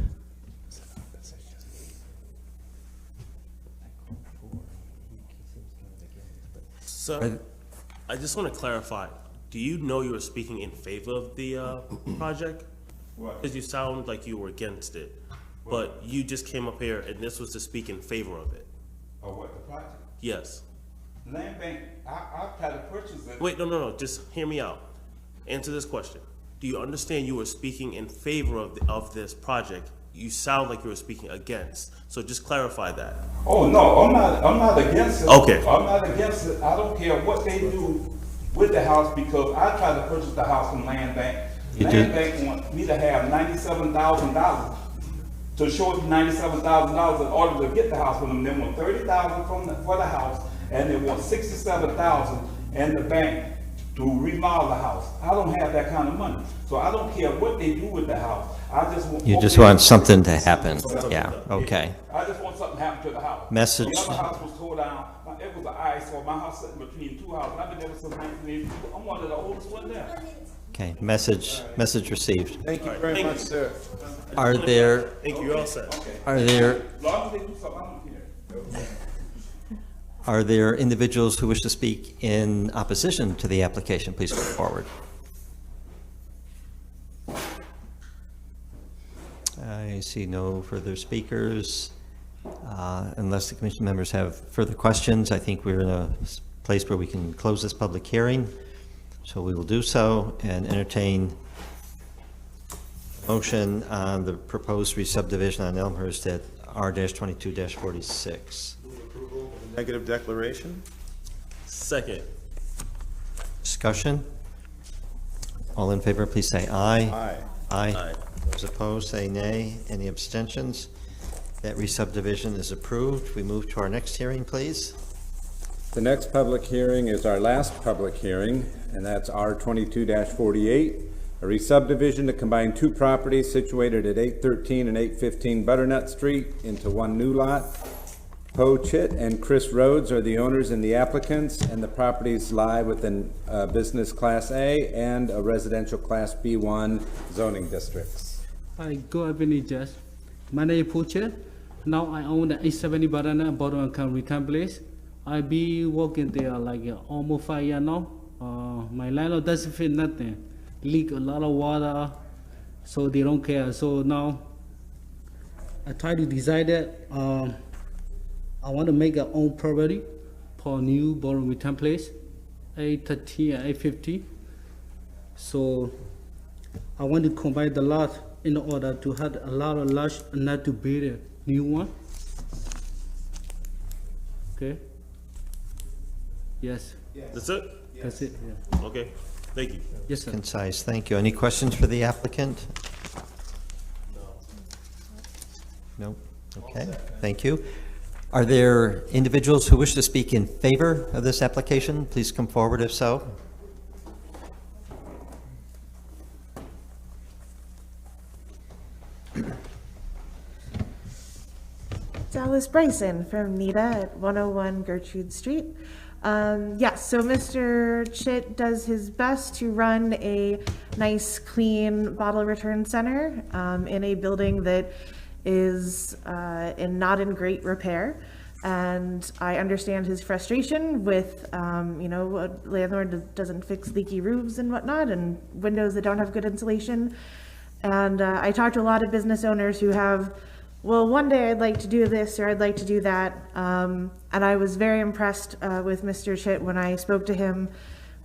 Sir, I just want to clarify. Do you know you were speaking in favor of the project? What? Because you sound like you were against it. But you just came up here and this was to speak in favor of it. Or what, the project? Yes. Land Bank, I'll try to purchase it. Wait, no. Just hear me out. Answer this question. Do you understand you were speaking in favor of this project? You sound like you were speaking against. So just clarify that. Oh, no, I'm not against it. Okay. I'm not against it. I don't care what they do with the house because I tried to purchase the house from Land Bank. Land Bank wants me to have $97,000 to show you $97,000 in order to get the house from them. They want $30,000 for the house, and they want $67,000 in the bank to remodel the house. I don't have that kind of money, so I don't care what they do with the house. I just want. You just want something to happen. Yeah, okay. I just want something to happen to the house. Message. The other house was tore down. It was an eyesore. My house sitting between 2 houses. I've been there since 1980. I'm one of the oldest ones there. Okay, message received. Thank you very much, sir. Are there, Thank you, you're all set. are there individuals who wish to speak in opposition to the application? Please come forward. I see no further speakers. Unless the commission members have further questions, I think we're in a place where we can close this public hearing. So we will do so and entertain motion on the proposed re-subdivision on Elmhurst at R-22-46. Negative declaration? Second. Discussion? All in favor, please say aye. Aye. Aye. Those opposed, say nay. Any abstentions? That re-subdivision is approved. We move to our next hearing, please. The next public hearing is our last public hearing, and that's R-22-48, a re-subdivision to combine two properties situated at 813 and 815 Butternut Street into one new lot. Poe Chit and Chris Rhodes are the owners and the applicants, and the properties lie within Business Class A and a Residential Class B1 zoning districts. Hi, good evening, Judge. My name is Poe Chit. Now I own the 870 Butternut Bottom Return Place. I be working there like almost 5 years now. My landlord doesn't fit nothing. Leak a lot of water, so they don't care. So now I try to decide that I want to make our own property for a new bottom return place, 830 and 850. So I want to combine the lot in order to have a lot of lots and not to build a new one. Okay. Yes. That's it? That's it, yeah. Okay, thank you. Yes, sir. Concise, thank you. Any questions for the applicant? No? Okay, thank you. Are there individuals who wish to speak in favor of this application? Please come forward if so. Dallas Bryson from NITA at 101 Gertrude Street. Yes, so Mr. Chit does his best to run a nice, clean bottle return center in a building that is not in great repair. And I understand his frustration with, a landlord that doesn't fix leaky roofs and whatnot, and windows that don't have good insulation. And I talked to a lot of business owners who have, well, one day I'd like to do this or I'd like to do that. And I was very impressed with Mr. Chit when I spoke to him.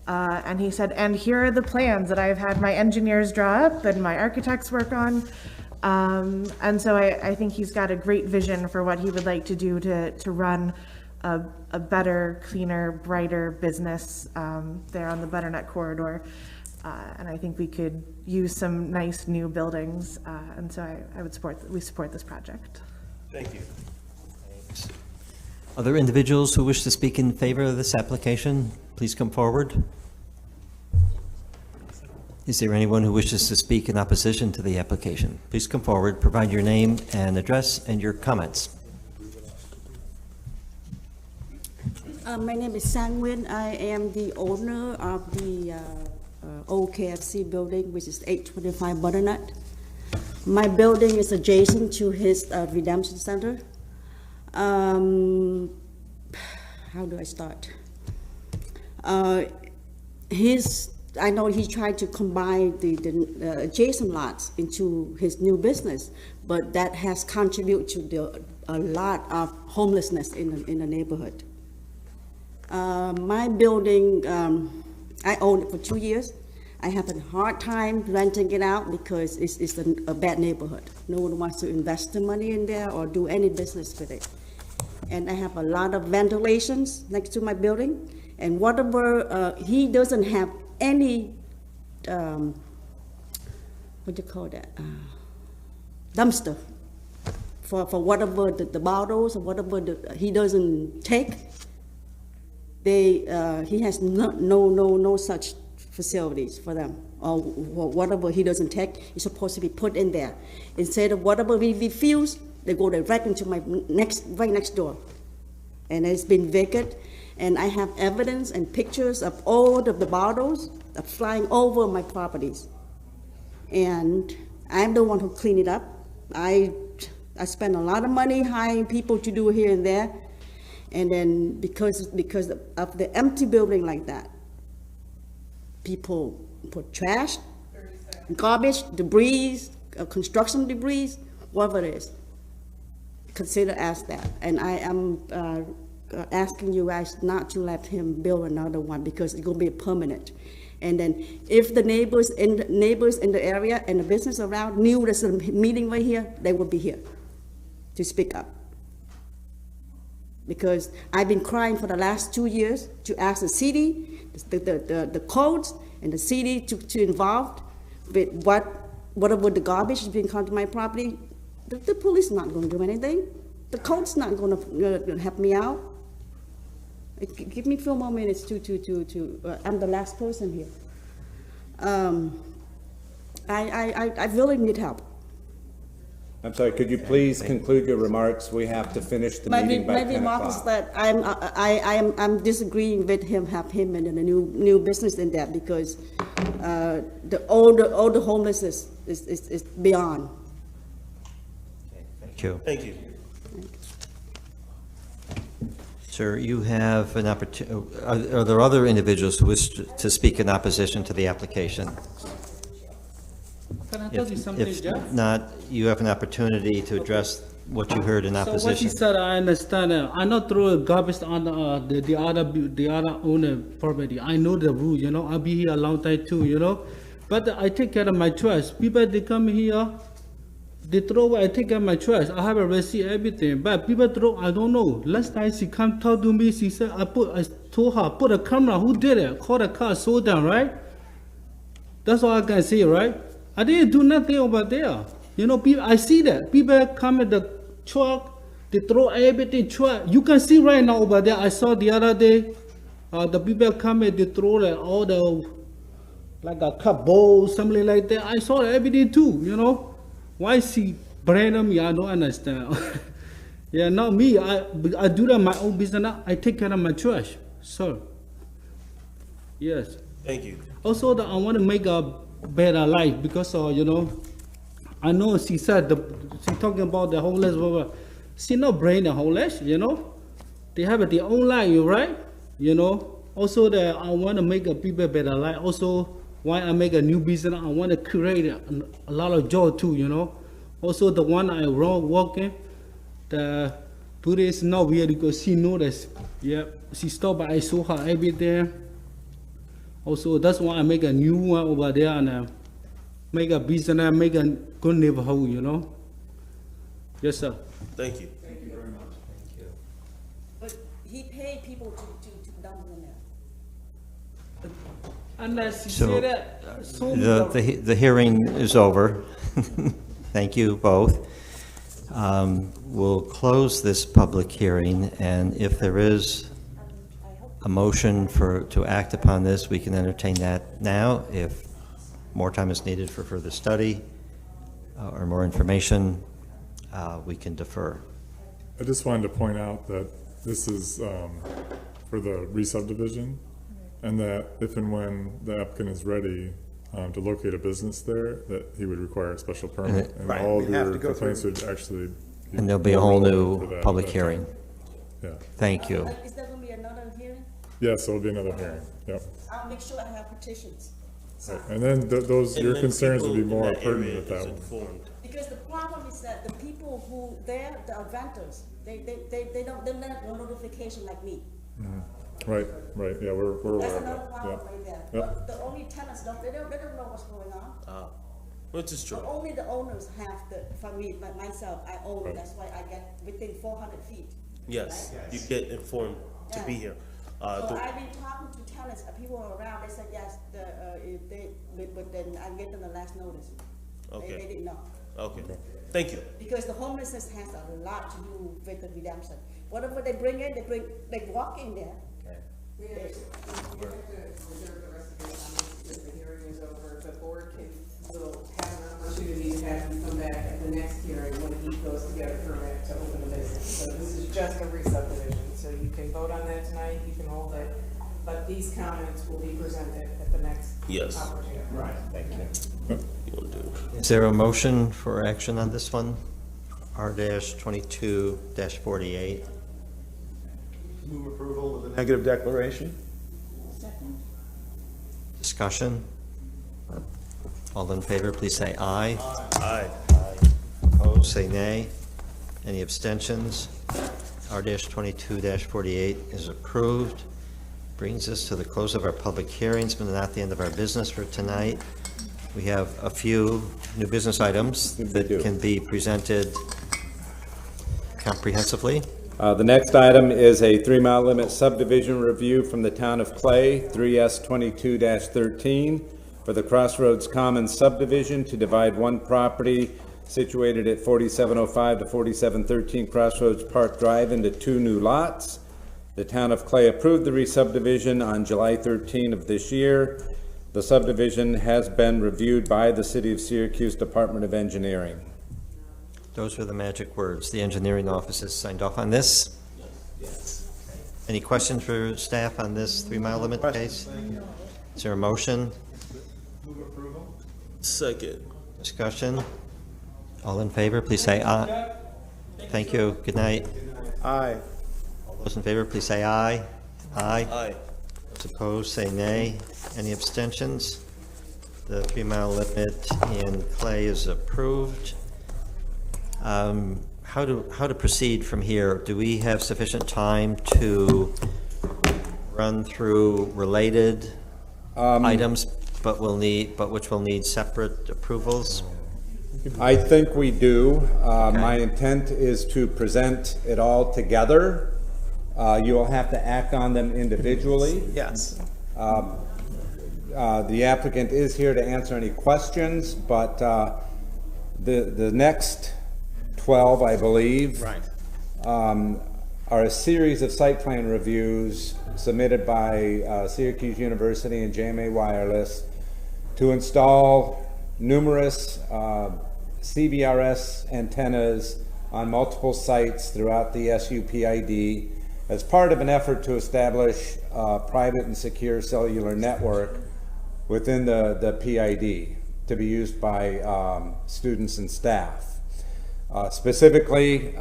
And he said, and here are the plans that I've had my engineers draw up and my architects work on. And so I think he's got a great vision for what he would like to do to run a better, cleaner, brighter business there on the Butternut corridor. And I think we could use some nice new buildings. And so we support this project. Thank you. Other individuals who wish to speak in favor of this application, please come forward. Is there anyone who wishes to speak in opposition to the application? Please come forward, provide your name and address and your comments. My name is Sang Nguyen. I am the owner of the old KFC building, which is 825 Butternut. My building is adjacent to his redemption center. How do I start? I know he tried to combine the adjacent lots into his new business, but that has contributed to a lot of homelessness in the neighborhood. My building, I owned it for 2 years. I have a hard time renting it out because it's a bad neighborhood. No one wants to invest the money in there or do any business with it. And I have a lot of ventilations next to my building. And whatever, he doesn't have any, what do you call that, dumpster for whatever the bottles or whatever he doesn't take. He has no such facilities for them, or whatever he doesn't take is supposed to be put in there. Instead of whatever we refuse, they go right into my right next door. And it's been vacant, and I have evidence and pictures of all of the bottles flying over my properties. And I'm the one who clean it up. I spend a lot of money hiring people to do here and there. And then because of the empty building like that, people put trash, garbage, debris, construction debris, whatever it is, consider as that. And I am asking you guys not to let him build another one because it's going to be permanent. And then if the neighbors in the area and the business around knew there's a meeting right here, they would be here to speak up. Because I've been crying for the last 2 years to ask the city, the codes, and the city to involved with whatever the garbage is being come to my property. The police is not going to do anything. The code's not going to help me out. Give me a few more minutes I'm the last person here. I really need help. I'm sorry, could you please conclude your remarks? We have to finish the meeting by 10 o'clock. My remark is that I'm disagreeing with him, have him in a new business in that because all the homelessness is beyond. Thank you. Thank you. Sir, you have an opportunity. Are there other individuals who wish to speak in opposition to the application? Can I tell you something, If Jeff? not, you have an opportunity to address what you heard in So what opposition. he said, I understand. I not throw garbage on the other owner property. I know the rule, you know. I'll be here a long time too, you know. But I take care of my trash. People they come here, they throw away. I take care of my trash. I have a receipt, everything. But people throw. I don't know. Last time she come talk to me, she said I told her put a camera. Who did it? Call the car, slow down, right? That's all I can say, right? I didn't do nothing over there. You know, people, I see that. People come in the truck, they throw everything truck. You can see right now over there. I saw the other day, the people come in, they throw like all the, like a cup bowl, something like that. I saw everything too, you know. Why she brand on me, I don't understand. Yeah, not me. I do that my own business. I take care of my trash, sir. Yes. Thank you. Also, I want to make a better life because, you know, I know she said, she talking about the homeless, blah, blah. She not bring the homeless, you know. They have their own life, right? You know. Also, I want to make a people better life. Also, why I make a new business, I want to create a lot of job too, you know. Also, the one I run walking, the Buddhist not weird because she noticed. Yeah, she stopped by, I saw her every day. Also, that's why I make a new one over there and make a business, make a good neighborhood, you know. Yes, sir. Thank you. Thank you very much. Thank you. But he paid people to dump in there. Unless you So say that, the hearing is over. Thank you both. We'll close this public hearing, and if there is a motion to act upon this, we can entertain that now. If more time is needed for further study or more information, we can defer. I just wanted to point out that this is for the re-subdivision, and that if and when the applicant is ready to locate a business there, that he would require a special permit, and Right, all we of have your to go complaints through- would actually be And there'll be a whole more new relevant to that public at that hearing. time. Yeah. Thank you. Is there going to be another hearing? Yes, there'll be another hearing, yep. I'll make sure I have petitions. Right. And then those, And your then concerns would be people in more that pertinent area with that is one. informed. Because the problem is that the people who there, the vendors, they don't, they're not no notification like me. Right, yeah, we're aware That's of another that, problem yep. right there. Yep. But the only tenants they don't know what's going on. Which is true. But only the owners have for me, myself, I own it. That's why I get within 400 feet. Yes, right? you get informed to be here. So I've been talking to tenants, people around, they said yes, but then I get them the last notice. Okay. They didn't know. Okay, thank you. Because the homelessness has a lot to do with the redemption. Whatever they bring in, they walk in there. We have to reserve the rest of the time because the hearing is over. The board will have an opportunity to have him come back at the next hearing when he goes to get a permit to open a business. So this is just a re-subdivision. So you can vote on that tonight, you can hold it, but these comments will be presented at the the next Yes. opportunity. Right, thank you. You wanna do? Is there a motion for action on this one? R-22-48. Move approval with a negative declaration. Discussion? All in favor, please say aye. Aye. Opposed, say nay. Any abstentions? R-22-48 is approved. Brings us to the close of our public hearings, but not the end of our business for tonight. We have a few new business items that can be presented comprehensively. The next item is a 3-mile limit subdivision review from the town of Clay, 3S22-13, for the Crossroads Commons subdivision to divide one property situated at 4705 to 4713 Crossroads Park Drive into 2 new lots. The town of Clay approved the re-subdivision on July 13 of this year. The subdivision has been reviewed by the City of Syracuse Department of Engineering. Those were the magic words. The engineering office has signed off on this. Yes. Any questions for staff on this 3-mile limit case? Is there a motion? Move approval. Second. Discussion? All in favor, please say aye. Thank you. Good night. Aye. All those in favor, please say aye. Aye. Aye. Those opposed, say nay. Any abstentions? The 3-mile limit in Clay is approved. How to proceed from here? Do we have sufficient time to run through related items, but which will need separate approvals? I think we do. My intent is to present it all together. You will have to act on them individually. Yes. The applicant is here to answer any questions, but the next 12, I believe, Right. are a series of site plan reviews submitted by Syracuse University and JMA Wireless to install numerous CBRS antennas on multiple sites throughout the SUPID as part of an effort to establish a private and secure cellular network within the PID to be used by students and staff. Specifically,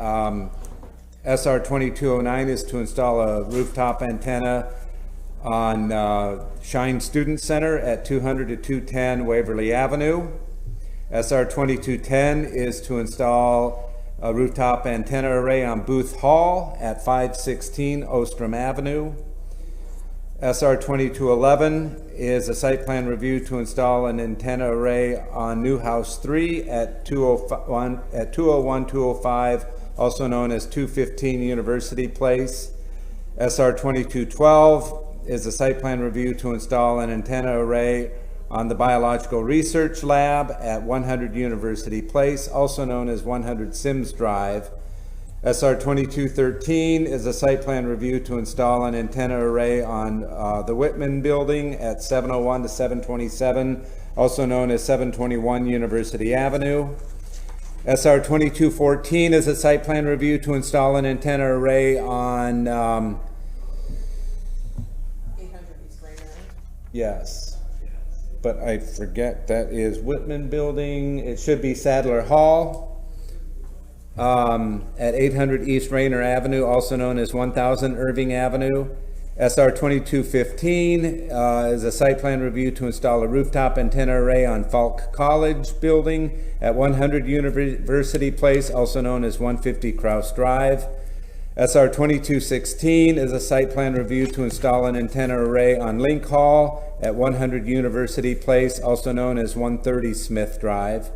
SR 2209 is to install a rooftop antenna on Shine Student Center at 200 to 210 Waverly Avenue. SR 2210 is to install a rooftop antenna array on Booth Hall at 516 Ostrom Avenue. SR 2211 is a site plan review to install an antenna array on Newhouse 3 at 201-205, also known as 215 University Place. SR 2212 is a site plan review to install an antenna array on the Biological Research Lab at 100 University Place, also known as 100 Sims Drive. SR 2213 is a site plan review to install an antenna array on the Whitman Building at 701 to 727, also known as 721 University Avenue. SR 2214 is a site plan review to install an antenna array on 800 East Rainer. yes, but I forget, that is Whitman Building. It should be Sadler Hall. At 800 East Rainer Avenue, also known as 1000 Irving Avenue. SR 2215 is a site plan review to install a rooftop antenna array on Falk College Building at 100 University Place, also known as 150 Kraus Drive. SR 2216 is a site plan review to install an antenna array on Link Hall at 100 University Place, also known as 130 Smith Drive.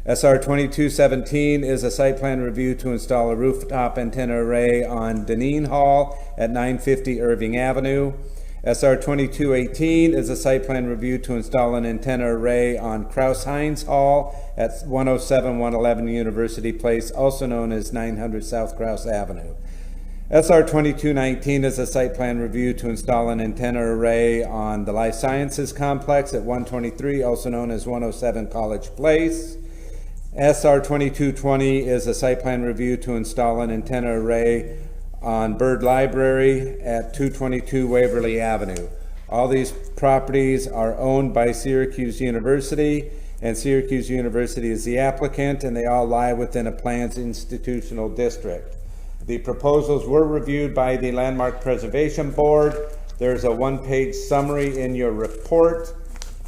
SR 2217 is a site plan review to install a rooftop antenna array on Deneen Hall at 950 Irving Avenue. SR 2218 is a site plan review to install an antenna array on Kraus-Heinz Hall at 107-111 University Place, also known as 900 South Kraus Avenue. SR 2219 is a site plan review to install an antenna array on the Life Sciences Complex at 123, also known as 107 College Place. SR 2220 is a site plan review to install an antenna array on Bird Library at 222 Waverly Avenue. All these properties are owned by Syracuse University, and Syracuse University is the applicant, and they all lie within a planned institutional district. The proposals were reviewed by the Landmark Preservation Board. There's a one-page summary in your report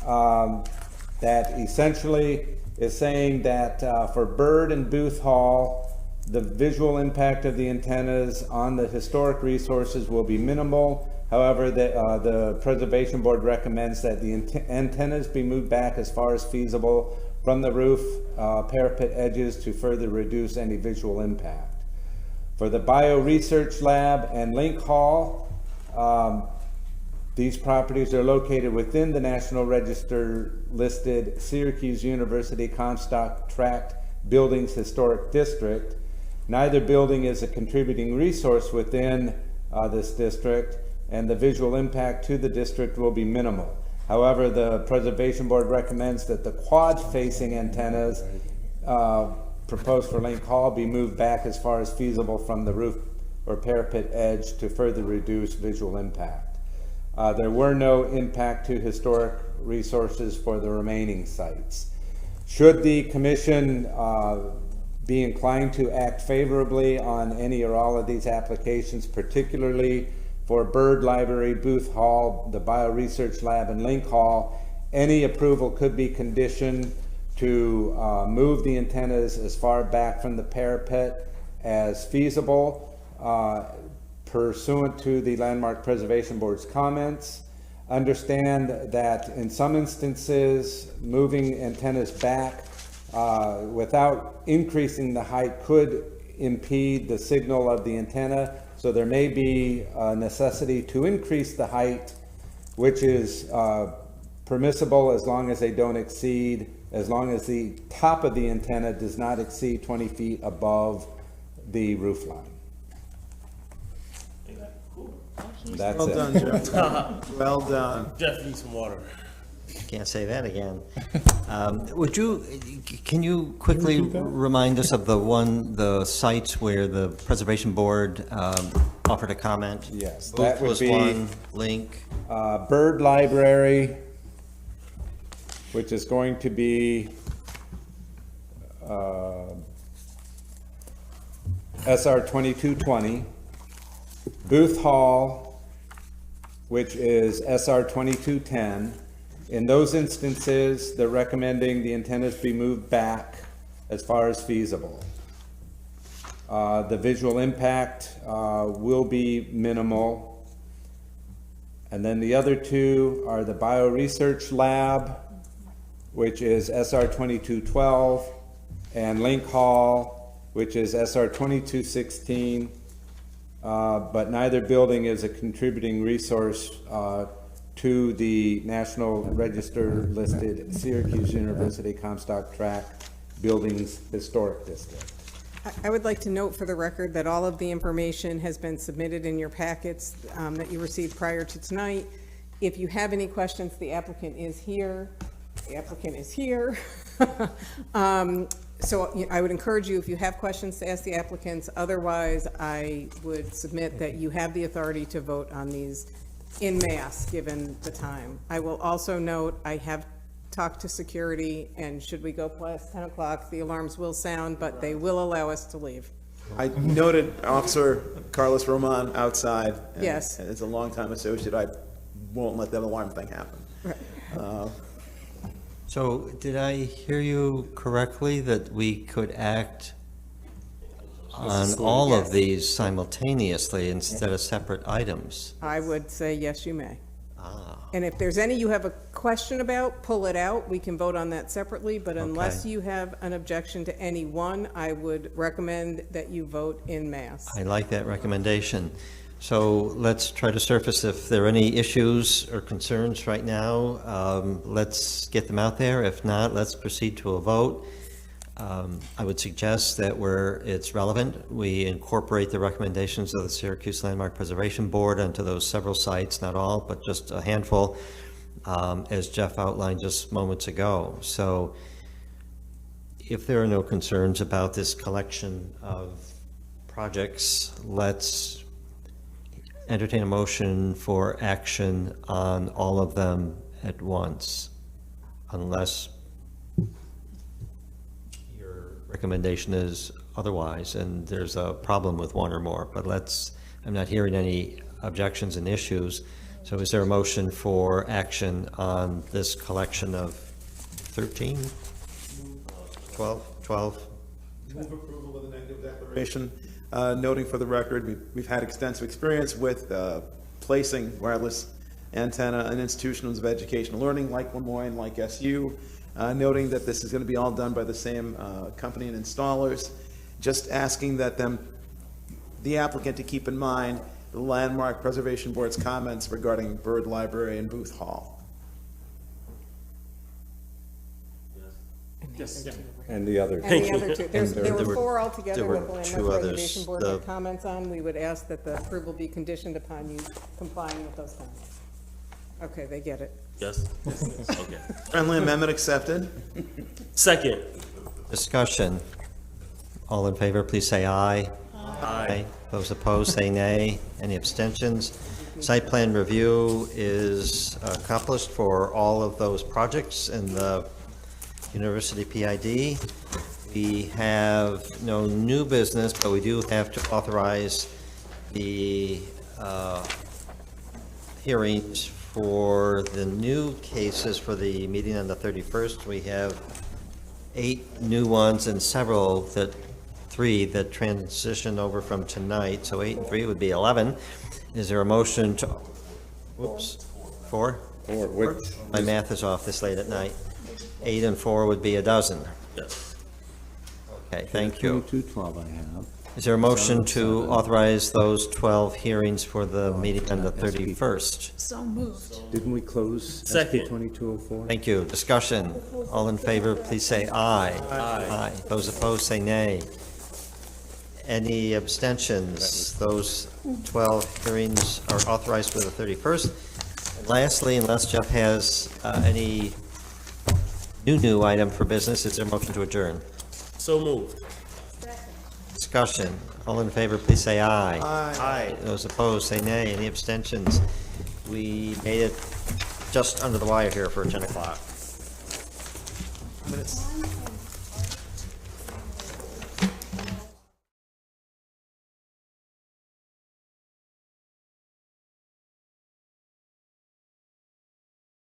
that essentially is saying that for Bird and Booth Hall, the visual impact of the antennas on the historic resources will be minimal. However, the Preservation Board recommends that the antennas be moved back as far as feasible from the roof parapet edges to further reduce any visual impact. For the Bio Research Lab and Link Hall, these properties are located within the National Register listed Syracuse University Comstock Tract Buildings Historic District. Neither building is a contributing resource within this district, and the visual impact to the district will be minimal. However, the Preservation Board recommends that the quad-facing antennas proposed for Link Hall be moved back as far as feasible from the roof or parapet edge to further reduce visual impact. There were no impact to historic resources for the remaining sites. Should the Commission be inclined to act favorably on any or all of these applications, particularly for Bird Library, Booth Hall, the Bio Research Lab, and Link Hall, any approval could be conditioned to move the antennas as far back from the parapet as feasible, pursuant to the Landmark Preservation Board's comments. Understand that in some instances, moving antennas back without increasing the height could impede the signal of the antenna. So there may be a necessity to increase the height, which is permissible as long as they don't exceed, as long as the top of the antenna does not exceed 20 feet above the roof line. That's Well it. done, Jeff. Well done. Jeff needs some water. Can't say that again. Can you quickly remind us of the sites where the Preservation Board offered a comment? Yes, Booth that would was be one, Link. Bird Library, which is going to be SR 2220. Booth Hall, which is SR 2210. In those instances, they're recommending the antennas be moved back as far as feasible. The visual impact will be minimal. And then the other two are the Bio Research Lab, which is SR 2212, and Link Hall, which is SR 2216. But neither building is a contributing resource to the National Register listed Syracuse University Comstock Tract Buildings Historic District. I would like to note for the record that all of the information has been submitted in your packets that you received prior to tonight. If you have any questions, the applicant is here. The applicant is here. So I would encourage you, if you have questions, to ask the applicants. Otherwise, I would submit that you have the authority to vote on these in mass, given the time. I will also note, I have talked to security, and should we go past 10 o'clock, the alarms will sound, but they will allow us to leave. I noted Officer Carlos Roman outside. And Yes. As a longtime associate, I won't let that alarm thing happen. Right. So did I hear you correctly that we could act on all of these simultaneously instead of separate items? I would say, yes, you may. And if there's any you have a question about, pull it out. We can vote on that separately, but unless you have an objection to any one, I would recommend that you vote in mass. I like that recommendation. So let's try to surface if there are any issues or concerns right now. Let's get them out there. If not, let's proceed to a vote. I would suggest that where it's relevant, we incorporate the recommendations of the Syracuse Landmark Preservation Board onto those several sites, not all, but just a handful, as Jeff outlined just moments ago. So if there are no concerns about this collection of projects, let's entertain a motion for action on all of them at once, unless your recommendation is otherwise, and there's a problem with one or more. But I'm not hearing any objections and issues. So is there a motion for action on this collection of 13, 12? Move approval of the negative declaration, noting for the record, we've had extensive experience with placing wireless antenna in institutions of educational learning like Lemoyne, like SU, noting that this is going to be all done by the same company and installers, just asking that the applicant to keep in mind the Landmark Preservation Board's comments regarding Bird Library and Booth Hall. Yes. And the other. And the other two. There There were were- 4 altogether there were that the two Landmark others. Preservation Board The- had comments on. We would ask that the approval be conditioned upon you complying with those comments. Okay, they get it. Yes? Okay. Friendly amendment accepted. Second. Discussion. All in favor, please say aye. Aye. Those opposed, say nay. Any abstentions? Site plan review is accomplished for all of those projects in the University PID. We have no new business, but we do have to authorize the hearings for the new cases for the meeting on the 31st. We have 8 new ones and three that transition over from tonight, so 8 and 3 would be 11. Is there a motion to, whoops, 4? 4. My math is off this late at night. 8 and 4 would be a dozen. Yes. Okay, thank you. 12 I have. Is there a motion to authorize those 12 hearings for the meeting on the 31st? So moved. Didn't we close Second. SB 2204? Thank you. Discussion. All in favor, please say aye. Aye. Those opposed, say nay. Any abstentions? Those 12 hearings are authorized for the 31st. And lastly, unless Jeff has any new item for business, is there a motion to adjourn? So moved. Discussion. All in favor, please say aye. Aye. Those opposed, say nay. Any abstentions? We made it just under the wire here for 10 o'clock. Minutes.